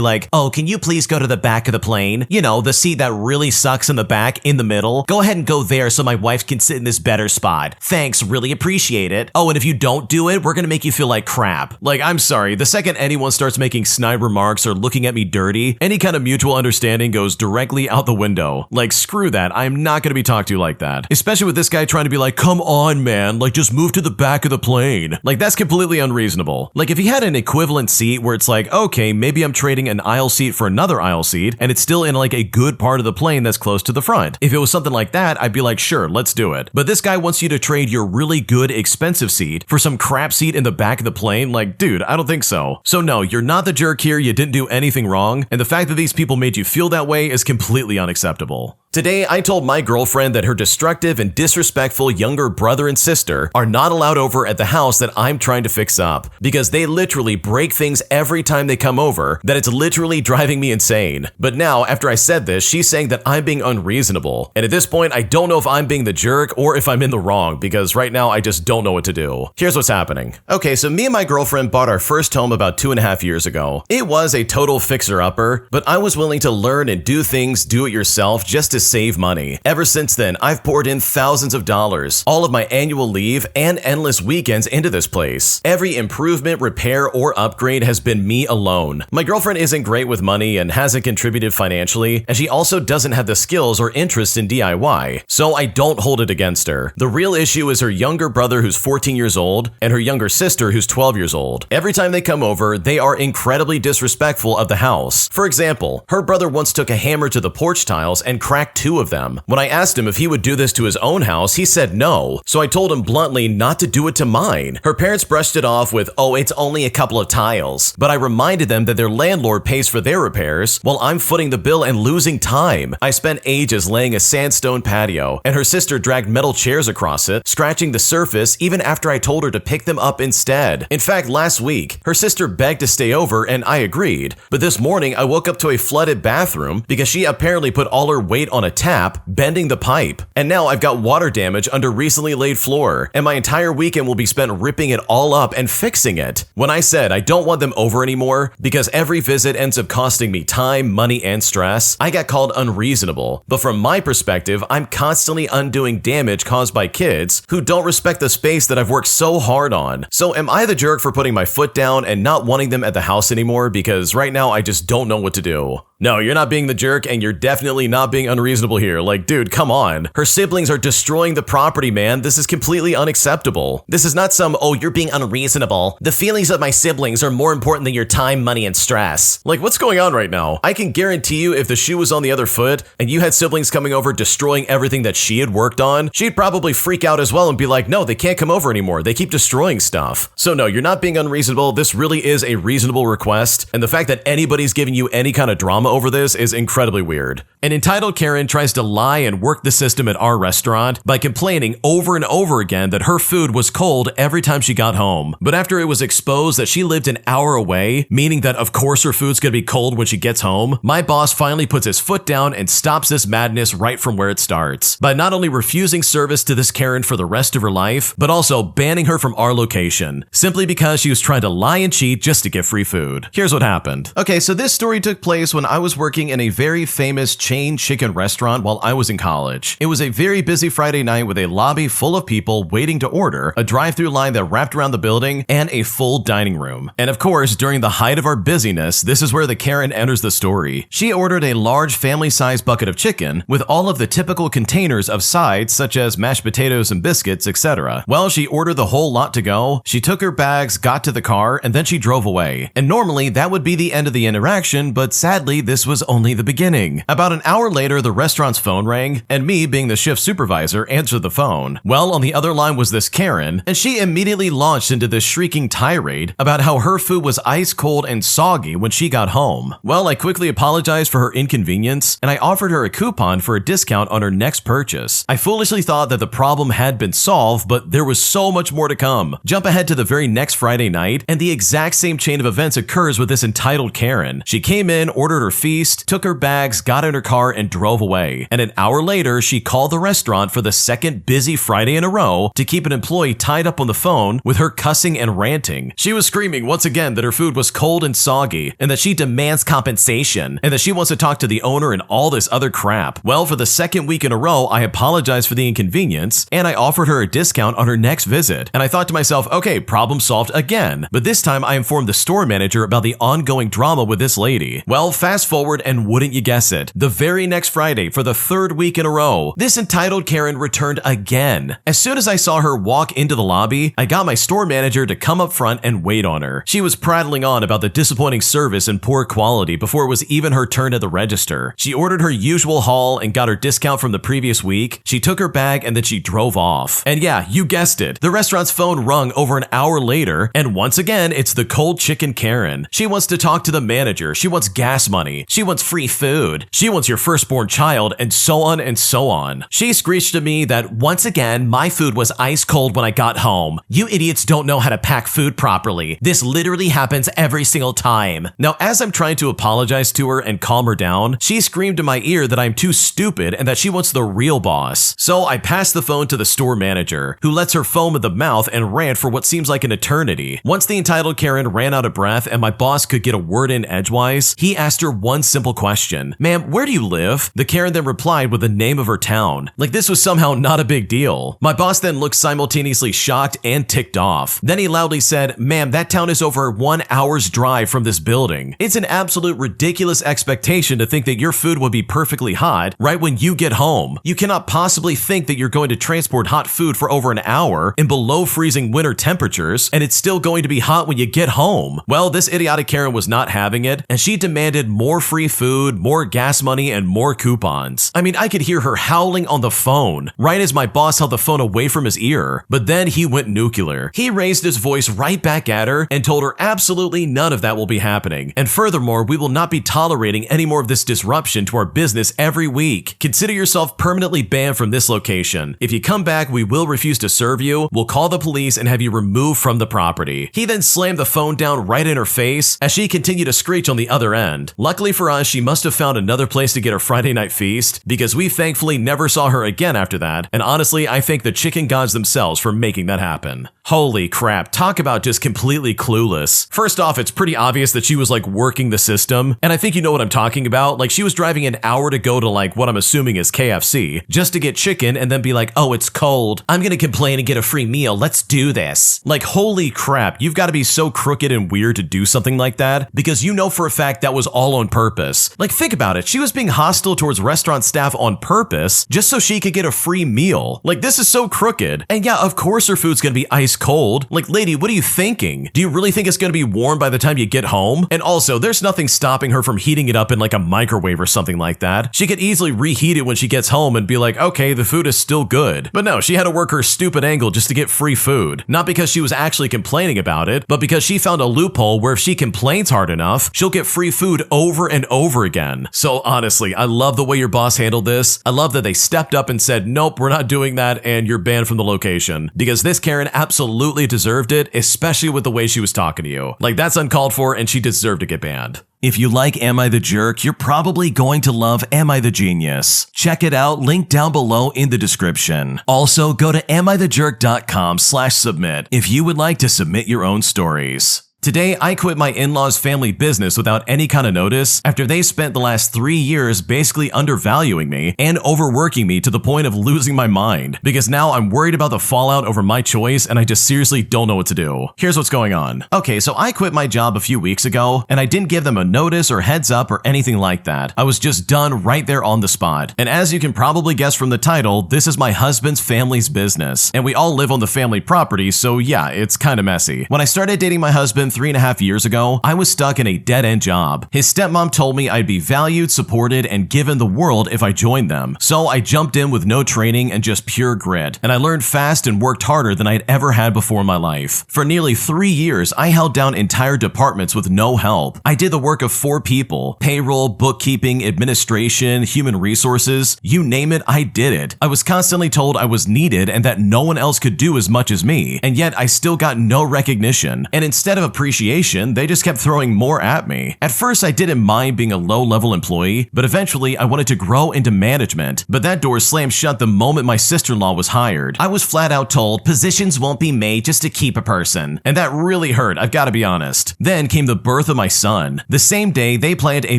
like, oh, can you please go to the back of the plane? You know, the seat that really sucks in the back, in the middle. Go ahead and go there so my wife can sit in this better spot. Thanks, really appreciate it. Oh, and if you don't do it, we're gonna make you feel like crap. Like, I'm sorry, the second anyone starts making snide remarks or looking at me dirty, any kind of mutual understanding goes directly out the window. Like, screw that, I'm not gonna be talked to like that. Especially with this guy trying to be like, come on, man, like just move to the back of the plane. Like, that's completely unreasonable. Like, if he had an equivalent seat where it's like, okay, maybe I'm trading an aisle seat for another aisle seat, and it's still in like a good part of the plane that's close to the front. If it was something like that, I'd be like, sure, let's do it. But this guy wants you to trade your really good, expensive seat for some crap seat in the back of the plane? Like, dude, I don't think so. So no, you're not the jerk here, you didn't do anything wrong, and the fact that these people made you feel that way is completely unacceptable. Today, I told my girlfriend that her destructive and disrespectful younger brother and sister are not allowed over at the house that I'm trying to fix up, because they literally break things every time they come over that it's literally driving me insane. But now, after I said this, she's saying that I'm being unreasonable. And at this point, I don't know if I'm being the jerk or if I'm in the wrong, because right now I just don't know what to do. Here's what's happening. Okay, so me and my girlfriend bought our first home about 2.5 years ago. It was a total fixer-upper, but I was willing to learn and do things do-it-yourself just to save money. Ever since then, I've poured in thousands of dollars, all of my annual leave, and endless weekends into this place. Every improvement, repair, or upgrade has been me alone. My girlfriend isn't great with money and hasn't contributed financially, and she also doesn't have the skills or interest in DIY, so I don't hold it against her. The real issue is her younger brother who's 14 years old and her younger sister who's 12 years old. Every time they come over, they are incredibly disrespectful of the house. For example, her brother once took a hammer to the porch tiles and cracked 2 of them. When I asked him if he would do this to his own house, he said no, so I told him bluntly not to do it to mine. Her parents brushed it off with, oh, it's only a couple of tiles, but I reminded them that their landlord pays for their repairs while I'm footing the bill and losing time. I spent ages laying a sandstone patio, and her sister dragged metal chairs across it, scratching the surface even after I told her to pick them up instead. In fact, last week, her sister begged to stay over and I agreed, but this morning I woke up to a flooded bathroom because she apparently put all her weight on a tap, bending the pipe. And now I've got water damage under recently laid floor, and my entire weekend will be spent ripping it all up and fixing it. When I said I don't want them over anymore because every visit ends up costing me time, money, and stress, I got called unreasonable. But from my perspective, I'm constantly undoing damage caused by kids who don't respect the space that I've worked so hard on. So am I the jerk for putting my foot down and not wanting them at the house anymore because right now I just don't know what to do? No, you're not being the jerk, and you're definitely not being unreasonable here. Like, dude, come on. Her siblings are destroying the property, man. This is completely unacceptable. This is not some, oh, you're being unreasonable. The feelings of my siblings are more important than your time, money, and stress. Like, what's going on right now? I can guarantee you if the shoe was on the other foot and you had siblings coming over destroying everything that she had worked on, she'd probably freak out as well and be like, no, they can't come over anymore. They keep destroying stuff. So no, you're not being unreasonable. This really is a reasonable request, and the fact that anybody's giving you any kind of drama over this is incredibly weird. An entitled Karen tries to lie and work the system at our restaurant by complaining over and over again that her food was cold every time she got home. But after it was exposed that she lived an hour away, meaning that of course her food's gonna be cold when she gets home, my boss finally puts his foot down and stops this madness right from where it starts, by not only refusing service to this Karen for the rest of her life, but also banning her from our location, simply because she was trying to lie and cheat just to get free food. Here's what happened. Okay, so this story took place when I was working in a very famous chain chicken restaurant while I was in college. It was a very busy Friday night with a lobby full of people waiting to order, a drive-through line that wrapped around the building, and a full dining room. And of course, during the height of our busyness, this is where the Karen enters the story. She ordered a large family-sized bucket of chicken with all of the typical containers of sides such as mashed potatoes and biscuits, etc. Well, she ordered the whole lot to go, she took her bags, got to the car, and then she drove away. And normally, that would be the end of the interaction, but sadly, this was only the beginning. About an hour later, the restaurant's phone rang, and me, being the shift supervisor, answered the phone. Well, on the other line was this Karen, and she immediately launched into this shrieking tirade about how her food was ice cold and soggy when she got home. Well, I quickly apologized for her inconvenience, and I offered her a coupon for a discount on her next purchase. I foolishly thought that the problem had been solved, but there was so much more to come. Jump ahead to the very next Friday night, and the exact same chain of events occurs with this entitled Karen. She came in, ordered her feast, took her bags, got in her car, and drove away. And an hour later, she called the restaurant for the second busy Friday in a row to keep an employee tied up on the phone with her cussing and ranting. She was screaming once again that her food was cold and soggy, and that she demands compensation, and that she wants to talk to the owner and all this other crap. Well, for the second week in a row, I apologized for the inconvenience, and I offered her a discount on her next visit. And I thought to myself, okay, problem solved again. But this time I informed the store manager about the ongoing drama with this lady. Well, fast forward, and wouldn't you guess it, the very next Friday, for the third week in a row, this entitled Karen returned again. As soon as I saw her walk into the lobby, I got my store manager to come up front and wait on her. She was prattling on about the disappointing service and poor quality before it was even her turn at the register. She ordered her usual haul and got her discount from the previous week. She took her bag and then she drove off. And yeah, you guessed it, the restaurant's phone rung over an hour later, and once again, it's the cold chicken Karen. She wants to talk to the manager, she wants gas money, she wants free food, she wants your firstborn child, and so on and so on. She screeched to me that once again, my food was ice cold when I got home. You idiots don't know how to pack food properly. This literally happens every single time. Now, as I'm trying to apologize to her and calm her down, she screamed in my ear that I'm too stupid and that she wants the real boss. So I passed the phone to the store manager, who lets her foam at the mouth and rant for what seems like an eternity. Once the entitled Karen ran out of breath and my boss could get a word in edgewise, he asked her one simple question. Ma'am, where do you live? The Karen then replied with the name of her town. Like this was somehow not a big deal. My boss then looked simultaneously shocked and ticked off. Then he loudly said, ma'am, that town is over 1 hour's drive from this building. It's an absolute ridiculous expectation to think that your food would be perfectly hot right when you get home. You cannot possibly think that you're going to transport hot food for over an hour in below freezing winter temperatures and it's still going to be hot when you get home. Well, this idiotic Karen was not having it, and she demanded more free food, more gas money, and more coupons. I mean, I could hear her howling on the phone right as my boss held the phone away from his ear. But then he went nuclear. He raised his voice right back at her and told her absolutely none of that will be happening. And furthermore, we will not be tolerating any more of this disruption to our business every week. Consider yourself permanently banned from this location. If you come back, we will refuse to serve you. We'll call the police and have you removed from the property. He then slammed the phone down right in her face as she continued to screech on the other end. Luckily for us, she must have found another place to get her Friday night feast because we thankfully never saw her again after that. And honestly, I thank the chicken gods themselves for making that happen. Holy crap, talk about just completely clueless. First off, it's pretty obvious that she was like working the system, and I think you know what I'm talking about. Like she was driving an hour to go to like what I'm assuming is KFC just to get chicken and then be like, oh, it's cold. I'm gonna complain and get a free meal. Let's do this. Like, holy crap, you've got to be so crooked and weird to do something like that because you know for a fact that was all on purpose. Like, think about it. She was being hostile towards restaurant staff on purpose just so she could get a free meal. Like, this is so crooked. And yeah, of course her food's gonna be ice cold. Like, lady, what are you thinking? Do you really think it's gonna be warm by the time you get home? And also, there's nothing stopping her from heating it up in like a microwave or something like that. She could easily reheat it when she gets home and be like, okay, the food is still good. But no, she had to work her stupid angle just to get free food. Not because she was actually complaining about it, but because she found a loophole where if she complains hard enough, she'll get free food over and over again. So honestly, I love the way your boss handled this. I love that they stepped up and said, nope, we're not doing that and you're banned from the location. Because this Karen absolutely deserved it, especially with the way she was talking to you. Like, that's uncalled for and she deserved to get banned. If you like Am I the Jerk, you're probably going to love Am I the Genius. Check it out, link down below in the description. Also, go to amithejerk.com/submit if you would like to submit your own stories. Today, I quit my in-laws' family business without any kind of notice after they spent the last 3 years basically undervaluing me and overworking me to the point of losing my mind because now I'm worried about the fallout over my choice and I just seriously don't know what to do. Here's what's going on. Okay, so I quit my job a few weeks ago and I didn't give them a notice or heads up or anything like that. I was just done right there on the spot. And as you can probably guess from the title, this is my husband's family's business and we all live on the family property, so yeah, it's kind of messy. When I started dating my husband 3.5 years ago, I was stuck in a dead-end job. His stepmom told me I'd be valued, supported, and given the world if I joined them. So I jumped in with no training and just pure grit. And I learned fast and worked harder than I'd ever had before in my life. For nearly 3 years, I held down entire departments with no help. I did the work of 4 people: payroll, bookkeeping, administration, human resources. You name it, I did it. I was constantly told I was needed and that no one else could do as much as me. And yet I still got no recognition. And instead of appreciating appreciation, they just kept throwing more at me. At first, I didn't mind being a low-level employee, but eventually I wanted to grow into management. But that door slammed shut the moment my sister-in-law was hired. I was flat out told, positions won't be made just to keep a person. And that really hurt, I've got to be honest. Then came the birth of my son. The same day, they planned a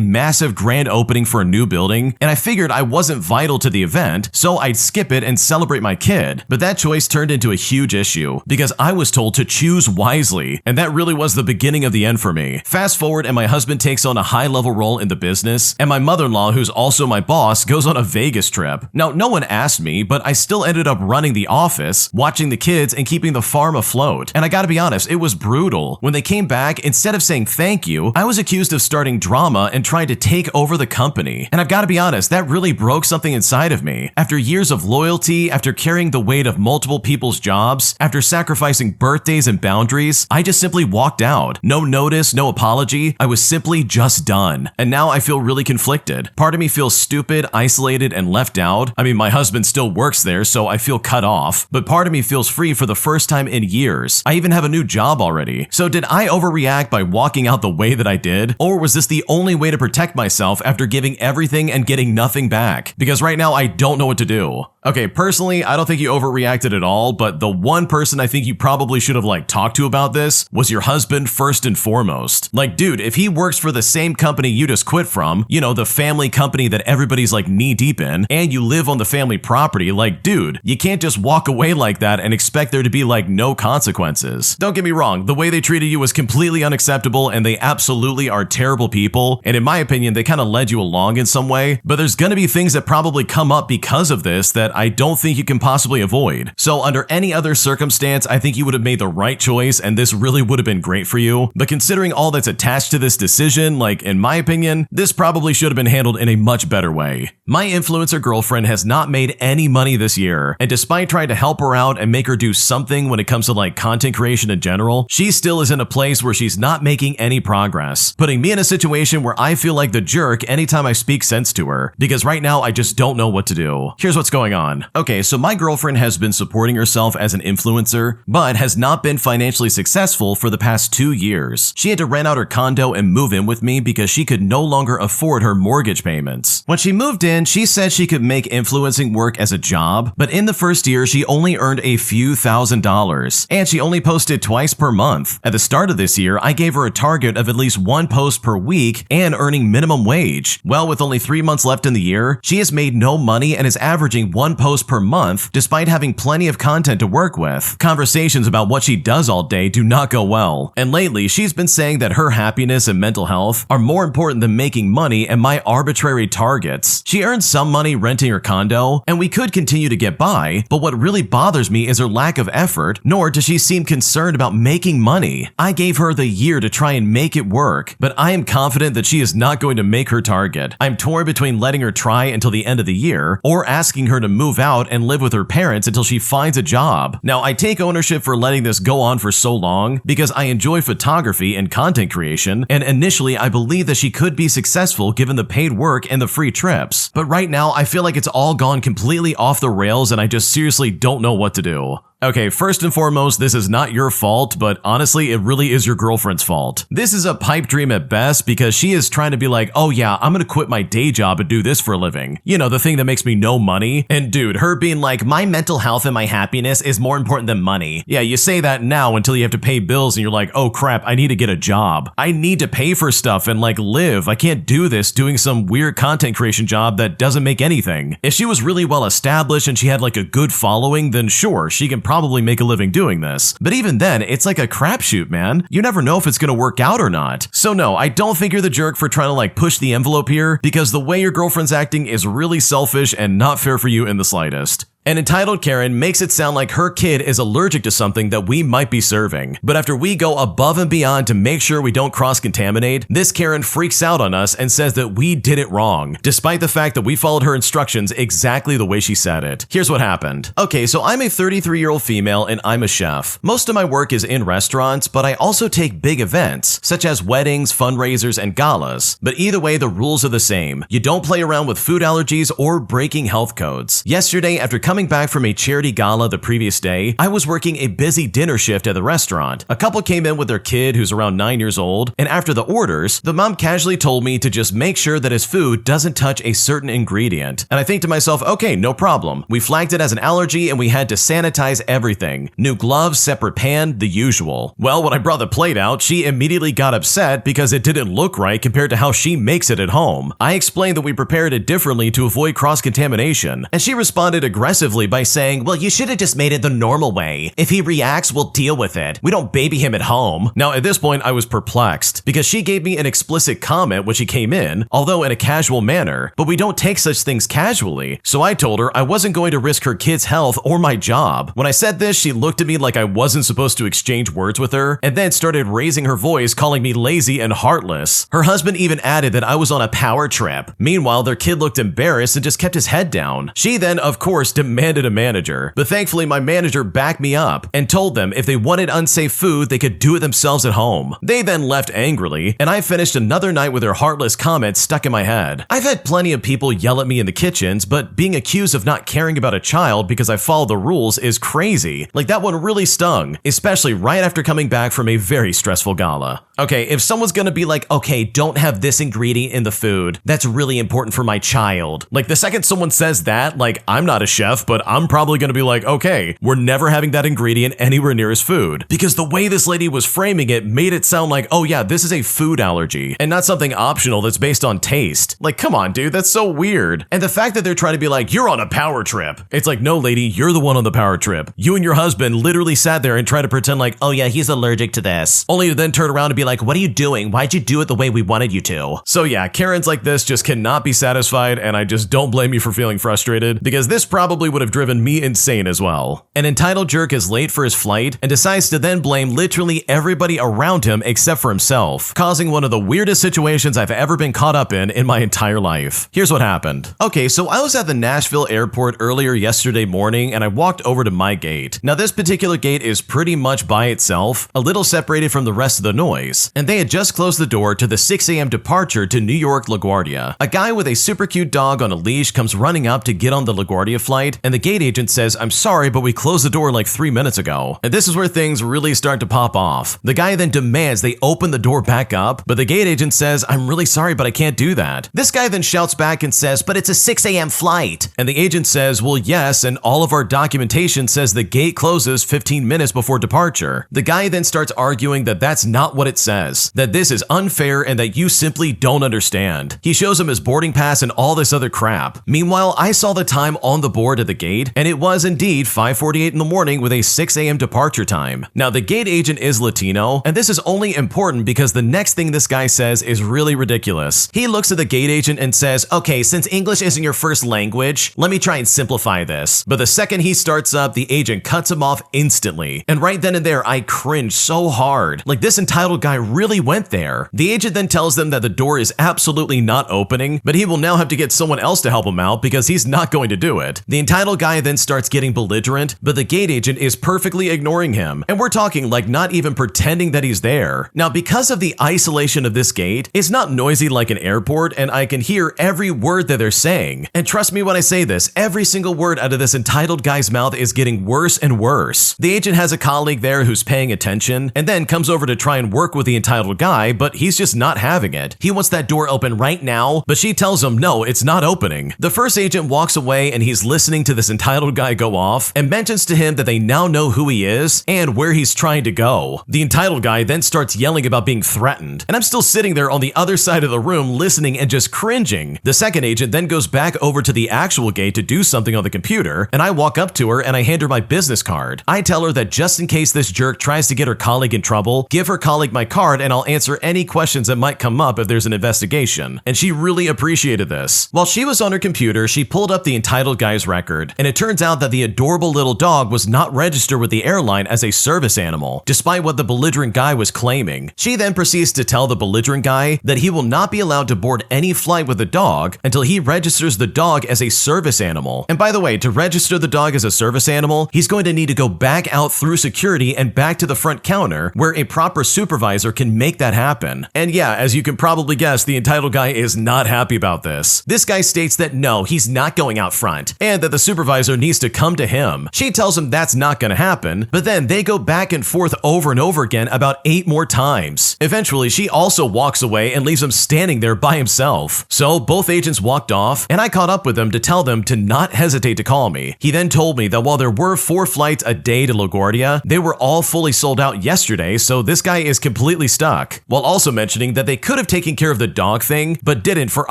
massive grand opening for a new building, and I figured I wasn't vital to the event, so I'd skip it and celebrate my kid. But that choice turned into a huge issue, because I was told to choose wisely, and that really was the beginning of the end for me. Fast forward and my husband takes on a high-level role in the business, and my mother-in-law, who's also my boss, goes on a Vegas trip. Now, no one asked me, but I still ended up running the office, watching the kids, and keeping the farm afloat. And I gotta be honest, it was brutal. When they came back, instead of saying thank you, I was accused of starting drama and trying to take over the company. And I've gotta be honest, that really broke something inside of me. After years of loyalty, after carrying the weight of multiple people's jobs, after sacrificing birthdays and boundaries, I just simply walked out. No notice, no apology. I was simply just done. And now I feel really conflicted. Part of me feels stupid, isolated, and left out. I mean, my husband still works there, so I feel cut off. But part of me feels free for the first time in years. I even have a new job already. So did I overreact by walking out the way that I did? Or was this the only way to protect myself after giving everything and getting nothing back? Because right now I don't know what to do. Okay, personally, I don't think you overreacted at all, but the one person I think you probably should have talked to about this was your husband first and foremost. Dude, if he works for the same company you just quit from, you know, the family company that everybody's knee deep in, and you live on the family property, dude, you can't just walk away like that and expect there to be no consequences. Don't get me wrong, the way they treated you was completely unacceptable and they absolutely are terrible people, and in my opinion, they kind of led you along in some way, but there's gonna be things that probably come up because of this that I don't think you can possibly avoid. So under any other circumstance, I think you would have made the right choice and this really would have been great for you. But considering all that's attached to this decision, in my opinion, this probably should have been handled in a much better way. My influencer girlfriend has not made any money this year, and despite trying to help her out and make her do something when it comes to content creation in general, she still is in a place where she's not making any progress, putting me in a situation where I feel like the jerk anytime I speak sense to her, because right now I just don't know what to do. Here's what's going on. Okay, so my girlfriend has been supporting herself as an influencer, but has not been financially successful for the past 2 years. She had to rent out her condo and move in with me because she could no longer afford her mortgage payments. When she moved in, she said she could make influencing work as a job, but in the first year, she only earned a few $1,000s, and she only posted twice per month. At the start of this year, I gave her a target of at least 1 post per week and earning minimum wage. Well, with only 3 months left in the year, she has made no money and is averaging 1 post per month despite having plenty of content to work with. Conversations about what she does all day do not go well, and lately she's been saying that her happiness and mental health are more important than making money and my arbitrary targets. She earns some money renting her condo, and we could continue to get by, but what really bothers me is her lack of effort, nor does she seem concerned about making money. I gave her the year to try and make it work, but I am confident that she is not going to make her target. I'm torn between letting her try until the end of the year or asking her to move out and live with her parents until she finds a job. Now, I take ownership for letting this go on for so long because I enjoy photography and content creation, and initially I believed that she could be successful given the paid work and the free trips. But right now, I feel like it's all gone completely off the rails and I just seriously don't know what to do. Okay, first and foremost, this is not your fault, but honestly, it really is your girlfriend's fault. This is a pipe dream at best because she is trying to be like, oh yeah, I'm gonna quit my day job and do this for a living. You know, the thing that makes me no money. And dude, her being like, my mental health and my happiness is more important than money. Yeah, you say that now until you have to pay bills and you're like, oh crap, I need to get a job. I need to pay for stuff and live. I can't do this doing some weird content creation job that doesn't make anything. If she was really well established and she had a good following, then sure, she can probably make a living doing this. But even then, it's like a crapshoot, man. You never know if it's gonna work out or not. So no, I don't think you're the jerk for trying to push the envelope here, because the way your girlfriend's acting is really selfish and not fair for you in the slightest. An entitled Karen makes it sound like her kid is allergic to something that we might be serving. But after we go above and beyond to make sure we don't cross-contaminate, this Karen freaks out on us and says that we did it wrong, despite the fact that we followed her instructions exactly the way she said it. Here's what happened. Okay, so I'm a 33-year-old female and I'm a chef. Most of my work is in restaurants, but I also take big events, such as weddings, fundraisers, and galas. But either way, the rules are the same. You don't play around with food allergies or breaking health codes. Yesterday, after coming coming back from a charity gala the previous day, I was working a busy dinner shift at the restaurant. A couple came in with their kid who's around 9 years old, and after the orders, the mom casually told me to just make sure that his food doesn't touch a certain ingredient. And I think to myself, okay, no problem. We flagged it as an allergy and we had to sanitize everything. New gloves, separate pan, the usual. Well, when I brought the plate out, she immediately got upset because it didn't look right compared to how she makes it at home. I explained that we prepared it differently to avoid cross-contamination, and she responded aggressively by saying, well, you should have just made it the normal way. If he reacts, we'll deal with it. We don't baby him at home. Now, at this point, I was perplexed because she gave me an explicit comment when she came in, although in a casual manner, but we don't take such things casually. So I told her I wasn't going to risk her kid's health or my job. When I said this, she looked at me like I wasn't supposed to exchange words with her, and then started raising her voice, calling me lazy and heartless. Her husband even added that I was on a power trip. Meanwhile, their kid looked embarrassed and just kept his head down. She then, of course, demanded a manager, but thankfully my manager backed me up and told them if they wanted unsafe food, they could do it themselves at home. They then left angrily, and I finished another night with her heartless comments stuck in my head. I've had plenty of people yell at me in the kitchens, but being accused of not caring about a child because I follow the rules is crazy. Like, that one really stung, especially right after coming back from a very stressful gala. Okay, if someone's gonna be like, okay, don't have this ingredient in the food, that's really important for my child. Like, the second someone says that, like, I'm not a chef, but I'm probably gonna be like, okay, we're never having that ingredient anywhere near his food. Because the way this lady was framing it made it sound like, oh yeah, this is a food allergy, and not something optional that's based on taste. Like, come on, dude, that's so weird. And the fact that they're trying to be like, you're on a power trip. It's like, no, lady, you're the one on the power trip. You and your husband literally sat there and tried to pretend like, oh yeah, he's allergic to this. Only to then turn around and be like, what are you doing? Why'd you do it the way we wanted you to? So yeah, Karens like this just cannot be satisfied, and I just don't blame you for feeling frustrated, because this probably would have driven me insane as well. An entitled jerk is late for his flight and decides to then blame literally everybody around him except for himself, causing one of the weirdest situations I've ever been caught up in my entire life. Here's what happened. Okay, so I was at the Nashville airport earlier yesterday morning, and I walked over to my gate. Now, this particular gate is pretty much by itself, a little separated from the rest of the noise, and they had just closed the door to the 6 a.m. departure to New York LaGuardia. A guy with a super cute dog on a leash comes running up to get on the LaGuardia flight, and the gate agent says, I'm sorry, but we closed the door like 3 minutes ago. And this is where things really start to pop off. The guy then demands they open the door back up, but the gate agent says, I'm really sorry, but I can't do that. This guy then shouts back and says, but it's a 6 a.m. flight. And the agent says, well, yes, and all of our documentation says the gate closes 15 minutes before departure. The guy then starts arguing that that's not what it says, that this is unfair and that you simply don't understand. He shows him his boarding pass and all this other crap. Meanwhile, I saw the time on the board at the gate, and it was indeed 5:48 in the morning with a 6 a.m. departure time. Now, the gate agent is Latino, and this is only important because the next thing this guy says is really ridiculous. He looks at the gate agent and says, okay, since English isn't your first language, let me try and simplify this. But the second he starts up, the agent cuts him off instantly. And right then and there, I cringed so hard. Like, this entitled guy really went there. The agent then tells them that the door is absolutely not opening, but he will now have to get someone else to help him out because he's not going to do it. The entitled guy then starts getting belligerent, but the gate agent is perfectly ignoring him. And we're talking like not even pretending that he's there. Now, because of the isolation of this gate, it's not noisy like an airport, and I can hear every word that they're saying. And trust me when I say this, every single word out of this entitled guy's mouth is getting worse and worse. The agent has a colleague there who's paying attention, and then comes over to try and work with the entitled guy, but he's just not having it. He wants that door open right now, but she tells him no, it's not opening. The first agent walks away, and he's listening to this entitled guy go off and mentions to him that they now know who he is and where he's trying to go. The entitled guy then starts yelling about being threatened, and I'm still sitting there on the other side of the room listening and just cringing. The second agent then goes back over to the actual gate to do something on the computer, and I walk up to her and I hand her my business card. I tell her that just in case this jerk tries to get her colleague in trouble, give her colleague my card and I'll answer any questions that might come up if there's an investigation. And she really appreciated this. While she was on her computer, she pulled up the entitled guy's record, and it turns out that the adorable little dog was not registered with the airline as a service animal, despite what the belligerent guy was claiming. She then proceeds to tell the belligerent guy that he will not be allowed to board any flight with the dog until he registers the dog as a service animal. And by the way, to register the dog as a service animal, he's going to need to go back out through security and back to the front counter where a proper supervisor can make that happen. And yeah, as you can probably guess, the entitled guy is not happy about this. This guy states that no, he's not going out front, and that the supervisor needs to come to him. She tells him that's not gonna happen, but then they go back and forth over and over again about 8 more times. Eventually, she also walks away and leaves him standing there by himself. So both agents walked off, and I caught up with him to tell them to not hesitate to call me. He then told me that while there were 4 flights a day to LaGuardia, they were all fully sold out yesterday, so this guy is completely stuck, while also mentioning that they could have taken care of the dog thing, but didn't for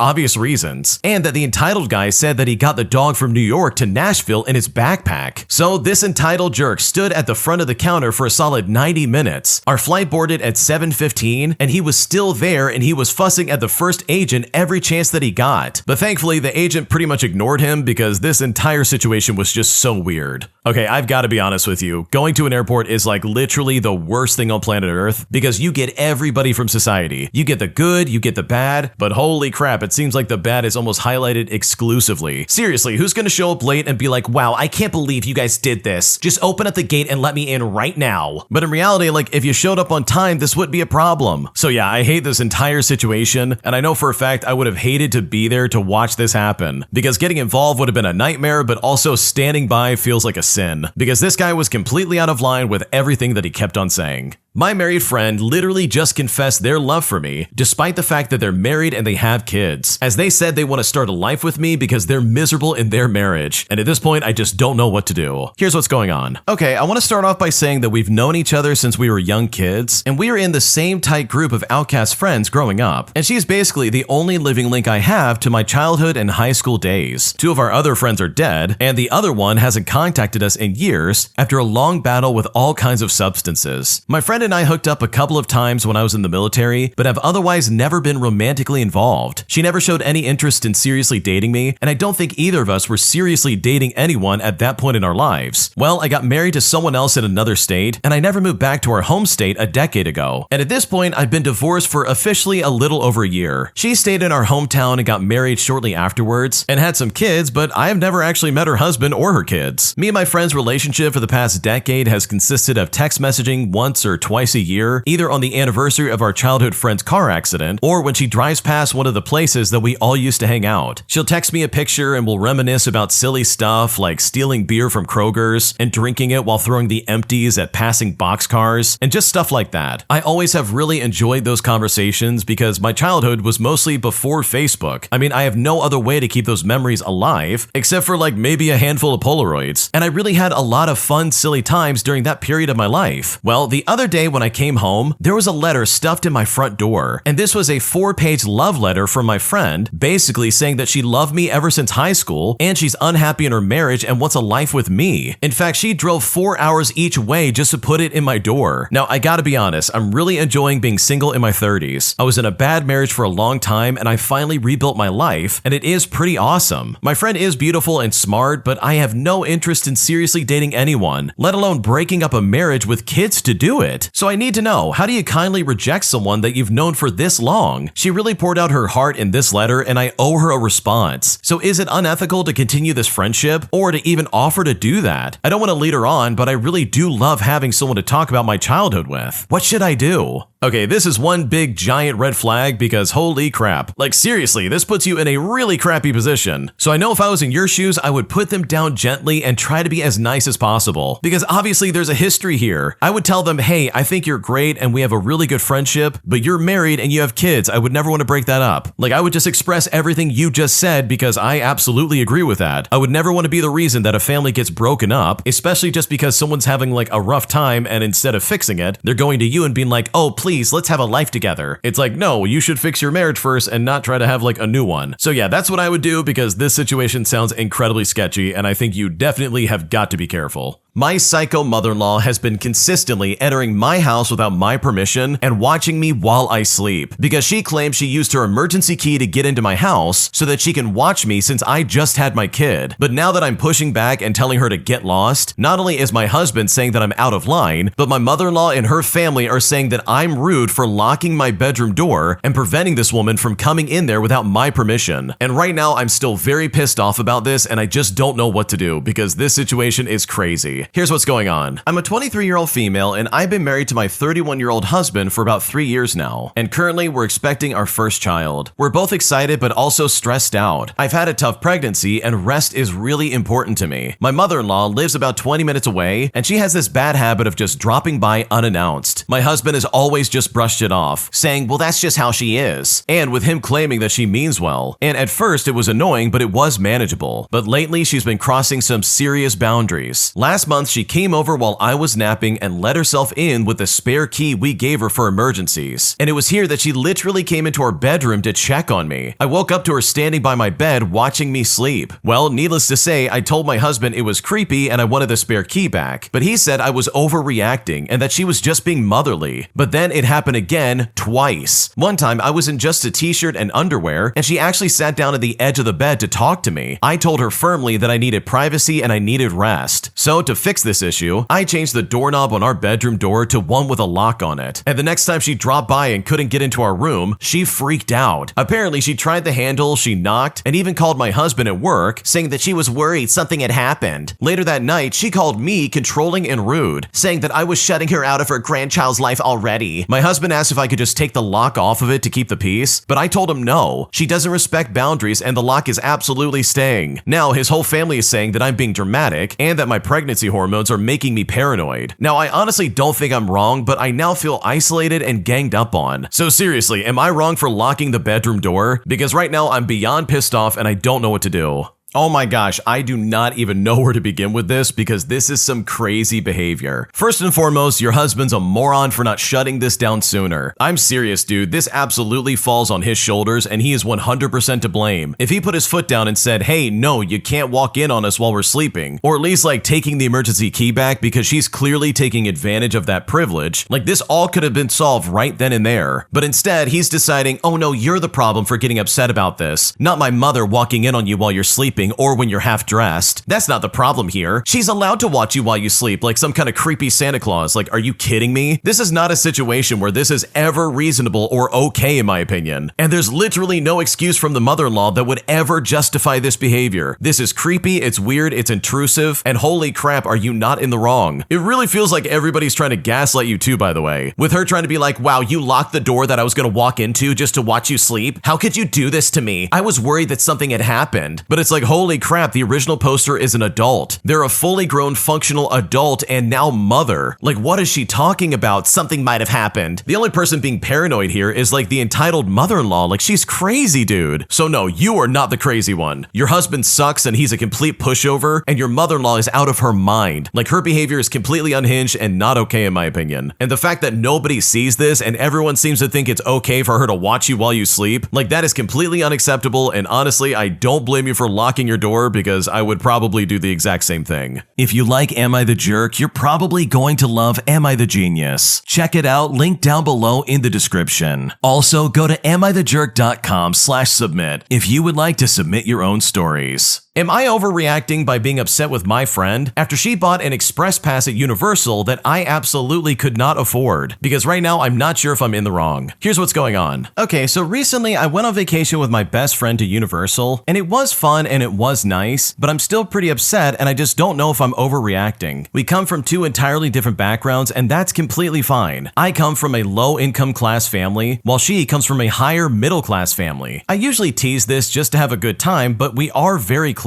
obvious reasons, and that the entitled guy said that he got the dog from New York to Nashville in his backpack. So this entitled jerk stood at the front of the counter for a solid 90 minutes. Our flight boarded at 7:15, and he was still there, and he was fussing at the first agent every chance that he got. But thankfully, the agent pretty much ignored him because this entire situation was just so weird. Okay, I've got to be honest with you. Going to an airport is like literally the worst thing on planet Earth because you get everybody from society. You get the good, you get the bad, but holy crap, it seems like the bad is almost highlighted exclusively. Seriously, who's gonna show up late and be like, wow, I can't believe you guys did this. Just open up the gate and let me in right now. But in reality, like if you showed up on time, this wouldn't be a problem. So yeah, I hate this entire situation, and I know for a fact I would have hated to be there to watch this happen because getting involved would have been a nightmare, but also standing by feels like a sin because this guy was completely out of line with everything that he kept on saying. My married friend literally just confessed their love for me, despite the fact that they're married and they have kids, as they said they want to start a life with me because they're miserable in their marriage, and at this point, I just don't know what to do. Here's what's going on. Okay, I want to start off by saying that we've known each other since we were young kids, and we are in the same tight group of outcast friends growing up, and she's basically the only living link I have to my childhood and high school days. 2 of our other friends are dead, and the other one hasn't contacted us in years after a long battle with all kinds of substances. My friend and I hooked up a couple of times when I was in the military, but have otherwise never been romantically involved. She never showed any interest in seriously dating me, and I don't think either of us were seriously dating anyone at that point in our lives. Well, I got married to someone else in another state, and I never moved back to our home state a decade ago. And at this point, I've been divorced for officially a little over a year. She stayed in our hometown and got married shortly afterwards, and had some kids, but I have never actually met her husband or her kids. Me and my friend's relationship for the past decade has consisted of text messaging once or twice a year, either on the anniversary of our childhood friend's car accident, or when she drives past one of the places that we all used to hang out. She'll text me a picture and we'll reminisce about silly stuff like stealing beer from Kroger's and drinking it while throwing the empties at passing boxcars, and just stuff like that. I always have really enjoyed those conversations because my childhood was mostly before Facebook. I mean, I have no other way to keep those memories alive, except for like maybe a handful of Polaroids, and I really had a lot of fun, silly times during that period of my life. Well, the other day when I came home, there was a letter stuffed in my front door, and this was a 4-page love letter from my friend, basically saying that she loved me ever since high school, and she's unhappy in her marriage and wants a life with me. In fact, she drove 4 hours each way just to put it in my door. Now, I gotta be honest, I'm really enjoying being single in my 30s. I was in a bad marriage for a long time, and I finally rebuilt my life, and it is pretty awesome. My friend is beautiful and smart, but I have no interest in seriously dating anyone, let alone breaking up a marriage with kids to do it. So I need to know, how do you kindly reject someone that you've known for this long? She really poured out her heart in this letter, and I owe her a response. So is it unethical to continue this friendship, or to even offer to do that? I don't want to lead her on, but I really do love having someone to talk about my childhood with. What should I do? Okay, this is one big giant red flag because holy crap. Like seriously, this puts you in a really crappy position. So I know if I was in your shoes, I would put them down gently and try to be as nice as possible. Because obviously there's a history here. I would tell them, hey, I think you're great and we have a really good friendship, but you're married and you have kids. I would never want to break that up. Like I would just express everything you just said because I absolutely agree with that. I would never want to be the reason that a family gets broken up, especially just because someone's having like a rough time and instead of fixing it, they're going to you and being like, oh, please, let's have a life together. It's like, no, you should fix your marriage first and not try to have like a new one. So yeah, that's what I would do because this situation sounds incredibly sketchy and I think you definitely have got to be careful. My psycho mother-in-law has been consistently entering my house without my permission and watching me while I sleep because she claims she used her emergency key to get into my house so that she can watch me since I just had my kid. But now that I'm pushing back and telling her to get lost, not only is my husband saying that I'm out of line, but my mother-in-law and her family are saying that I'm rude for locking my bedroom door and preventing this woman from coming in there without my permission. And right now I'm still very pissed off about this and I just don't know what to do because this situation is crazy. Okay, here's what's going on. I'm a 23-year-old female and I've been married to my 31-year-old husband for about 3 years now. And currently we're expecting our first child. We're both excited but also stressed out. I've had a tough pregnancy and rest is really important to me. My mother-in-law lives about 20 minutes away and she has this bad habit of just dropping by unannounced. My husband has always just brushed it off, saying, well, that's just how she is. And with him claiming that she means well. And at first it was annoying, but it was manageable. But lately she's been crossing some serious boundaries. Last month she came over while I was napping and let herself in with the spare key we gave her for emergencies. And it was here that she literally came into our bedroom to check on me. I woke up to her standing by my bed watching me sleep. Well, needless to say, I told my husband it was creepy and I wanted the spare key back. But he said I was overreacting and that she was just being motherly. But then it happened again twice. One time I was in just a t-shirt and underwear and she actually sat down at the edge of the bed to talk to me. I told her firmly that I needed privacy and I needed rest. So to fix this issue, I changed the doorknob on our bedroom door to one with a lock on it. And the next time she dropped by and couldn't get into our room, she freaked out. Apparently she tried the handle, she knocked, and even called my husband at work, saying that she was worried something had happened. Later that night, she called me controlling and rude, saying that I was shutting her out of her grandchild's life already. My husband asked if I could just take the lock off of it to keep the peace, but I told him no. She doesn't respect boundaries and the lock is absolutely staying. Now his whole family is saying that I'm being dramatic and that my pregnancy hormones are making me paranoid. Now I honestly don't think I'm wrong, but I now feel isolated and ganged up on. So seriously, am I wrong for locking the bedroom door? Because right now I'm beyond pissed off and I don't know what to do. Oh my gosh, I do not even know where to begin with this because this is some crazy behavior. First and foremost, your husband's a moron for not shutting this down sooner. I'm serious, dude. This absolutely falls on his shoulders and he is 100% to blame. If he put his foot down and said, hey, no, you can't walk in on us while we're sleeping, or at least like taking the emergency key back because she's clearly taking advantage of that privilege, like this all could have been solved right then and there. But instead, he's deciding, oh no, you're the problem for getting upset about this, not my mother walking in on you while you're sleeping or when you're half dressed. That's not the problem here. She's allowed to watch you while you sleep like some kind of creepy Santa Claus. Like, are you kidding me? This is not a situation where this is ever reasonable or okay in my opinion. And there's literally no excuse from the mother-in-law that would ever justify this behavior. This is creepy, it's weird, it's intrusive, and holy crap, are you not in the wrong? It really feels like everybody's trying to gaslight you too, by the way. With her trying to be like, wow, you locked the door that I was gonna walk into just to watch you sleep? How could you do this to me? I was worried that something had happened. But it's like, holy crap, the original poster is an adult. They're a fully grown functional adult and now mother. Like, what is she talking about? Something might have happened. The only person being paranoid here is like the entitled mother-in-law. Like, she's crazy, dude. So no, you are not the crazy one. Your husband sucks and he's a complete pushover, and your mother-in-law is out of her mind. Like, her behavior is completely unhinged and not okay in my opinion. And the fact that nobody sees this and everyone seems to think it's okay for her to watch you while you sleep, like, that is completely unacceptable, and honestly, I don't blame you for locking your door because I would probably do the exact same thing. If you like Am I the Jerk, you're probably going to love Am I the Genius. Check it out, link down below in the description. Also, go to amithejerk.com/submit if you would like to submit your own stories. Am I overreacting by being upset with my friend after she bought an express pass at Universal that I absolutely could not afford? Because right now I'm not sure if I'm in the wrong. Here's what's going on. Okay, so recently I went on vacation with my best friend to Universal, and it was fun and it was nice, but I'm still pretty upset and I just don't know if I'm overreacting. We come from two entirely different backgrounds and that's completely fine. I come from a low-income class family, while she comes from a higher middle-class family. I usually tease this just to have a good time, but we are very close.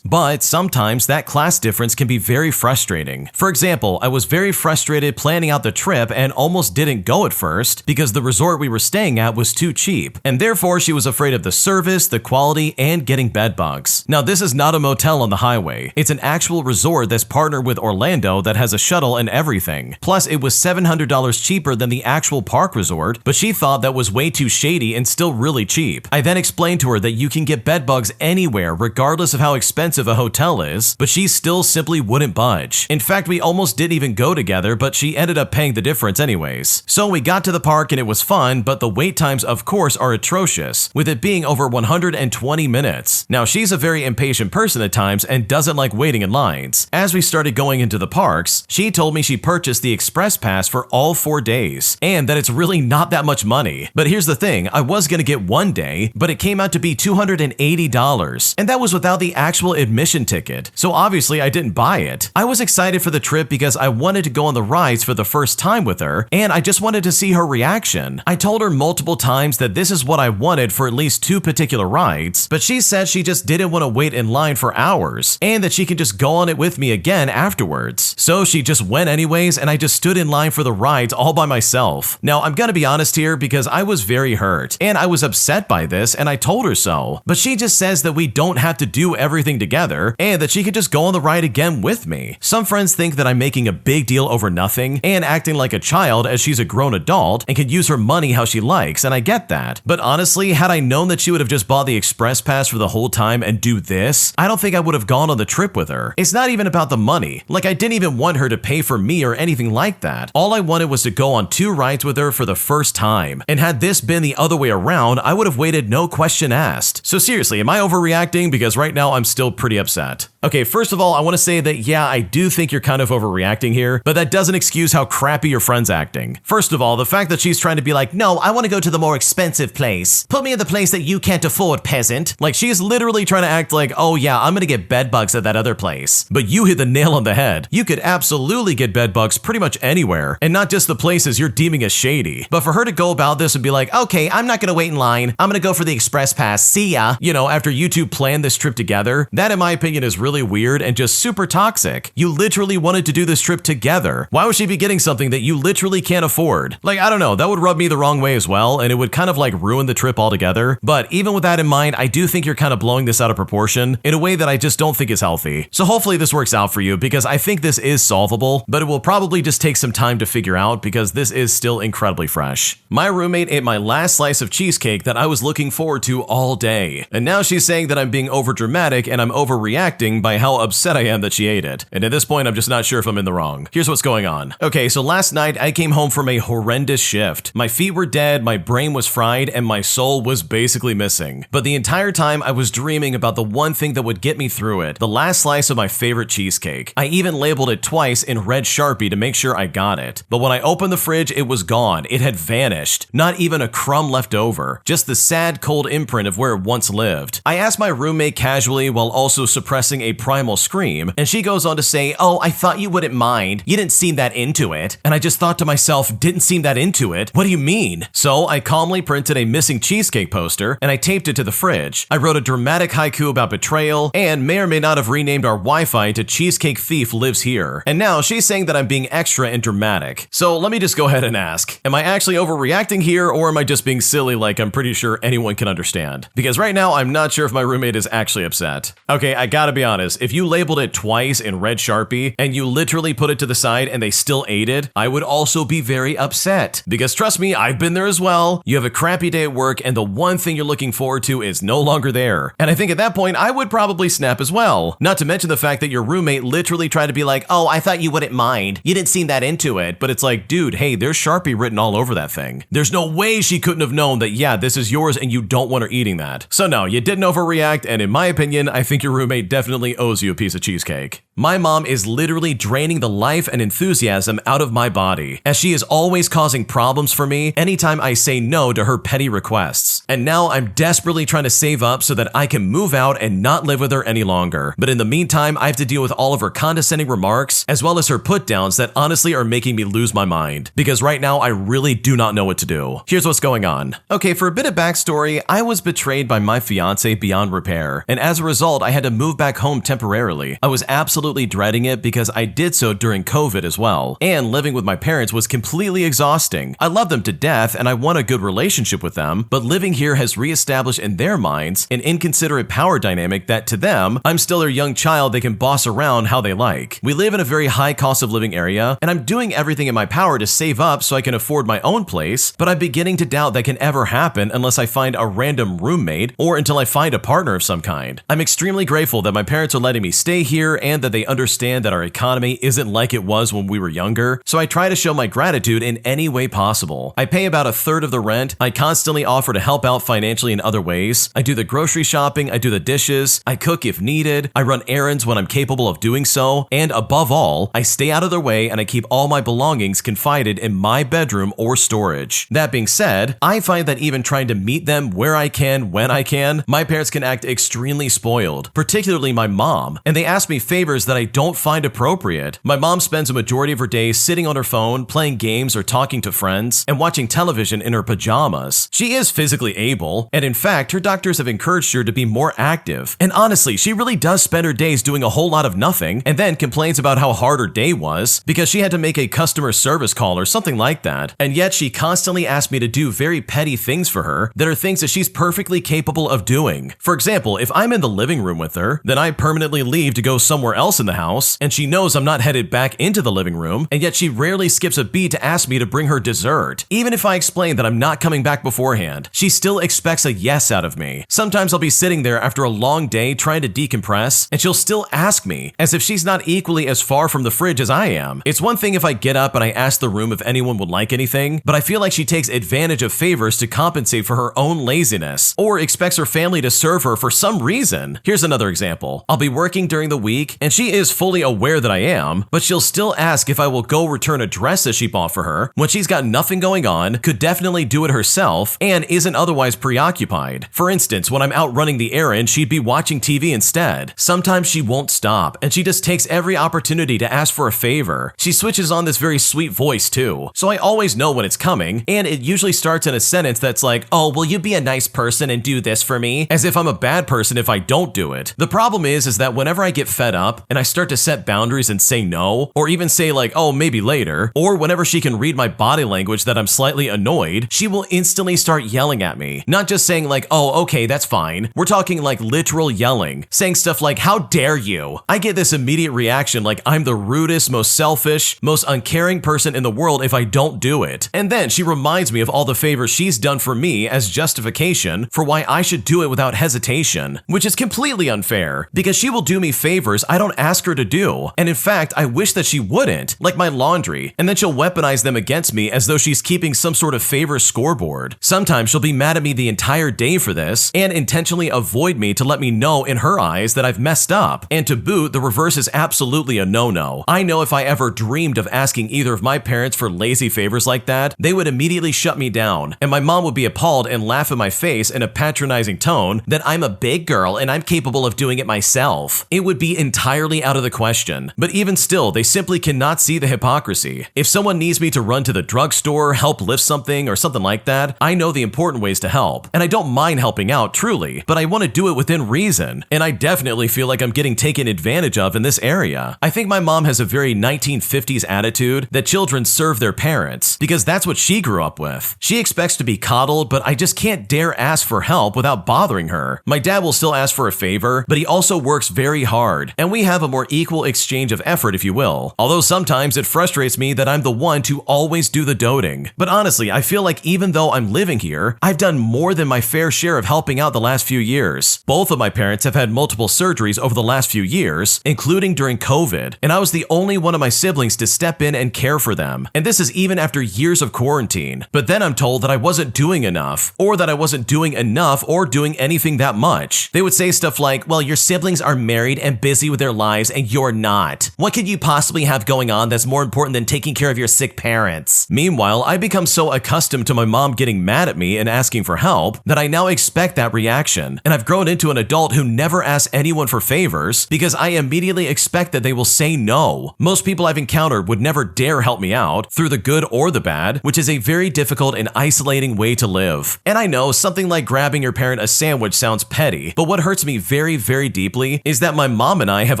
But sometimes that class difference can be very frustrating. For example, I was very frustrated planning out the trip and almost didn't go at first because the resort we were staying at was too cheap, and therefore she was afraid of the service, the quality, and getting bed bugs. Now, this is not a motel on the highway. It's an actual resort that's partnered with Orlando that has a shuttle and everything. Plus, it was $700 cheaper than the actual park resort, but she thought that was way too shady and still really cheap. I then explained to her that you can get bed bugs anywhere regardless of how expensive a hotel is, but she still simply wouldn't budge. In fact, we almost didn't even go together, but she ended up paying the difference anyways. So we got to the park and it was fun, but the wait times of course are atrocious, with it being over 120 minutes. Now, she's a very impatient person at times and doesn't like waiting in lines. As we started going into the parks, she told me she purchased the express pass for all 4 days, and that it's really not that much money. But here's the thing, I was gonna get 1 day, but it came out to be $280, and that was without the actual admission ticket, so obviously I didn't buy it. I was excited for the trip because I wanted to go on the rides for the first time with her, and I just wanted to see her reaction. I told her multiple times that this is what I wanted for at least 2 particular rides, but she said she just didn't want to wait in line for hours, and that she could just go on it with me again afterwards. So she just went anyways, and I just stood in line for the rides all by myself. Now, I'm gonna be honest here because I was very hurt, and I was upset by this, and I told her so, but she just says that we don't have to do everything together, and that she could just go on the ride again with me. Some friends think that I'm making a big deal over nothing, and acting like a child as she's a grown adult and can use her money how she likes, and I get that. But honestly, had I known that she would have just bought the express pass for the whole time and do this, I don't think I would have gone on the trip with her. It's not even about the money. Like, I didn't even want her to pay for me or anything like that. All I wanted was to go on 2 rides with her for the first time. And had this been the other way around, I would have waited no question asked. So seriously, am I overreacting? Because right now I'm still pretty upset. Okay, first of all, I want to say that yeah, I do think you're kind of overreacting here, but that doesn't excuse how crappy your friend's acting. First of all, the fact that she's trying to be like, no, I want to go to the more expensive place. Put me in the place that you can't afford, peasant. Like, she is literally trying to act like, oh yeah, I'm gonna get bed bugs at that other place. But you hit the nail on the head. You could absolutely get bed bugs pretty much anywhere, and not just the places you're deeming as shady. But for her to go about this and be like, okay, I'm not gonna wait in line. I'm gonna go for the express pass. See ya. You know, after you two planned this trip together, that in my opinion is really weird and just super toxic. You literally wanted to do this trip together. Why would she be getting something that you literally can't afford? Like, I don't know, that would rub me the wrong way as well, and it would kind of like ruin the trip altogether. But even with that in mind, I do think you're kind of blowing this out of proportion in a way that I just don't think is healthy. So hopefully this works out for you, because I think this is solvable, but it will probably just take some time to figure out because this is still incredibly fresh. My roommate ate my last slice of cheesecake that I was looking forward to all day, and now she's saying that I'm being overdramatic and I'm overreacting by how upset I am that she ate it. And at this point, I'm just not sure if I'm in the wrong. Here's what's going on. Okay, so last night I came home from a horrendous shift. My feet were dead, my brain was fried, and my soul was basically missing. But the entire time I was dreaming about the one thing that would get me through it, the last slice of my favorite cheesecake. I even labeled it twice in red Sharpie to make sure I got it. But when I opened the fridge, it was gone. It had vanished. Not even a crumb left over. Just the sad, cold imprint of where it once lived. I asked my roommate casually while also suppressing a primal scream, and she goes on to say, oh, I thought you wouldn't mind. You didn't seem that into it. And I just thought to myself, didn't seem that into it? What do you mean? So I calmly printed a missing cheesecake poster and I taped it to the fridge. I wrote a dramatic haiku about betrayal and may or may not have renamed our Wi-Fi to Cheesecake Thief Lives Here. And now she's saying that I'm being extra and dramatic. So let me just go ahead and ask, am I actually overreacting here, or am I just being silly like I'm pretty sure anyone can understand? Because right now I'm not sure if my roommate is actually upset. Okay, I gotta be honest, if you labeled it twice in red Sharpie and you literally put it to the side and they still ate it, I would also be very upset. Because trust me, I've been there as well. You have a crappy day at work and the one thing you're looking forward to is no longer there. And I think at that point I would probably snap as well. Not to mention the fact that your roommate literally tried to be like, oh, I thought you wouldn't mind. You didn't seem that into it. But it's like, dude, hey, there's Sharpie written all over that thing. There's no way she couldn't have known that, yeah, this is yours and you don't want her eating that. So no, you didn't overreact, and in my opinion, I think your roommate definitely owes you a piece of cheesecake. My mom is literally draining the life and enthusiasm out of my body, as she is always causing problems for me anytime I say no to her petty requests. And now I'm desperately trying to save up so that I can move out and not live with her any longer. But in the meantime, I have to deal with all of her condescending remarks, as well as her put-downs that honestly are making me lose my mind. Because right now, I really do not know what to do. Here's what's going on. Okay, for a bit of backstory, I was betrayed by my fiance beyond repair, and as a result, I had to move back home temporarily. I was absolutely dreading it because I did so during COVID as well, and living with my parents was completely exhausting. I love them to death and I want a good relationship with them, but living here has reestablished in their minds an inconsiderate power dynamic that to them, I'm still their young child they can boss around how they like. We live in a very high cost of living area, and I'm doing everything in my power to save up so I can afford my own place, but I'm beginning to doubt that can ever happen unless I find a random roommate or until I find a partner of some kind. I'm extremely grateful that my parents parents are letting me stay here and that they understand that our economy isn't like it was when we were younger, so I try to show my gratitude in any way possible. I pay about a third of the rent, I constantly offer to help out financially in other ways, I do the grocery shopping, I do the dishes, I cook if needed, I run errands when I'm capable of doing so, and above all, I stay out of their way and I keep all my belongings confided in my bedroom or storage. That being said, I find that even trying to meet them where I can, when I can, my parents can act extremely spoiled, particularly my mom, and they ask me favors that I don't find appropriate. My mom spends a majority of her day sitting on her phone, playing games or talking to friends, and watching television in her pajamas. She is physically able, and in fact, her doctors have encouraged her to be more active. And honestly, she really does spend her days doing a whole lot of nothing, and then complains about how hard her day was because she had to make a customer service call or something like that. And yet she constantly asks me to do very petty things for her that are things that she's perfectly capable of doing. For example, if I'm in the living room with her, then I permanently leave to go somewhere else in the house, and she knows I'm not headed back into the living room, and yet she rarely skips a beat to ask me to bring her dessert. Even if I explain that I'm not coming back beforehand, she still expects a yes out of me. Sometimes I'll be sitting there after a long day trying to decompress, and she'll still ask me, as if she's not equally as far from the fridge as I am. It's one thing if I get up and I ask the room if anyone would like anything, but I feel like she takes advantage of favors to compensate for her own laziness, or expects her family to serve her for some reason. Here's another example. I'll be working during the week, and she is fully aware that I am, but she'll still ask if I will go return a dress that she bought for her when she's got nothing going on, could definitely do it herself, and isn't otherwise preoccupied. For instance, when I'm out running the errand, she'd be watching TV instead. Sometimes she won't stop, and she just takes every opportunity to ask for a favor. She switches on this very sweet voice too, so I always know when it's coming, and it usually starts in a sentence that's like, "Oh, will you be a nice person and do this for me?" As if I'm a bad person if I don't do it. The problem is that whenever I get fed up and I start to set boundaries and say no, or even say like, "Oh, maybe later," or whenever she can read my body language that I'm slightly annoyed, she will instantly start yelling at me. Not just saying like, "Oh, okay, that's fine." We're talking like literal yelling, saying stuff like, "How dare you?" I get this immediate reaction like I'm the rudest, most selfish, most uncaring person in the world if I don't do it. And then she reminds me of all the favors she's done for me as justification for why I should do it without hesitation, which is completely unfair because she will do me favors I don't ask her to do. And in fact, I wish that she wouldn't, like my laundry, and then she'll weaponize them against me as though she's keeping some sort of favor scoreboard. Sometimes she'll be mad at me the entire day for this and intentionally avoid me to let me know in her eyes that I've messed up. And to boot, the reverse is absolutely a no-no. I know if I ever dreamed of asking either of my parents for lazy favors like that, they would immediately shut me down, and my mom would be appalled and laugh in my face in a patronizing tone that I'm a big girl and I'm capable of doing it myself. It would be entirely out of the question. But even still, they simply cannot see the hypocrisy. If someone needs me to run to the drugstore, help lift something, or something like that, I know the important ways to help, and I don't mind helping out, truly, but I want to do it within reason, and I definitely feel like I'm getting taken advantage of in this area. I think my mom has a very 1950s attitude that children serve their parents, because that's what she grew up with. She expects to be coddled, but I just can't dare ask for help without bothering her. My dad will still ask for a favor, but he also works very hard, and we have a more equal exchange of effort, if you will. Although sometimes it frustrates me that I'm the one to always do the doting. But honestly, I feel like even though I'm living here, I've done more than my fair share of helping out the last few years. Both of my parents have had multiple surgeries over the last few years, including during COVID, and I was the only one of my siblings to step in and care for them. And this is even after years of quarantine. But then I'm told that I wasn't doing enough, or that I wasn't doing enough or doing anything that much. They would say stuff like, "Well, your siblings are married and busy with their lives and you're not. What could you possibly have going on that's more important than taking care of your sick parents?" Meanwhile, I become so accustomed to my mom getting mad at me and asking for help that I now expect that reaction. And I've grown into an adult who never asks anyone for favors because I immediately expect that they will say no. Most people I've encountered would never dare help me out, through the good or the bad, which is a very difficult and isolating way to live. And I know something like grabbing your parent a sandwich sounds petty, but what hurts me very, very deeply is that my mom and I have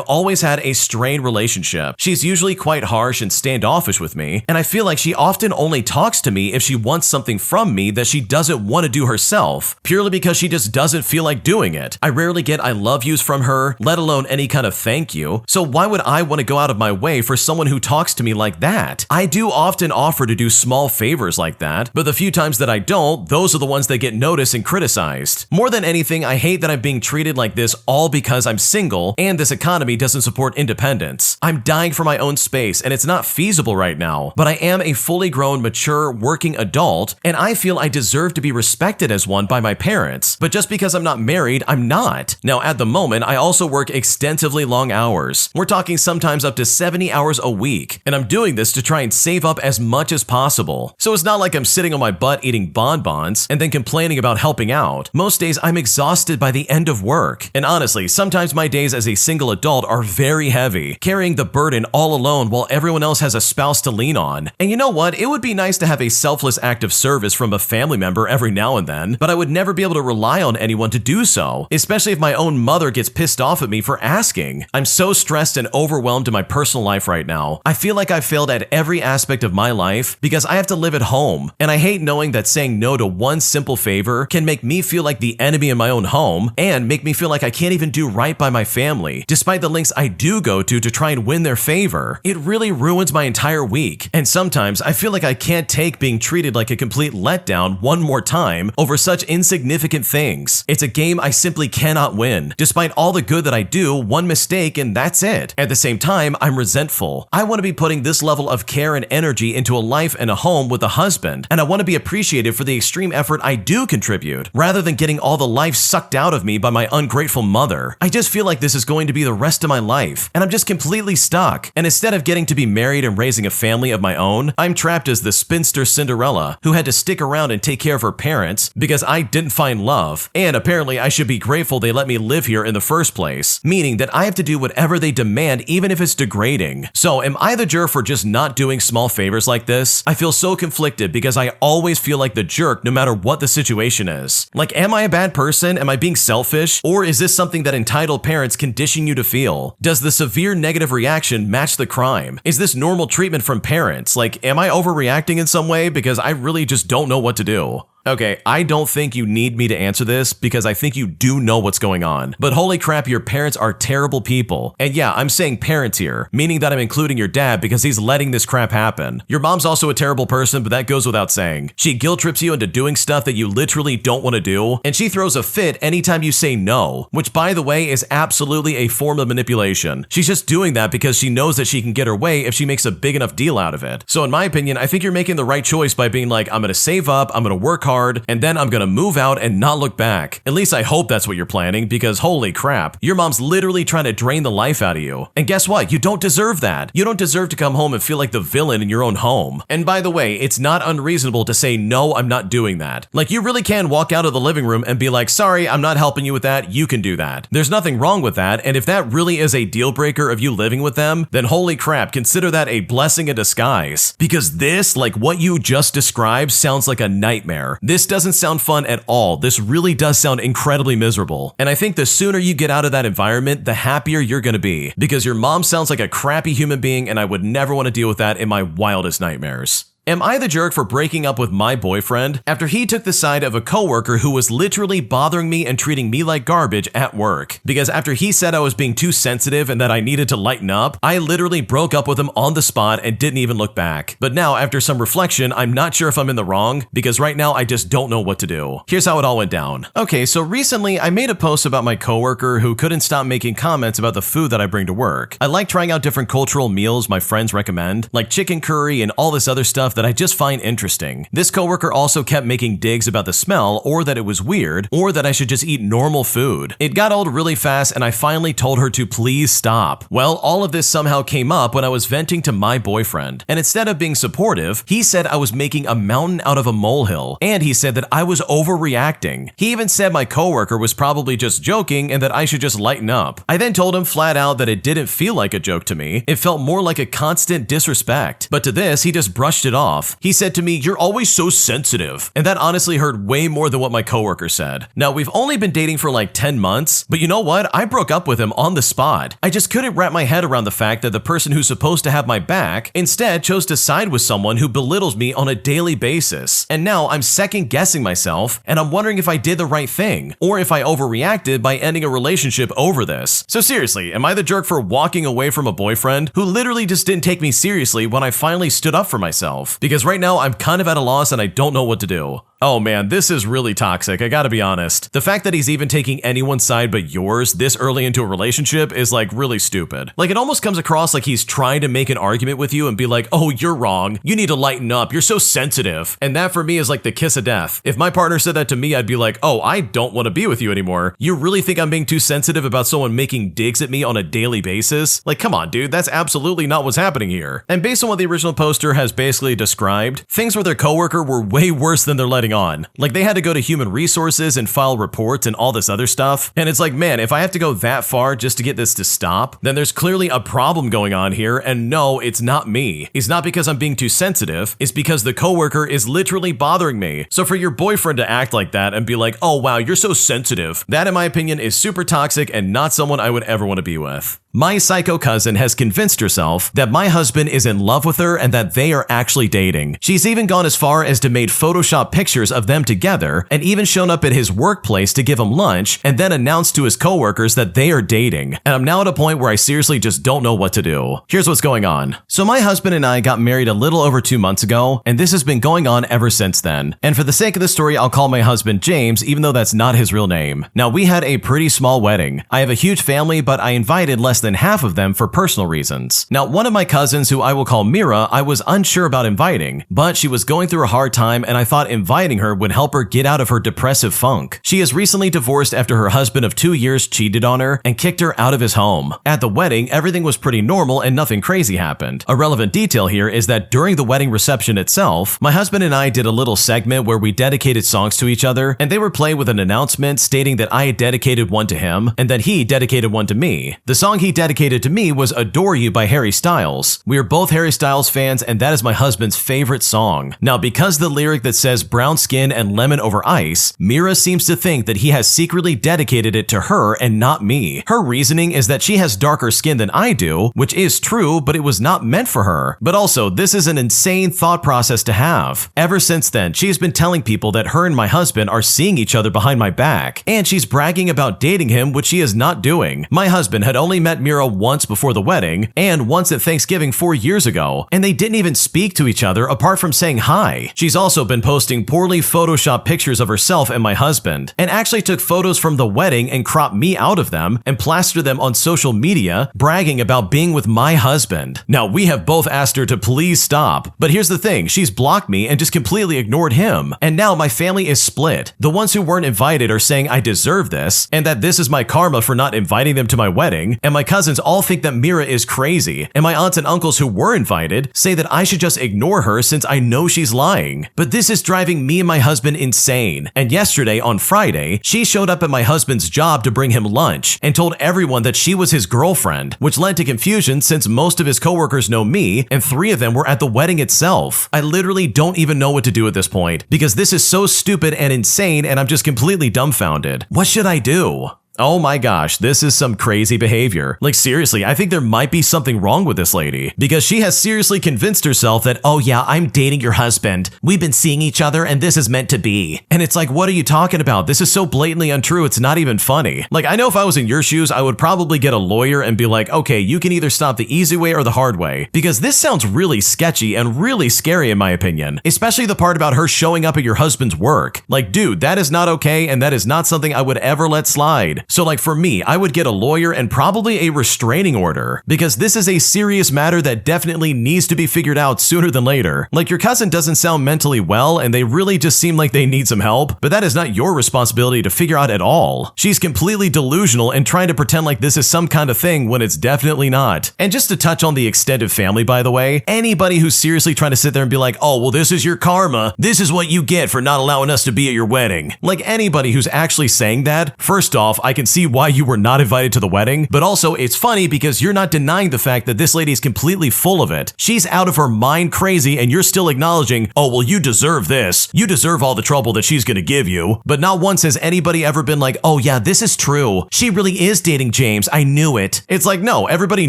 always had a strained relationship. She's usually quite harsh and standoffish with me, and I feel like she often only talks to me if she wants something from me that she doesn't want to do herself, purely because she just doesn't feel like doing it. I rarely get "I love yous" from her, let alone any kind of thank you, so why would I want to go out of my way for someone who talks to me like that? I do often offer to do small favors like that, but the few times that I don't, those are the ones that get noticed and criticized. More than anything, I hate that I'm being treated like this all because I'm I'm single and this economy doesn't support independence. I'm dying for my own space and it's not feasible right now, but I am a fully grown, mature, working adult and I feel I deserve to be respected as one by my parents. But just because I'm not married, I'm not. Now at the moment, I also work extensively long hours. We're talking sometimes up to 70 hours a week, and I'm doing this to try and save up as much as possible. So it's not like I'm sitting on my butt eating bonbons and then complaining about helping out. Most days I'm exhausted by the end of work. And honestly, sometimes my days as a single adult are very heavy, carrying the burden all alone while everyone else has a spouse to lean on. And you know what? It would be nice to have a selfless act of service from a family member every now and then, but I would never be able to rely on anyone to do so, especially if my own mother gets pissed off at me for asking. I'm so stressed and overwhelmed in my personal life right now. I feel like I've failed at every aspect of my life because I have to live at home, and I hate knowing that saying no to one simple favor can make me feel like the enemy in my own home and make me feel like I can't even do right by my family, despite the lengths I do go to try and win their favor. It really ruins my entire week, and sometimes I feel like I can't take being treated like a complete letdown one more time over such insignificant things. It's a game I simply cannot win. Despite all the good that I do, one mistake and that's it. At the same time, I'm resentful. I want to be putting this level of care and energy into a life and a home with a husband, and I want to be appreciated for the extreme effort I do contribute, rather than getting all the life sucked out of me by my ungrateful mother. I just feel like this is going to be the rest of my life, and I'm just completely stuck. And instead of getting to be married and raising a family of my own, I'm trapped as the spinster Cinderella who had to stick around and take care of her parents because I didn't find love, and apparently I should be grateful they let me live here in the first place, meaning that I have to do whatever they demand even if it's degrading. So am I the jerk for just not doing small favors like this? I feel so conflicted because I always feel like the jerk no matter what the situation is. Like, am I a bad person? Am I being selfish? Or is this something that entitled parents condition you to feel? Does the severe negative reaction match the crime? Is this normal treatment from parents? Like, am I overreacting in some way? Because I really just don't know what to do. Okay, I don't think you need me to answer this because I think you do know what's going on. But holy crap, your parents are terrible people. And yeah, I'm saying parents here, meaning that I'm including your dad because he's letting this crap happen. Your mom's also a terrible person, but that goes without saying. She guilt trips you into doing stuff that you literally don't want to do, and she throws a fit anytime you say no, which by the way is absolutely a form of manipulation. She's just doing that because she knows that she can get her way if she makes a big enough deal out of it. So in my opinion, I think you're making the right choice by being like, I'm gonna save up, I'm gonna work hard, and then I'm gonna move out and not look back. At least I hope that's what you're planning, because holy crap, your mom's literally trying to drain the life out of you. And guess what? You don't deserve that. You don't deserve to come home and feel like the villain in your own home. And by the way, it's not unreasonable to say, no, I'm not doing that. Like, you really can walk out of the living room and be like, sorry, I'm not helping you with that. You can do that. There's nothing wrong with that. And if that really is a deal breaker of you living with them, then holy crap, consider that a blessing in disguise. Because this, like what you just described, sounds like a nightmare. This doesn't sound fun at all. This really does sound incredibly miserable. And I think the sooner you get out of that environment, the happier you're gonna be. Because your mom sounds like a crappy human being, and I would never want to deal with that in my wildest nightmares. Am I the jerk for breaking up with my boyfriend after he took the side of a coworker who was literally bothering me and treating me like garbage at work? Because after he said I was being too sensitive and that I needed to lighten up, I literally broke up with him on the spot and didn't even look back. But now, after some reflection, I'm not sure if I'm in the wrong, because right now I just don't know what to do. Here's how it all went down. Okay, so recently I made a post about my coworker who couldn't stop making comments about the food that I bring to work. I like trying out different cultural meals my friends recommend, like chicken curry and all this other stuff that I just find interesting. This coworker also kept making digs about the smell, or that it was weird, or that I should just eat normal food. It got old really fast, and I finally told her to please stop. Well, all of this somehow came up when I was venting to my boyfriend, and instead of being supportive, he said I was making a mountain out of a molehill, and he said that I was overreacting. He even said my coworker was probably just joking and that I should just lighten up. I then told him flat out that it didn't feel like a joke to me. It felt more like a constant disrespect. But to this, he just brushed it off. He said to me, "You're always so sensitive." And that honestly hurt way more than what my coworker said. Now, we've only been dating for like 10 months, but you know what? I broke up with him on the spot. I just couldn't wrap my head around the fact that the person who's supposed to have my back instead chose to side with someone who belittles me on a daily basis. And now I'm second guessing myself, and I'm wondering if I did the right thing, or if I overreacted by ending a relationship over this. So seriously, am I the jerk for walking away from a boyfriend who literally just didn't take me seriously when I finally stood up for myself? Because right now I'm kind of at a loss and I don't know what to do. Oh man, this is really toxic, I gotta be honest. The fact that he's even taking anyone's side but yours this early into a relationship is like really stupid. Like it almost comes across like he's trying to make an argument with you and be like, oh, you're wrong. You need to lighten up. You're so sensitive. And that for me is like the kiss of death. If my partner said that to me, I'd be like, oh, I don't want to be with you anymore. You really think I'm being too sensitive about someone making digs at me on a daily basis? Like, come on, dude, that's absolutely not what's happening here. And based on what the original poster has basically described, things with their coworker were way worse than they're letting on. Like they had to go to human resources and file reports and all this other stuff. And it's like, man, if I have to go that far just to get this to stop, then there's clearly a problem going on here. And no, it's not me. It's not because I'm being too sensitive. It's because the coworker is literally bothering me. So for your boyfriend to act like that and be like, oh wow, you're so sensitive, that in my opinion is super toxic and not someone I would ever want to be with. My psycho cousin has convinced herself that my husband is in love with her and that they are actually dating. She's even gone as far as to make Photoshop pictures of them together and even shown up at his workplace to give him lunch and then announced to his coworkers that they are dating. And I'm now at a point where I seriously just don't know what to do. Here's what's going on. So my husband and I got married a little over 2 months ago, and this has been going on ever since then. And for the sake of the story, I'll call my husband James, even though that's not his real name. Now, we had a pretty small wedding. I have a huge family, but I invited less than half of them for personal reasons. Now, one of my cousins, who I will call Mira, I was unsure about inviting, but she was going through a hard time and I thought inviting her would help her get out of her depressive funk. She is recently divorced after her husband of 2 years cheated on her and kicked her out of his home. At the wedding, everything was pretty normal and nothing crazy happened. A relevant detail here is that during the wedding reception itself, my husband and I did a little segment where we dedicated songs to each other, and they were played with an announcement stating that I had dedicated one to him and that he dedicated one to me. The song he dedicated to me was Adore You by Harry Styles. We are both Harry Styles fans, and that is my husband's favorite song. Now, because the lyric that says brown skin and lemon over ice, Mira seems to think that he has secretly dedicated it to her and not me. Her reasoning is that she has darker skin than I do, which is true, but it was not meant for her. But also, this is an insane thought process to have. Ever since then, she's been telling people that her and my husband are seeing each other behind my back, and she's bragging about dating him, which she is not doing. My husband had only met Mira once before the wedding, and once at Thanksgiving 4 years ago, and they didn't even speak to each other apart from saying hi. She's also been posting poorly photoshopped pictures of herself and my husband, and actually took photos from the wedding and cropped me out of them and plastered them on social media, bragging about being with my husband. Now, we have both asked her to please stop, but here's the thing, she's blocked me and just completely ignored him, and now my family is split. The ones who weren't invited are saying I deserve this, and that this is my karma for not inviting them to my wedding, and my cousins all think that Mira is crazy, and my aunts and uncles who were invited say that I should just ignore her since I know she's lying. But this is driving me and my husband insane, and yesterday, on Friday, she showed up at my husband's job to bring him lunch and told everyone that she was his girlfriend, which led to confusion since most of his coworkers know me and 3 of them were at the wedding itself. I literally don't even know what to do at this point because this is so stupid and insane and I'm just completely dumbfounded. What should I do? Oh my gosh, this is some crazy behavior. Like seriously, I think there might be something wrong with this lady because she has seriously convinced herself that, oh yeah, I'm dating your husband. We've been seeing each other and this is meant to be. And it's like, what are you talking about? This is so blatantly untrue, it's not even funny. Like I know if I was in your shoes, I would probably get a lawyer and be like, okay, you can either stop the easy way or the hard way because this sounds really sketchy and really scary in my opinion, especially the part about her showing up at your husband's work. Like dude, that is not okay and that is not something I would ever let slide. So like for me, I would get a lawyer and probably a restraining order because this is a serious matter that definitely needs to be figured out sooner than later. Like your cousin doesn't sound mentally well and they really just seem like they need some help, but that is not your responsibility to figure out at all. She's completely delusional and trying to pretend like this is some kind of thing when it's definitely not. And just to touch on the extended family, by the way, anybody who's seriously trying to sit there and be like, oh, well, this is your karma. This is what you get for not allowing us to be at your wedding. Like anybody who's actually saying that, first off, I can see why you were not invited to the wedding, but also it's funny because you're not denying the fact that this lady is completely full of it. She's out of her mind crazy and you're still acknowledging, oh, well, you deserve this. You deserve all the trouble that she's gonna give you. But not once has anybody ever been like, oh yeah, this is true. She really is dating James. I knew it. It's like, no, everybody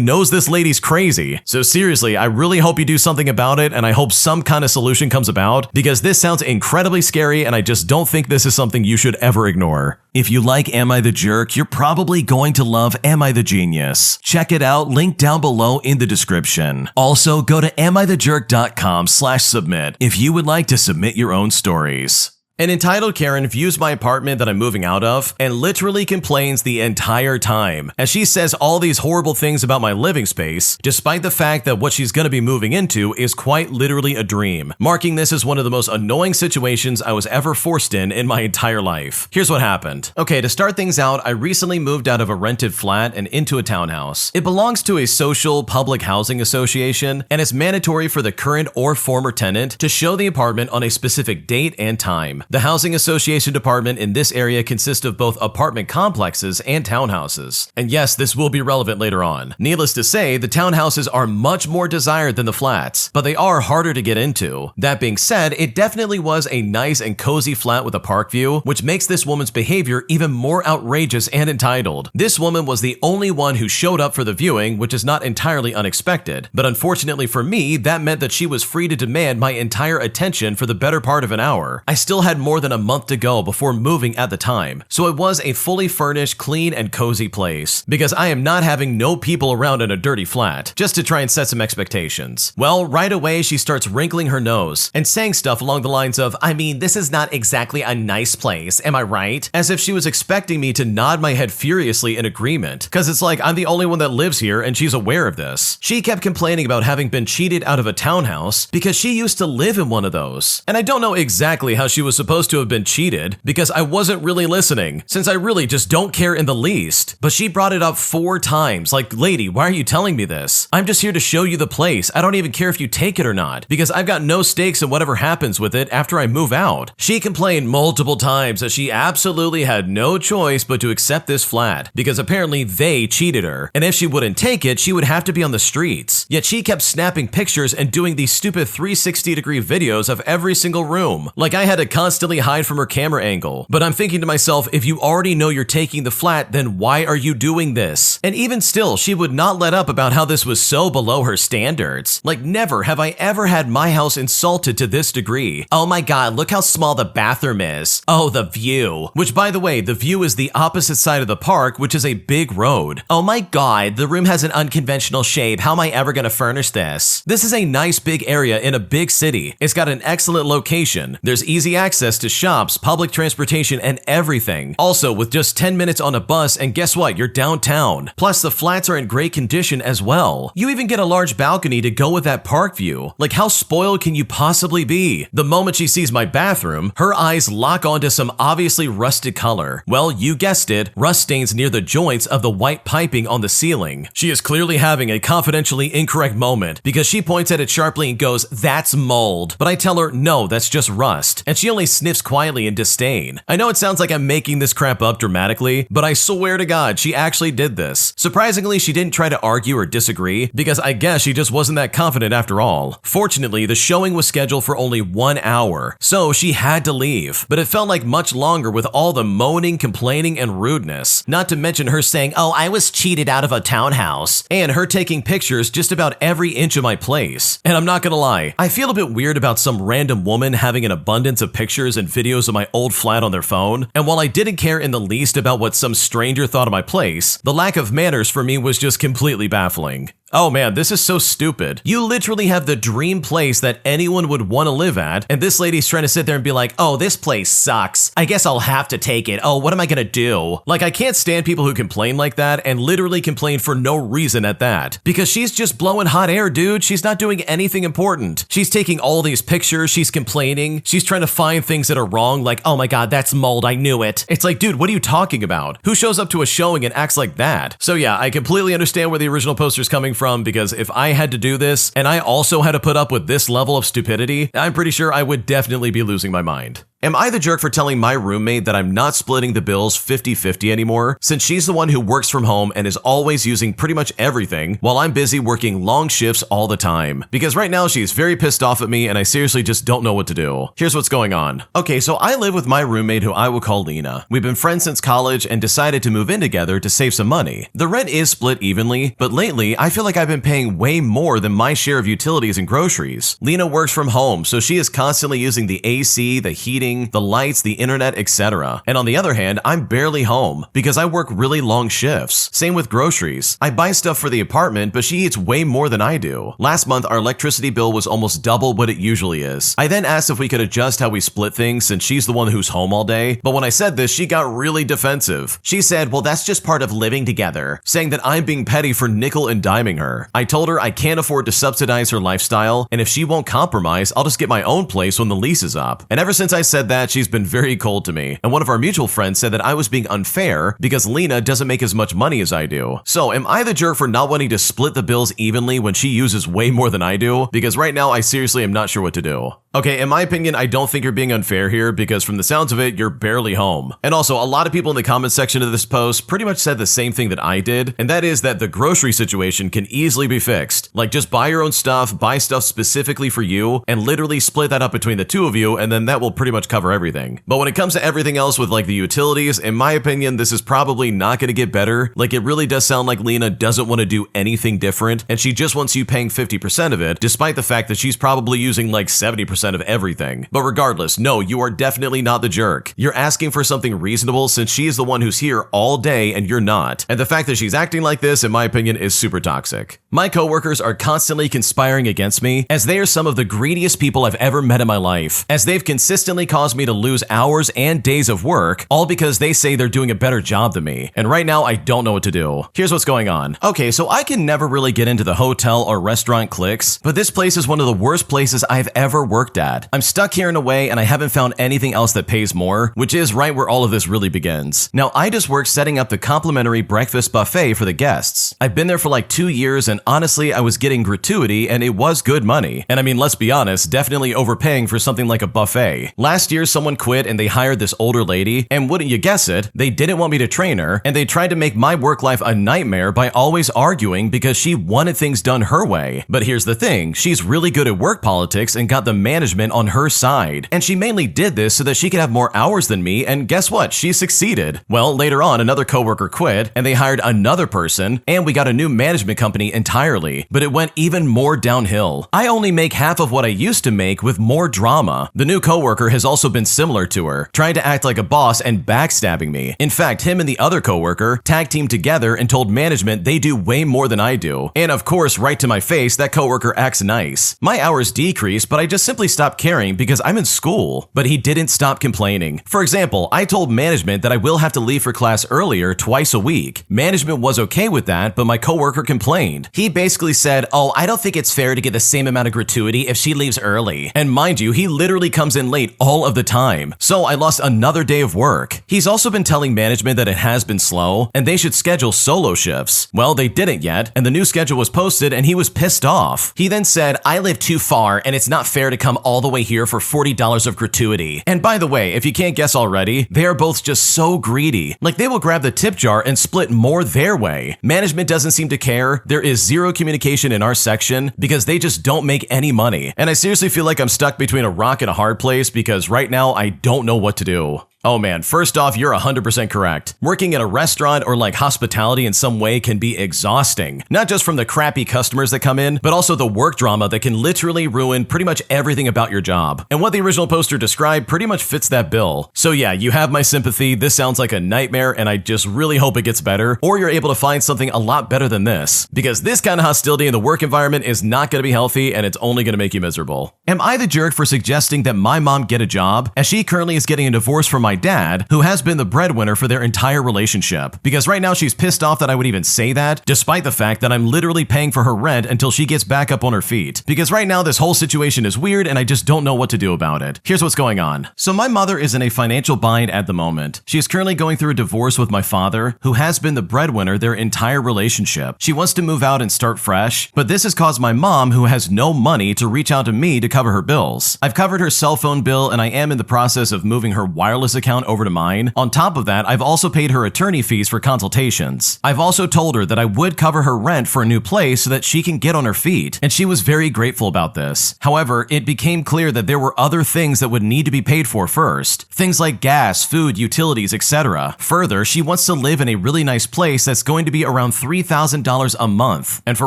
knows this lady's crazy. So seriously, I really hope you do something about it and I hope some kind of solution comes about because this sounds incredibly scary and I just don't think this is something you should ever ignore. If you like Am I the Jerk, you're probably going to love Am I the Genius. Check it out, link down below in the description. Also, go to amithejerk.com/submit if you would like to submit your own stories. An entitled Karen views my apartment that I'm moving out of and literally complains the entire time, as she says all these horrible things about my living space, despite the fact that what she's going to be moving into is quite literally a dream, marking this as one of the most annoying situations I was ever forced in my entire life. Here's what happened. Okay, to start things out, I recently moved out of a rented flat and into a townhouse. It belongs to a social public housing association, and it's mandatory for the current or former tenant to show the apartment on a specific date and time. The housing association department in this area consists of both apartment complexes and townhouses. And yes, this will be relevant later on. Needless to say, the townhouses are much more desired than the flats, but they are harder to get into. That being said, it definitely was a nice and cozy flat with a park view, which makes this woman's behavior even more outrageous and entitled. This woman was the only one who showed up for the viewing, which is not entirely unexpected, but unfortunately for me, that meant that she was free to demand my entire attention for the better part of an hour. I still had more than a month to go before moving at the time, so it was a fully furnished, clean, and cozy place, because I am not having no people around in a dirty flat, just to try and set some expectations. Well, right away she starts wrinkling her nose and saying stuff along the lines of, I mean, this is not exactly a nice place, am I right? As if she was expecting me to nod my head furiously in agreement, cause it's like I'm the only one that lives here and she's aware of this. She kept complaining about having been cheated out of a townhouse because she used to live in one of those. And I don't know exactly how she was supposed to have been cheated because I wasn't really listening, since I really just don't care in the least. But she brought it up 4 times, like, lady, why are you telling me this? I'm just here to show you the place. I don't even care if you take it or not, because I've got no stakes in whatever happens with it after I move out. She complained multiple times that she absolutely had no choice but to accept this flat, because apparently they cheated her, and if she wouldn't take it, she would have to be on the streets. Yet she kept snapping pictures and doing these stupid 360-degree videos of every single room, like I had to constantly hide from her camera angle. But I'm thinking to myself, if you already know you're taking the flat, then why are you doing this? And even still, she would not let up about how this was so below her standards. Like, never have I ever had my house insulted to this degree. Oh my god, look how small the bathroom is. Oh, the view. Which, by the way, the view is the opposite side of the park, which is a big road. Oh my god, the room has an unconventional shape. How am I ever gonna furnish this? This is a nice big area in a big city. It's got an excellent location. There's easy access to shops, public transportation, and everything. Also, with just 10 minutes on a bus, and guess what? You're downtown. Plus, the flats are in great condition as well. You even get a large balcony to go with that park view. Like, how spoiled can you possibly be? The moment she sees my bathroom, her eyes lock onto some obviously rusted color. Well, you guessed it, rust stains near the joints of the white piping on the ceiling. She is clearly having a confidentially incorrect moment because she points at it sharply and goes, "That's mold." But I tell her, no, that's just rust. And she only sniffs quietly in disdain. I know it sounds like I'm making this crap up dramatically, but I swear to God, she actually did this. Surprisingly, she didn't try to argue or disagree because I guess she just wasn't that confident after all. Fortunately, the showing was scheduled for only 1 hour, so she had to leave. But it felt like much longer with all the moaning, complaining, and rudeness. Not to mention her saying, "Oh, I was cheated out of a townhouse," and her taking pictures just about every inch of my place. And I'm not gonna lie, I feel a bit weird about some random woman having an abundance of pictures and videos of my old flat on their phone. And while I didn't care in the least about what some stranger thought of my place, the lack of manners for me was just completely baffling. Oh man, this is so stupid. You literally have the dream place that anyone would want to live at, and this lady's trying to sit there and be like, "Oh, this place sucks. I guess I'll have to take it. Oh, what am I gonna do?" Like, I can't stand people who complain like that and literally complain for no reason at that. Because she's just blowing hot air, dude. She's not doing anything important. She's taking all these pictures, she's complaining, she's trying to find things that are wrong, like, "Oh my god, that's mold, I knew it." It's like, dude, what are you talking about? Who shows up to a showing and acts like that? So yeah, I completely understand where the original poster's coming from, because if I had to do this and I also had to put up with this level of stupidity, I'm pretty sure I would definitely be losing my mind. Am I the jerk for telling my roommate that I'm not splitting the bills 50-50 anymore, since she's the one who works from home and is always using pretty much everything while I'm busy working long shifts all the time? Because right now she's very pissed off at me and I seriously just don't know what to do. Here's what's going on. Okay, so I live with my roommate who I will call Lena. We've been friends since college and decided to move in together to save some money. The rent is split evenly, but lately I feel like I've been paying way more than my share of utilities and groceries. Lena works from home, so she is constantly using the AC, the heating, heating, the lights, the internet, etc. And on the other hand, I'm barely home because I work really long shifts. Same with groceries. I buy stuff for the apartment, but she eats way more than I do. Last month, our electricity bill was almost double what it usually is. I then asked if we could adjust how we split things since she's the one who's home all day, but when I said this, she got really defensive. She said, well, that's just part of living together, saying that I'm being petty for nickel and diming her. I told her I can't afford to subsidize her lifestyle, and if she won't compromise, I'll just get my own place when the lease is up. And ever since I said that, she's been very cold to me. And one of our mutual friends said that I was being unfair because Lena doesn't make as much money as I do. So am I the jerk for not wanting to split the bills evenly when she uses way more than I do? Because right now I seriously am not sure what to do. Okay, in my opinion, I don't think you're being unfair here because from the sounds of it, you're barely home. And also, a lot of people in the comment section of this post pretty much said the same thing that I did, and that is that the grocery situation can easily be fixed. Like, just buy your own stuff, buy stuff specifically for you, and literally split that up between the two of you, and then that will pretty much cover everything. But when it comes to everything else with like the utilities, in my opinion, this is probably not going to get better. Like, it really does sound like Lena doesn't want to do anything different, and she just wants you paying 50% of it, despite the fact that she's probably using like 70% of everything. But regardless, no, you are definitely not the jerk. You're asking for something reasonable since she is the one who's here all day and you're not. And the fact that she's acting like this, in my opinion, is super toxic. My coworkers are constantly conspiring against me as they are some of the greediest people I've ever met in my life, as they've consistently caused me to lose hours and days of work, all because they say they're doing a better job than me. And right now, I don't know what to do. Here's what's going on. Okay, so I can never really get into the hotel or restaurant cliques, but this place is one of the worst places I've ever worked at. I'm stuck here in a way and I haven't found anything else that pays more, which is right where all of this really begins. Now, I just worked setting up the complimentary breakfast buffet for the guests. I've been there for like 2 years and honestly, I was getting gratuity and it was good money. And I mean, let's be honest, definitely overpaying for something like a buffet. Last year, someone quit and they hired this older lady, and wouldn't you guess it, they didn't want me to train her, and they tried to make my work life a nightmare by always arguing because she wanted things done her way. But here's the thing, she's really good at work politics and got the management on her side. And she mainly did this so that she could have more hours than me, and guess what? She succeeded. Well, later on, another coworker quit, and they hired another person, and we got a new management company entirely. But it went even more downhill. I only make half of what I used to make with more drama. The new coworker has also been similar to her, trying to act like a boss and backstabbing me. In fact, him and the other coworker tag teamed together and told management they do way more than I do. And of course, right to my face, that coworker acts nice. My hours decreased, but I just simply stopped caring because I'm in school. But he didn't stop complaining. For example, I told management that I will have to leave for class earlier twice a week. Management was okay with that, but my coworker complained. He basically said, oh, I don't think it's fair to get the same amount of gratuity if she leaves early. And mind you, he literally comes in late all of the time. So I lost another day of work. He's also been telling management that it has been slow and they should schedule solo shifts. Well, they didn't yet, and the new schedule was posted and he was pissed off. He then said, I live too far and it's not fair to come all the way here for $40 of gratuity. And by the way, if you can't guess already, they are both just so greedy. Like, they will grab the tip jar and split more their way. Management doesn't seem to care. There is zero communication in our section because they just don't make any money. And I seriously feel like I'm stuck between a rock and a hard place because right now I don't know what to do. Oh man, first off, you're 100% correct. Working at a restaurant or like hospitality in some way can be exhausting. Not just from the crappy customers that come in, but also the work drama that can literally ruin pretty much everything about your job. And what the original poster described pretty much fits that bill. So yeah, you have my sympathy. This sounds like a nightmare and I just really hope it gets better, or you're able to find something a lot better than this. Because this kind of hostility in the work environment is not going to be healthy and it's only going to make you miserable. Am I the jerk for suggesting that my mom get a job, as she currently is getting a divorce from my dad, who has been the breadwinner for their entire relationship? Because right now she's pissed off that I would even say that, despite the fact that I'm literally paying for her rent until she gets back up on her feet. Because right now this whole situation is weird and I just don't know what to do about it. Here's what's going on. So my mother is in a financial bind at the moment. She is currently going through a divorce with my father, who has been the breadwinner their entire relationship. She wants to move out and start fresh, but this has caused my mom, who has no money, to reach out to me to cover her bills. I've covered her cell phone bill and I am in the process of moving her wireless account over to mine. On top of that, I've also paid her attorney fees for consultations. I've also told her that I would cover her rent for a new place so that she can get on her feet, and she was very grateful about this. However, it became clear that there were other things that would need to be paid for first. Things like gas, food, utilities, etc. Further, she wants to live in a really nice place that's going to be around $3,000 a month. And for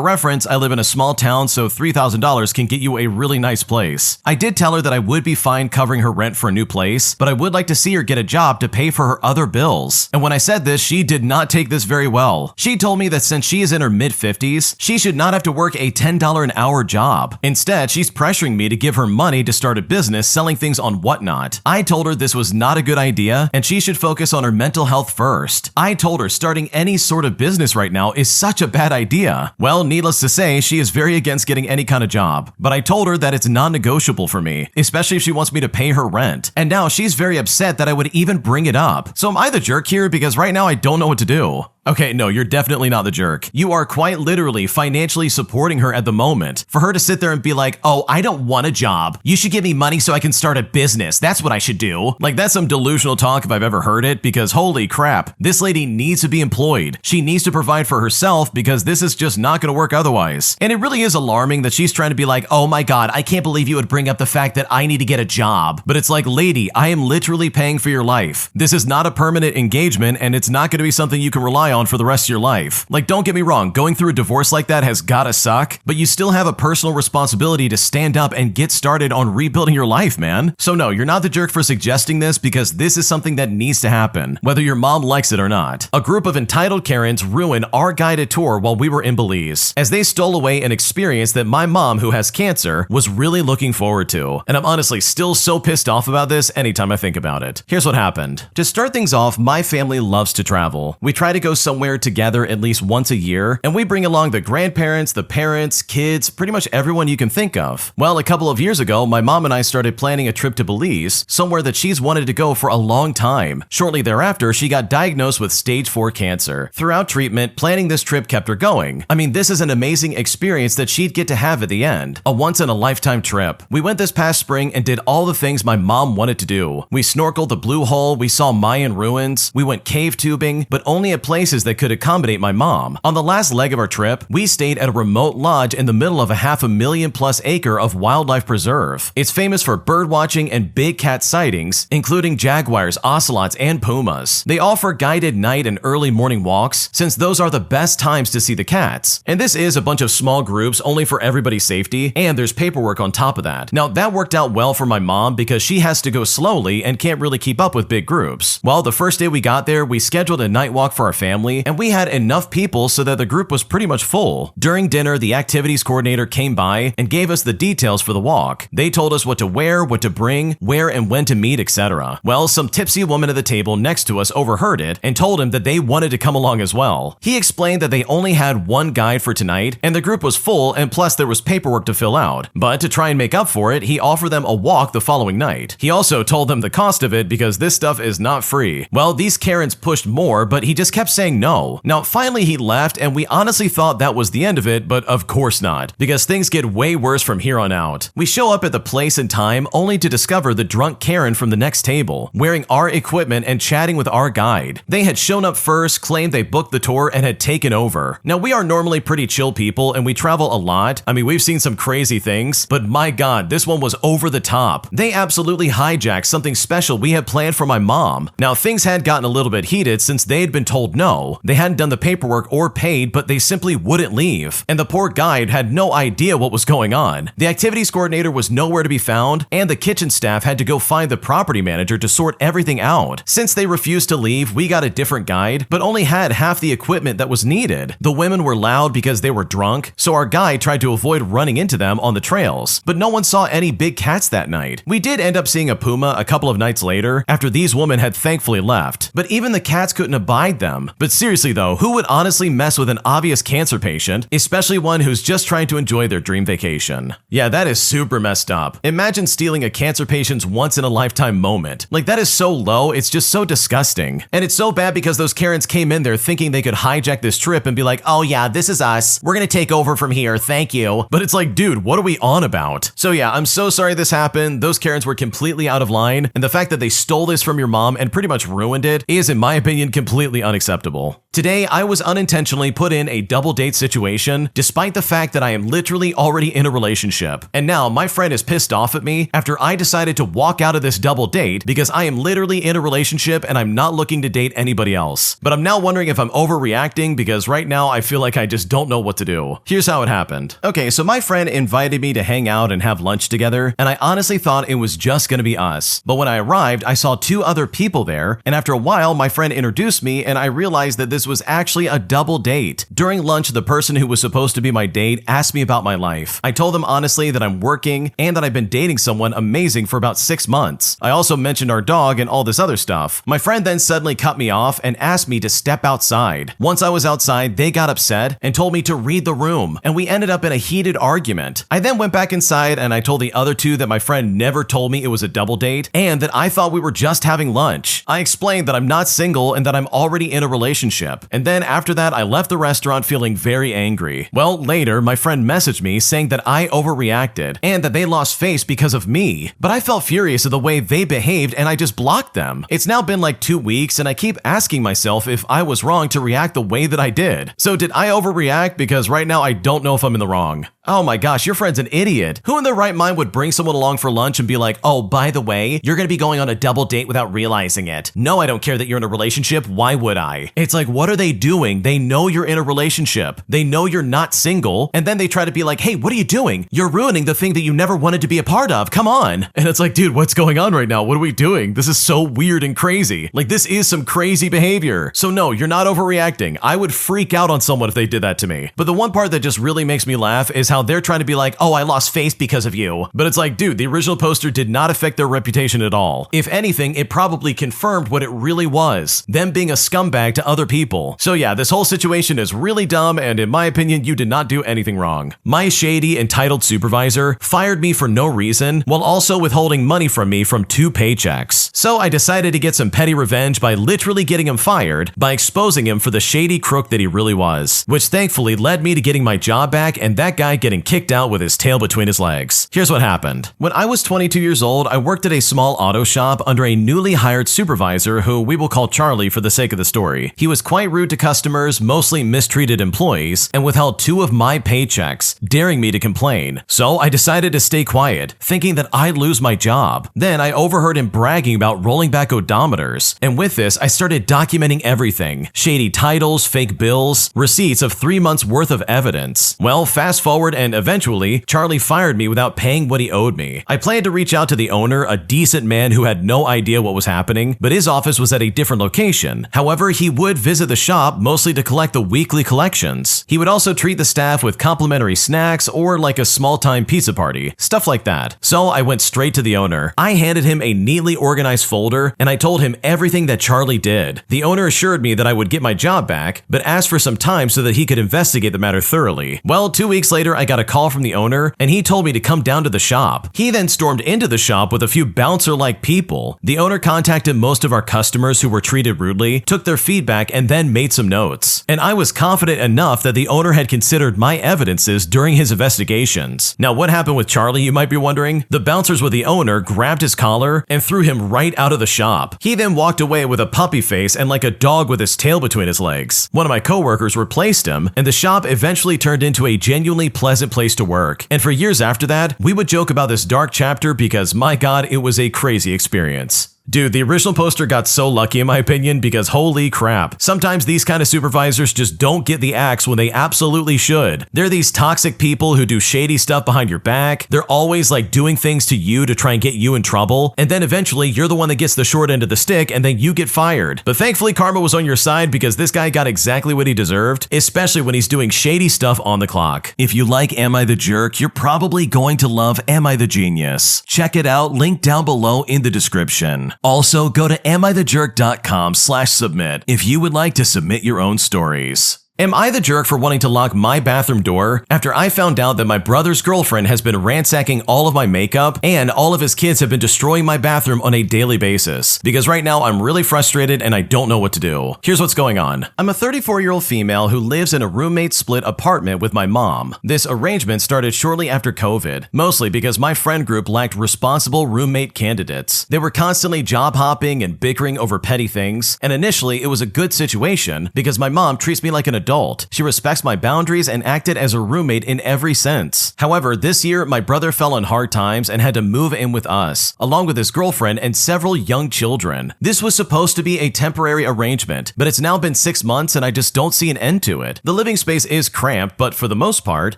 reference, I live in a small town, so $3,000 can get you a really nice place. I did tell her that I would be fine covering her rent for a new place, but I would like to see her get a job to pay for her other bills. And when I said this, she did not take this very well. She told me that since she is in her mid-50s, she should not have to work a $10 an hour job. Instead, she's pressuring me to give her money to start a business selling things on Whatnot. I told her this was not a good idea and she should focus on her mental health first. I told her starting any sort of business right now is such a bad idea. Well, needless to say, she is very against getting any kind of job, but I told her that it's non-negotiable for me, especially if she wants me to pay her rent. And now she's very upset that I would even bring it up. So am I the jerk here? Because right now I don't know what to do. Okay, no, you're definitely not the jerk. You are quite literally financially supporting her at the moment. For her to sit there and be like, oh, I don't want a job. You should give me money so I can start a business. That's what I should do. Like, that's some delusional talk if I've ever heard it, because holy crap, this lady needs to be employed. She needs to provide for herself because this is just not going to work otherwise. And it really is alarming that she's trying to be like, oh my God, I can't believe you would bring up the fact that I need to get a job. But it's like, lady, I am literally paying for your life. This is not a permanent engagement and it's not going to be something you can rely on for the rest of your life. Like, don't get me wrong, going through a divorce like that has gotta suck, but you still have a personal responsibility to stand up and get started on rebuilding your life, man. So no, you're not the jerk for suggesting this because this is something that needs to happen, whether your mom likes it or not. A group of entitled Karens ruined our guided tour while we were in Belize, as they stole away an experience that my mom, who has cancer, was really looking forward to. And I'm honestly still so pissed off about this anytime I think about it. Here's what happened. To start things off, my family loves to travel. We try to go somewhere together at least once a year, and we bring along the grandparents, the parents, kids, pretty much everyone you can think of. Well, a couple of years ago, my mom and I started planning a trip to Belize, somewhere that she's wanted to go for a long time. Shortly thereafter, she got diagnosed with stage 4 cancer. Throughout treatment, planning this trip kept her going. I mean, this is an amazing experience that she'd get to have at the end. A once-in-a-lifetime trip. We went this past spring and did all the things my mom wanted to do. We snorkeled the Blue Hole, we saw Mayan ruins, we went cave tubing, but only at places that could accommodate my mom. On the last leg of our trip, we stayed at a remote lodge in the middle of a 500,000+ acre of wildlife preserve. It's famous for bird watching and big cat sightings, including jaguars, ocelots, and pumas. They offer guided night and early morning walks, since those are the best times to see the cats. And this is a bunch of small groups only for everybody's safety, and there's paperwork on top of that. Now, that worked out well for my mom because she has to go slowly and can't really keep up with big groups. Well, the first day we got there, we scheduled a night walk for our family, and we had enough people so that the group was pretty much full. During dinner, the activities coordinator came by and gave us the details for the walk. They told us what to wear, what to bring, where and when to meet, etc. Well, some tipsy woman at the table next to us overheard it and told him that they wanted to come along as well. He explained that they only had one guide for tonight and the group was full, and plus there was paperwork to fill out. But to try and make up for it, he offered them a walk the following night. He also told them the cost of it because this stuff is not free. Well, these Karens pushed more, but he just kept saying no. Now, finally he left, and we honestly thought that was the end of it, but of course not, because things get way worse from here on out. We show up at the place and time only to discover the drunk Karen from the next table, wearing our equipment and chatting with our guide. They had shown up first, claimed they booked the tour, and had taken over. Now, we are normally pretty chill people, and we travel a lot. I mean, we've seen some crazy things, but my God, this one was over the top. They absolutely hijacked something special we had planned for my mom. Now, things had gotten a little bit heated since they had been told no. They hadn't done the paperwork or paid, but they simply wouldn't leave. And the poor guide had no idea what was going on. The activities coordinator was nowhere to be found, and the kitchen staff had to go find the property manager to sort everything out. Since they refused to leave, we got a different guide, but only had half the equipment that was needed. The women were loud because they were drunk, so our guide tried to avoid running into them on the trails, but no one saw any big cats that night. We did end up seeing a puma a couple of nights later, after these women had thankfully left, but even the cats couldn't abide them. But But seriously though, who would honestly mess with an obvious cancer patient, especially one who's just trying to enjoy their dream vacation? Yeah, that is super messed up. Imagine stealing a cancer patient's once-in-a-lifetime moment. Like, that is so low, it's just so disgusting. And it's so bad because those Karens came in there thinking they could hijack this trip and be like, oh yeah, this is us. We're gonna take over from here, thank you. But it's like, dude, what are we on about? So yeah, I'm so sorry this happened. Those Karens were completely out of line, and the fact that they stole this from your mom and pretty much ruined it is, in my opinion, completely unacceptable. Today, I was unintentionally put in a double date situation, despite the fact that I am literally already in a relationship. And now my friend is pissed off at me after I decided to walk out of this double date because I am literally in a relationship and I'm not looking to date anybody else. But I'm now wondering if I'm overreacting because right now I feel like I just don't know what to do. Here's how it happened. Okay, so my friend invited me to hang out and have lunch together, and I honestly thought it was just gonna be us. But when I arrived, I saw 2 other people there, and after a while, my friend introduced me and I realized that this was actually a double date. During lunch, the person who was supposed to be my date asked me about my life. I told them honestly that I'm working and that I've been dating someone amazing for about 6 months. I also mentioned our dog and all this other stuff. My friend then suddenly cut me off and asked me to step outside. Once I was outside, they got upset and told me to read the room, and we ended up in a heated argument. I then went back inside and I told the other 2 that my friend never told me it was a double date and that I thought we were just having lunch. I explained that I'm not single and that I'm already in a relationship. And then after that, I left the restaurant feeling very angry. Well, later, my friend messaged me saying that I overreacted and that they lost face because of me. But I felt furious at the way they behaved and I just blocked them. It's now been like 2 weeks and I keep asking myself if I was wrong to react the way that I did. So did I overreact? Because right now I don't know if I'm in the wrong. Oh my gosh, your friend's an idiot. Who in their right mind would bring someone along for lunch and be like, oh, by the way, you're gonna be going on a double date without realizing it. No, I don't care that you're in a relationship. Why would I? It's like, what are they doing? They know you're in a relationship. They know you're not single. And then they try to be like, hey, what are you doing? You're ruining the thing that you never wanted to be a part of. Come on. And it's like, dude, what's going on right now? What are we doing? This is so weird and crazy. Like, this is some crazy behavior. So no, you're not overreacting. I would freak out on someone if they did that to me. But the one part that just really makes me laugh is how they're trying to be like, oh, I lost face because of you. But it's like, dude, the original poster did not affect their reputation at all. If anything, it probably confirmed what it really was, them being a scumbag to other people. So yeah, this whole situation is really dumb, and in my opinion, you did not do anything wrong. My shady, entitled supervisor fired me for no reason, while also withholding money from me from 2 paychecks. So I decided to get some petty revenge by literally getting him fired by exposing him for the shady crook that he really was, which thankfully led me to getting my job back and that guy getting kicked out with his tail between his legs. Here's what happened. When I was 22 years old, I worked at a small auto shop under a newly hired supervisor who we will call Charlie for the sake of the story. He was quite rude to customers, mostly mistreated employees, and withheld 2 of my paychecks, daring me to complain. So I decided to stay quiet, thinking that I'd lose my job. Then I overheard him bragging about rolling back odometers, and with this, I started documenting everything. Shady titles, fake bills, receipts of 3 months worth of evidence. Well, fast forward and eventually, Charlie fired me without paying what he owed me. I planned to reach out to the owner, a decent man who had no idea what was happening, but his office was at a different location. However, he would visit the shop mostly to collect the weekly collections. He would also treat the staff with complimentary snacks or like a small-time pizza party, stuff like that. So I went straight to the owner. I handed him a neatly organized folder and I told him everything that Charlie did. The owner assured me that I would get my job back, but asked for some time so that he could investigate the matter thoroughly. Well, 2 weeks later, I got a call from the owner and he told me to come down to the shop. He then stormed into the shop with a few bouncer-like people. The owner contacted most of our customers who were treated rudely, took their feedback, and then made some notes. And I was confident enough that the owner had considered my evidences during his investigations. Now, what happened with Charlie, you might be wondering? The bouncers with the owner grabbed his collar and threw him right out of the shop. He then walked away with a puppy face and like a dog with his tail between his legs. One of my coworkers replaced him, and the shop eventually turned into a genuinely pleasant place to work. And for years after that, we would joke about this dark chapter because, my God, it was a crazy experience. Dude, the original poster got so lucky in my opinion because holy crap. Sometimes these kind of supervisors just don't get the axe when they absolutely should. They're these toxic people who do shady stuff behind your back. They're always like doing things to you to try and get you in trouble. And then eventually you're the one that gets the short end of the stick and then you get fired. But thankfully karma was on your side because this guy got exactly what he deserved, especially when he's doing shady stuff on the clock. If you like Am I the Jerk, you're probably going to love Am I the Genius. Check it out, link down below in the description. Also, go to AmITheJerk.com/submit if you would like to submit your own stories. Am I the jerk for wanting to lock my bathroom door after I found out that my brother's girlfriend has been ransacking all of my makeup and all of his kids have been destroying my bathroom on a daily basis? Because right now I'm really frustrated and I don't know what to do. Here's what's going on. I'm a 34-year-old female who lives in a roommate split apartment with my mom. This arrangement started shortly after COVID, mostly because my friend group lacked responsible roommate candidates. They were constantly job hopping and bickering over petty things, and initially it was a good situation because my mom treats me like an adult. She respects my boundaries and acted as a roommate in every sense. However, this year, my brother fell on hard times and had to move in with us, along with his girlfriend and several young children. This was supposed to be a temporary arrangement, but it's now been 6 months and I just don't see an end to it. The living space is cramped, but for the most part,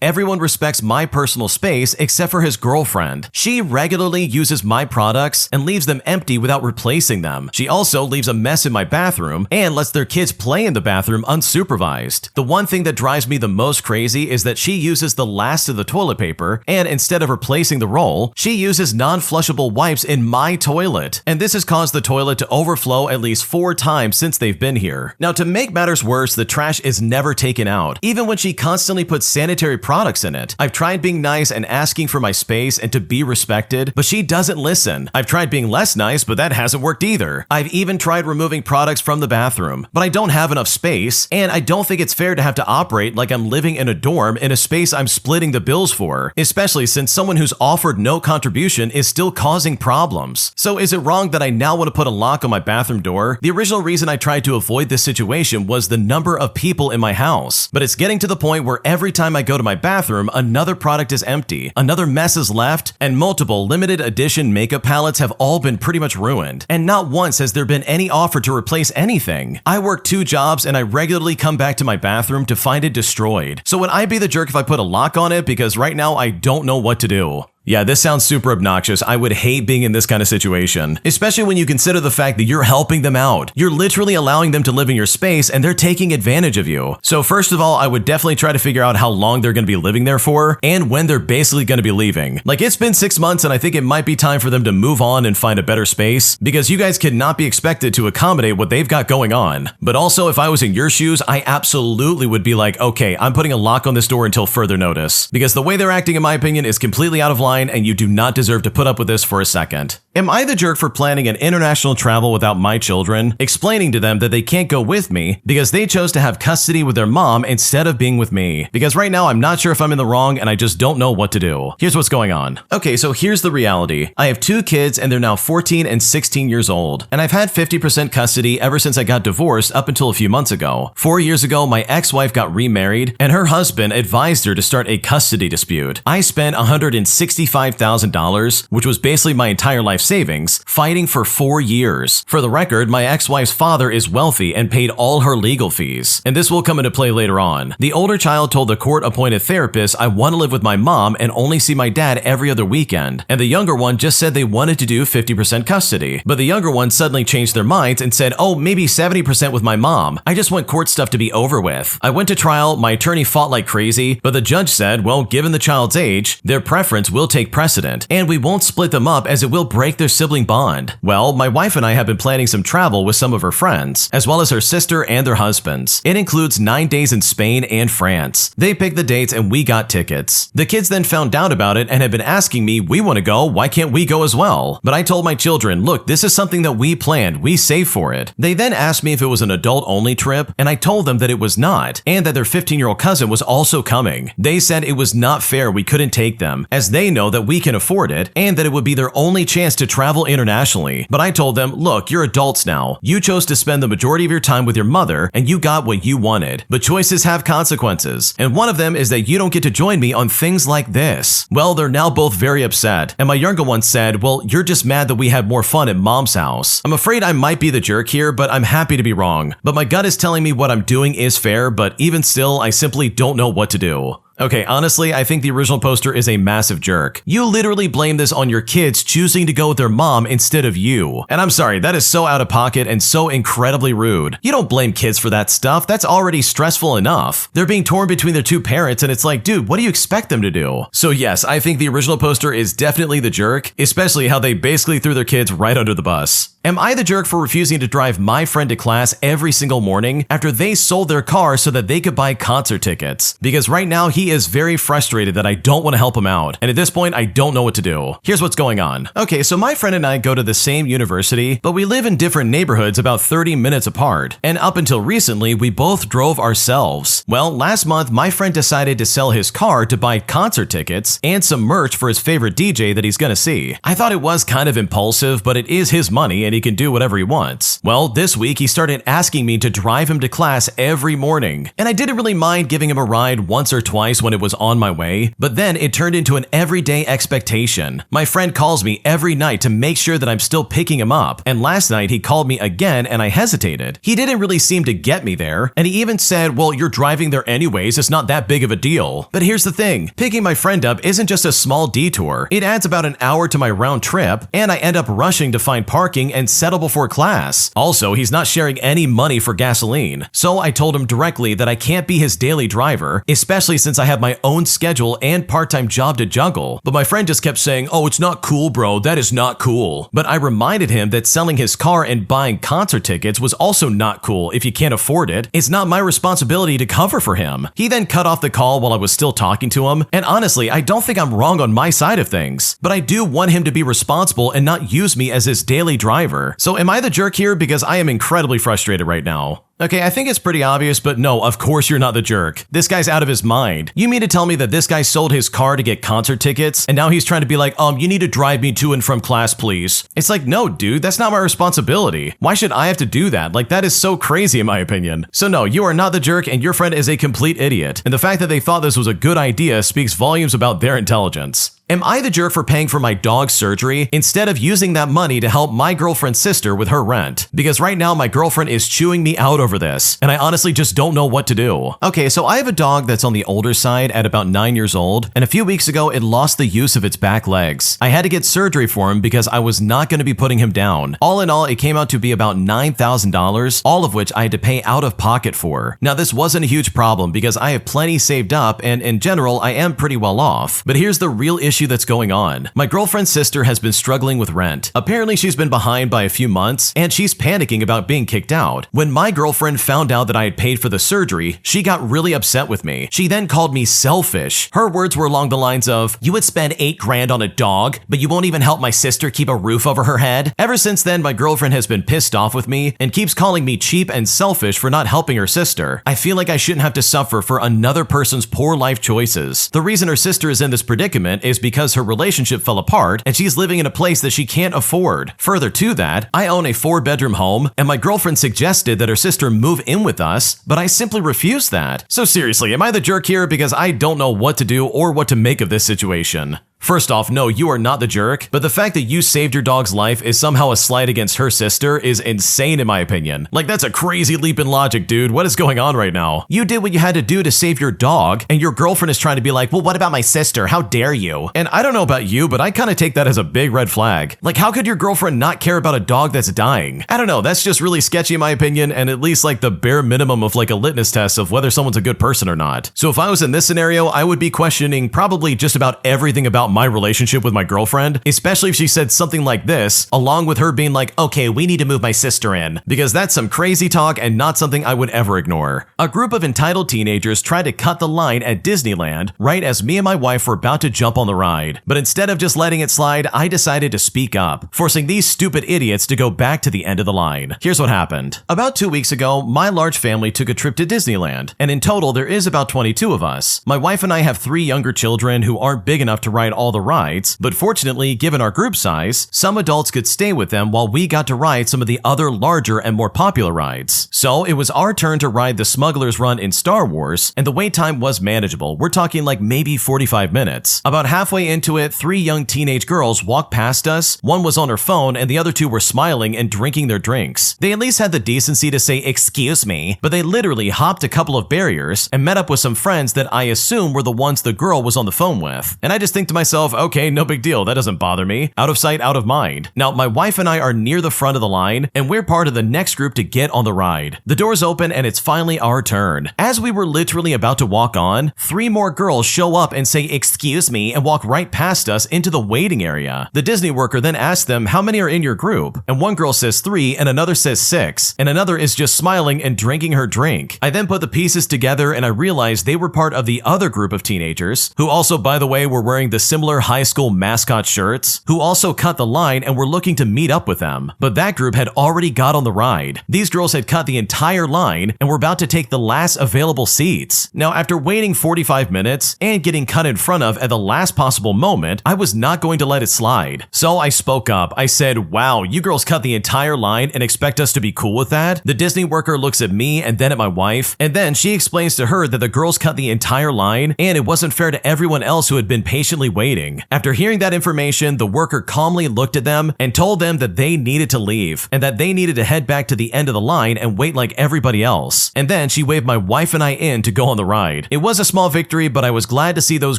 everyone respects my personal space except for his girlfriend. She regularly uses my products and leaves them empty without replacing them. She also leaves a mess in my bathroom and lets their kids play in the bathroom unsupervised. The one thing that drives me the most crazy is that she uses the last of the toilet paper, and instead of replacing the roll, she uses non-flushable wipes in my toilet. And this has caused the toilet to overflow at least 4 times since they've been here. Now, to make matters worse, the trash is never taken out, even when she constantly puts sanitary products in it. I've tried being nice and asking for my space and to be respected, but she doesn't listen. I've tried being less nice, but that hasn't worked either. I've even tried removing products from the bathroom, but I don't have enough space, and I don't think it's fair to have to operate like I'm living in a dorm in a space I'm splitting the bills for, especially since someone who's offered no contribution is still causing problems. So is it wrong that I now want to put a lock on my bathroom door? The original reason I tried to avoid this situation was the number of people in my house, but it's getting to the point where every time I go to my bathroom, another product is empty, another mess is left, and multiple limited edition makeup palettes have all been pretty much ruined. And not once has there been any offer to replace anything. I work 2 jobs and I regularly come back to my bathroom to find it destroyed. So would I be the jerk if I put a lock on it? Because right now I don't know what to do. Yeah, this sounds super obnoxious. I would hate being in this kind of situation, especially when you consider the fact that you're helping them out. You're literally allowing them to live in your space and they're taking advantage of you. So first of all, I would definitely try to figure out how long they're going to be living there for and when they're basically going to be leaving. Like, it's been 6 months and I think it might be time for them to move on and find a better space because you guys cannot be expected to accommodate what they've got going on. But also, if I was in your shoes, I absolutely would be like, okay, I'm putting a lock on this door until further notice, because the way they're acting, in my opinion, is completely out of line and you do not deserve to put up with this for a second. Am I the jerk for planning an international travel without my children, explaining to them that they can't go with me because they chose to have custody with their mom instead of being with me? Because right now I'm not sure if I'm in the wrong and I just don't know what to do. Here's what's going on. Okay, so here's the reality. I have 2 kids and they're now 14 and 16 years old, and I've had 50% custody ever since I got divorced up until a few months ago. 4 years ago, my ex-wife got remarried and her husband advised her to start a custody dispute. I spent $165,000, which was basically my entire life savings, fighting for 4 years. For the record, my ex-wife's father is wealthy and paid all her legal fees, and this will come into play later on. The older child told the court-appointed therapist, I want to live with my mom and only see my dad every other weekend, and the younger one just said they wanted to do 50% custody. But the younger one suddenly changed their minds and said, oh, maybe 70% with my mom. I just want court stuff to be over with. I went to trial, my attorney fought like crazy, but the judge said, well, given the child's age, their preference will take precedent, and we won't split them up as it will break their sibling bond. Well, my wife and I have been planning some travel with some of her friends, as well as her sister and their husbands. It includes 9 days in Spain and France. They picked the dates and we got tickets. The kids then found out about it and have been asking me, we want to go, why can't we go as well? But I told my children, look, this is something that we planned, we saved for it. They then asked me if it was an adult-only trip, and I told them that it was not, and that their 15-year-old cousin was also coming. They said it was not fair we couldn't take them, as they know that we can afford it, and that it would be their only chance to travel internationally. But I told them, look, you're adults now. You chose to spend the majority of your time with your mother, and you got what you wanted. But choices have consequences, and one of them is that you don't get to join me on things like this. Well, they're now both very upset, and my younger one said, well, you're just mad that we had more fun at mom's house. I'm afraid I might be the jerk here, but I'm happy to be wrong. But my gut is telling me what I'm doing is fair, but even still, I simply don't know what to do. Okay, honestly, I think the original poster is a massive jerk. You literally blame this on your kids choosing to go with their mom instead of you. And I'm sorry, that is so out of pocket and so incredibly rude. You don't blame kids for that stuff. That's already stressful enough. They're being torn between their 2 parents and it's like, dude, what do you expect them to do? So yes, I think the original poster is definitely the jerk, especially how they basically threw their kids right under the bus. Am I the jerk for refusing to drive my friend to class every single morning after they sold their car so that they could buy concert tickets? Because right now he is very frustrated that I don't want to help him out, and at this point I don't know what to do. Here's what's going on. Okay, so my friend and I go to the same university, but we live in different neighborhoods about 30 minutes apart, and up until recently we both drove ourselves. Well, last month my friend decided to sell his car to buy concert tickets and some merch for his favorite DJ that he's gonna see. I thought it was kind of impulsive, but it is his money and he can do whatever he wants. Well, this week he started asking me to drive him to class every morning, and I didn't really mind giving him a ride once or twice when it was on my way, but then it turned into an everyday expectation. My friend calls me every night to make sure that I'm still picking him up, and last night he called me again and I hesitated. He didn't really seem to get me there, and he even said, well, you're driving there anyways, it's not that big of a deal. But here's the thing, picking my friend up isn't just a small detour, it adds about an hour to my round trip, and I end up rushing to find parking and settle before class. Also, he's not sharing any money for gasoline, so I told him directly that I can't be his daily driver, especially since I have my own schedule and part-time job to juggle. But my friend just kept saying, oh, it's not cool, bro, that is not cool. But I reminded him that selling his car and buying concert tickets was also not cool if you can't afford it. It's not my responsibility to cover for him. He then cut off the call while I was still talking to him, and honestly, I don't think I'm wrong on my side of things, but I do want him to be responsible and not use me as his daily driver. So am I the jerk here? Because I am incredibly frustrated right now. Okay, I think it's pretty obvious, but no, of course you're not the jerk. This guy's out of his mind. You mean to tell me that this guy sold his car to get concert tickets, and now he's trying to be like, you need to drive me to and from class, please? It's like, no, dude, that's not my responsibility. Why should I have to do that? Like, that is so crazy in my opinion. So no, you are not the jerk, and your friend is a complete idiot. And the fact that they thought this was a good idea speaks volumes about their intelligence. Am I the jerk for paying for my dog's surgery instead of using that money to help my girlfriend's sister with her rent? Because right now my girlfriend is chewing me out over this, and I honestly just don't know what to do. Okay, so I have a dog that's on the older side at about 9 years old, and a few weeks ago it lost the use of its back legs. I had to get surgery for him because I was not going to be putting him down. All in all, it came out to be about $9,000, all of which I had to pay out of pocket for. Now this wasn't a huge problem because I have plenty saved up, and in general I am pretty well off. But here's the real issue that's going on. My girlfriend's sister has been struggling with rent. Apparently she's been behind by a few months, and she's panicking about being kicked out. When my girlfriend found out that I had paid for the surgery, she got really upset with me. She then called me selfish. Her words were along the lines of, you would spend $8 grand on a dog, but you won't even help my sister keep a roof over her head? Ever since then, my girlfriend has been pissed off with me and keeps calling me cheap and selfish for not helping her sister. I feel like I shouldn't have to suffer for another person's poor life choices. The reason her sister is in this predicament is because her relationship fell apart and she's living in a place that she can't afford. Further to that, I own a 4-bedroom home, and my girlfriend suggested that her sister move in with us, but I simply refused that. So seriously, am I the jerk here? Because I don't know what to do or what to make of this situation. First off, no, you are not the jerk, but the fact that you saved your dog's life is somehow a slight against her sister is insane in my opinion. Like, that's a crazy leap in logic, dude. What is going on right now? You did what you had to do to save your dog, and your girlfriend is trying to be like, well, what about my sister? How dare you? And I don't know about you, but I kind of take that as a big red flag. Like, how could your girlfriend not care about a dog that's dying? I don't know, that's just really sketchy in my opinion, and at least like the bare minimum of like a litmus test of whether someone's a good person or not. So if I was in this scenario, I would be questioning probably just about everything about my relationship with my girlfriend, especially if she said something like this, along with her being like, okay, we need to move my sister in, because that's some crazy talk and not something I would ever ignore. A group of entitled teenagers tried to cut the line at Disneyland right as me and my wife were about to jump on the ride, but instead of just letting it slide, I decided to speak up, forcing these stupid idiots to go back to the end of the line. Here's what happened. About 2 weeks ago, my large family took a trip to Disneyland, and in total there is about 22 of us. My wife and I have 3 younger children who aren't big enough to ride all the rides, but fortunately, given our group size, some adults could stay with them while we got to ride some of the other larger and more popular rides. So it was our turn to ride the Smuggler's Run in Star Wars, and the wait time was manageable. We're talking like maybe 45 minutes. About halfway into it, 3 young teenage girls walked past us. One was on her phone, and the other 2 were smiling and drinking their drinks. They at least had the decency to say, excuse me, but they literally hopped a couple of barriers and met up with some friends that I assume were the ones the girl was on the phone with. And I just think to myself, myself, okay, no big deal, that doesn't bother me. Out of sight, out of mind. Now, my wife and I are near the front of the line, and we're part of the next group to get on the ride. The doors open and it's finally our turn. As we were literally about to walk on, 3 more girls show up and say, "Excuse me," and walk right past us into the waiting area. The Disney worker then asks them, "How many are in your group?" And one girl says 3, and another says 6, and another is just smiling and drinking her drink. I then put the pieces together and I realized they were part of the other group of teenagers, who also, by the way, were wearing the similar high school mascot shirts, who also cut the line and were looking to meet up with them. But that group had already got on the ride. These girls had cut the entire line and were about to take the last available seats. Now, after waiting 45 minutes and getting cut in front of at the last possible moment, I was not going to let it slide. So I spoke up. I said, "Wow, you girls cut the entire line and expect us to be cool with that?" The Disney worker looks at me and then at my wife, and then she explains to her that the girls cut the entire line and it wasn't fair to everyone else who had been patiently waiting. After hearing that information, the worker calmly looked at them and told them that they needed to leave and that they needed to head back to the end of the line and wait like everybody else. And then she waved my wife and I in to go on the ride. It was a small victory, but I was glad to see those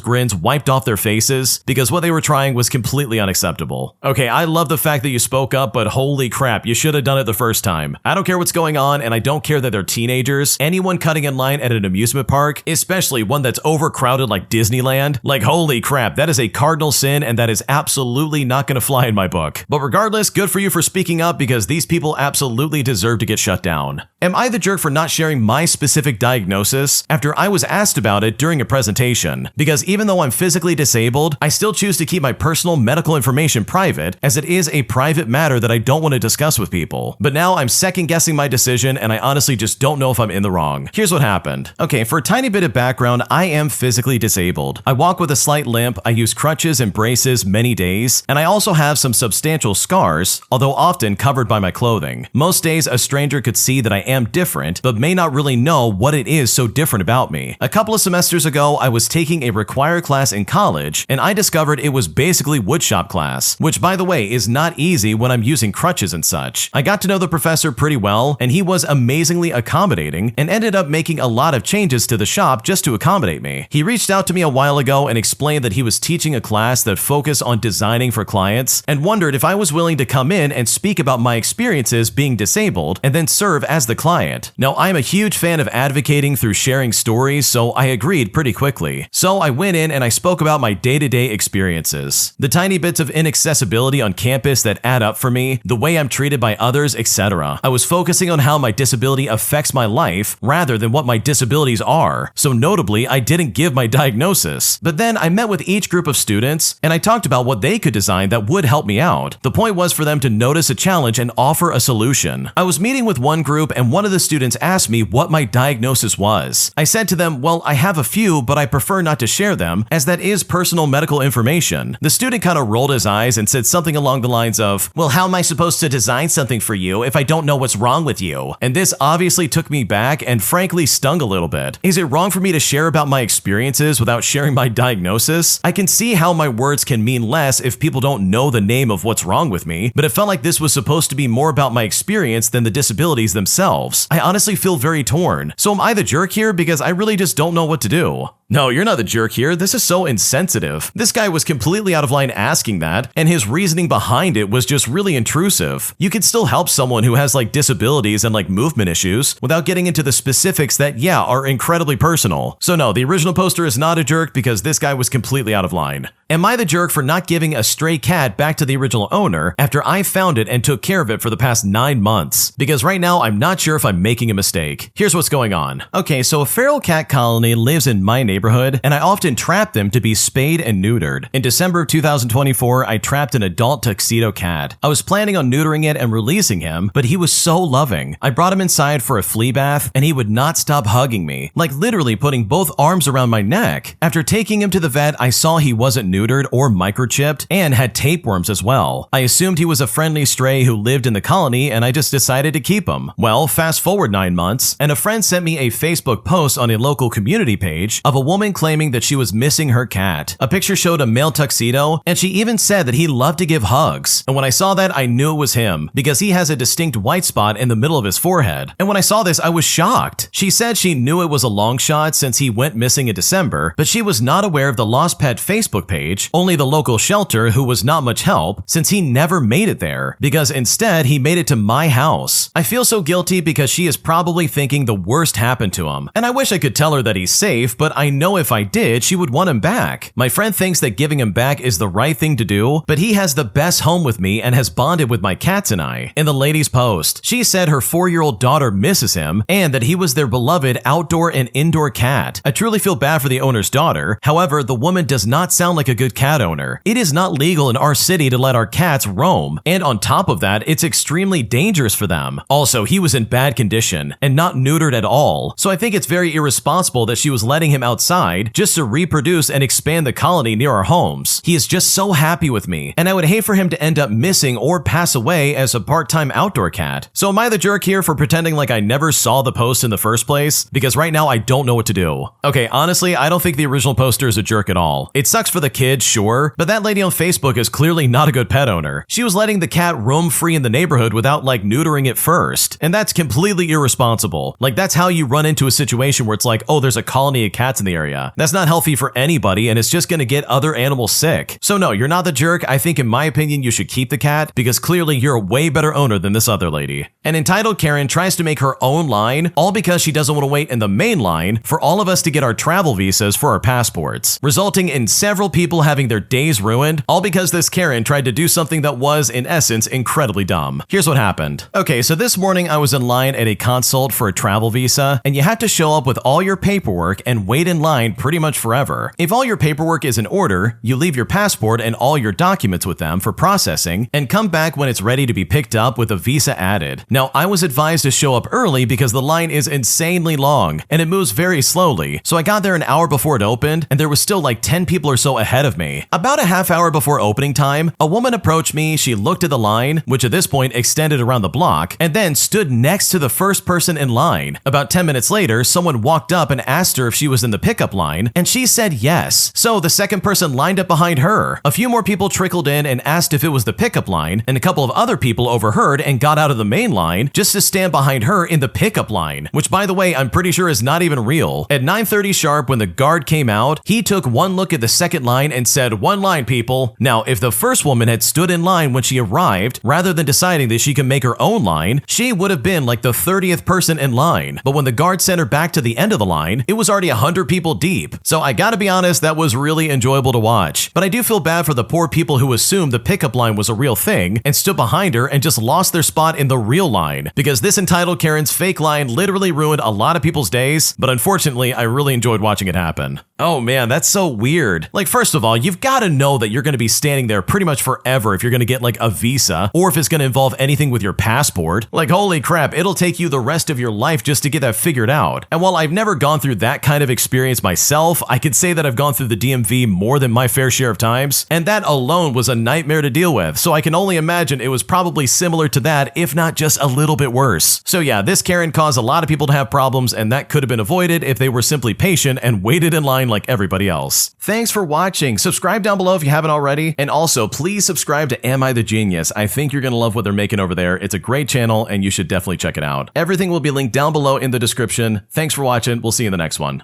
grins wiped off their faces because what they were trying was completely unacceptable. Okay, I love the fact that you spoke up, but holy crap, you should have done it the first time. I don't care what's going on, and I don't care that they're teenagers. Anyone cutting in line at an amusement park, especially one that's overcrowded like Disneyland, like holy crap, that is a cardinal sin, and that is absolutely not going to fly in my book. But regardless, good for you for speaking up because these people absolutely deserve to get shut down. Am I the jerk for not sharing my specific diagnosis after I was asked about it during a presentation? Because even though I'm physically disabled, I still choose to keep my personal medical information private, as it is a private matter that I don't want to discuss with people. But now I'm second guessing my decision, and I honestly just don't know if I'm in the wrong. Here's what happened. Okay, for a tiny bit of background, I am physically disabled. I walk with a slight limp, I use crutches and braces many days, and I also have some substantial scars, although often covered by my clothing. Most days, a stranger could see that I am different, but may not really know what it is so different about me. A couple of semesters ago, I was taking a required class in college, and I discovered it was basically woodshop class, which by the way is not easy when I'm using crutches and such. I got to know the professor pretty well, and he was amazingly accommodating and ended up making a lot of changes to the shop just to accommodate me. He reached out to me a while ago and explained that he was teaching a class that focused on designing for clients and wondered if I was willing to come in and speak about my experiences being disabled and then serve as the client. Now, I'm a huge fan of advocating through sharing stories, so I agreed pretty quickly. So I went in and I spoke about my day-to-day experiences, the tiny bits of inaccessibility on campus that add up for me, the way I'm treated by others, etc. I was focusing on how my disability affects my life rather than what my disabilities are. So notably, I didn't give my diagnosis. But then I met with each group of students and I talked about what they could design that would help me out. The point was for them to notice a challenge and offer a solution. I was meeting with one group and one of the students asked me what my diagnosis was. I said to them, "Well, I have a few, but I prefer not to share them as that is personal medical information." The student kind of rolled his eyes and said something along the lines of, "Well, how am I supposed to design something for you if I don't know what's wrong with you?" And this obviously took me back and frankly stung a little bit. Is it wrong for me to share about my experiences without sharing my diagnosis? I can see how my words can mean less if people don't know the name of what's wrong with me, but it felt like this was supposed to be more about my experience than the disabilities themselves. I honestly feel very torn. So am I the jerk here because I really just don't know what to do? No, you're not the jerk here. This is so insensitive. This guy was completely out of line asking that, and his reasoning behind it was just really intrusive. You can still help someone who has like disabilities and like movement issues without getting into the specifics that, yeah, are incredibly personal. So no, the original poster is not a jerk because this guy was completely out of line. Am I the jerk for not giving a stray cat back to the original owner after I found it and took care of it for the past 9 months? Because right now, I'm not sure if I'm making a mistake. Here's what's going on. Okay, so a feral cat colony lives in my neighborhood, and I often trap them to be spayed and neutered. In December of 2024, I trapped an adult tuxedo cat. I was planning on neutering it and releasing him, but he was so loving. I brought him inside for a flea bath, and he would not stop hugging me, like literally putting both arms around my neck. After taking him to the vet, I saw he wasn't neutered or microchipped and had tapeworms as well. I assumed he was a friendly stray who lived in the colony, and I just decided to keep him. Well, fast forward 9 months, and a friend sent me a Facebook post on a local community page of a woman claiming that she was missing her cat. A picture showed a male tuxedo, and she even said that he loved to give hugs. And when I saw that, I knew it was him, because he has a distinct white spot in the middle of his forehead. And when I saw this, I was shocked. She said she knew it was a long shot since he went missing in December, but she was not aware of the Lost Pet Facebook page page, only the local shelter, who was not much help since he never made it there, because instead he made it to my house. I feel so guilty because she is probably thinking the worst happened to him, and I wish I could tell her that he's safe, but I know if I did, she would want him back. My friend thinks that giving him back is the right thing to do, but he has the best home with me and has bonded with my cats and I. In the lady's post, she said her 4-year-old daughter misses him and that he was their beloved outdoor and indoor cat. I truly feel bad for the owner's daughter. However, the woman does not sound like a good cat owner. It is not legal in our city to let our cats roam, and on top of that, it's extremely dangerous for them. Also, he was in bad condition and not neutered at all, so I think it's very irresponsible that she was letting him outside just to reproduce and expand the colony near our homes. He is just so happy with me, and I would hate for him to end up missing or pass away as a part-time outdoor cat. So am I the jerk here for pretending like I never saw the post in the first place? Because right now I don't know what to do. Okay, honestly, I don't think the original poster is a jerk at all. It sucks for the kid, sure, but that lady on Facebook is clearly not a good pet owner. She was letting the cat roam free in the neighborhood without like neutering it first, and that's completely irresponsible. Like, that's how you run into a situation where it's like, oh, there's a colony of cats in the area. That's not healthy for anybody, and it's just gonna get other animals sick. So no, you're not the jerk. I think in my opinion you should keep the cat because clearly you're a way better owner than this other lady. An entitled Karen tries to make her own line, all because she doesn't want to wait in the main line for all of us to get our travel visas for our passports, resulting in several people having their days ruined, all because this Karen tried to do something that was, in essence, incredibly dumb. Here's what happened. Okay, so this morning I was in line at a consult for a travel visa, and you had to show up with all your paperwork and wait in line pretty much forever. If all your paperwork is in order, you leave your passport and all your documents with them for processing and come back when it's ready to be picked up with a visa added. Now, I was advised to show up early because the line is insanely long and it moves very slowly, so I got there an hour before it opened and there was still like 10 people or so ahead of me. About a half hour before opening time, a woman approached me, she looked at the line, which at this point extended around the block, and then stood next to the first person in line. About 10 minutes later, someone walked up and asked her if she was in the pickup line, and she said yes. So the second person lined up behind her. A few more people trickled in and asked if it was the pickup line, and a couple of other people overheard and got out of the main line just to stand behind her in the pickup line, which by the way, I'm pretty sure is not even real. At 9:30 sharp, when the guard came out, he took one look at the second line and said, "One line, people." Now, if the first woman had stood in line when she arrived, rather than deciding that she could make her own line, she would have been like the 30th person in line. But when the guard sent her back to the end of the line, it was already 100 people deep. So I gotta be honest, that was really enjoyable to watch. But I do feel bad for the poor people who assumed the pickup line was a real thing and stood behind her and just lost their spot in the real line, because this entitled Karen's fake line literally ruined a lot of people's days, but unfortunately, I really enjoyed watching it happen. Oh man, that's so weird. Like, first of all, you've got to know that you're going to be standing there pretty much forever if you're going to get like a visa, or if it's going to involve anything with your passport. Like, holy crap, it'll take you the rest of your life just to get that figured out. And while I've never gone through that kind of experience myself, I could say that I've gone through the DMV more than my fair share of times, and that alone was a nightmare to deal with. So I can only imagine it was probably similar to that, if not just a little bit worse. So yeah, this Karen caused a lot of people to have problems, and that could have been avoided if they were simply patient and waited in line like everybody else. Thanks for watching. Subscribe down below if you haven't already, and also please subscribe to Am I the Genius. I think you're gonna love what they're making over there. It's a great channel and you should definitely check it out. Everything will be linked down below in the description. Thanks for watching. We'll see you in the next one.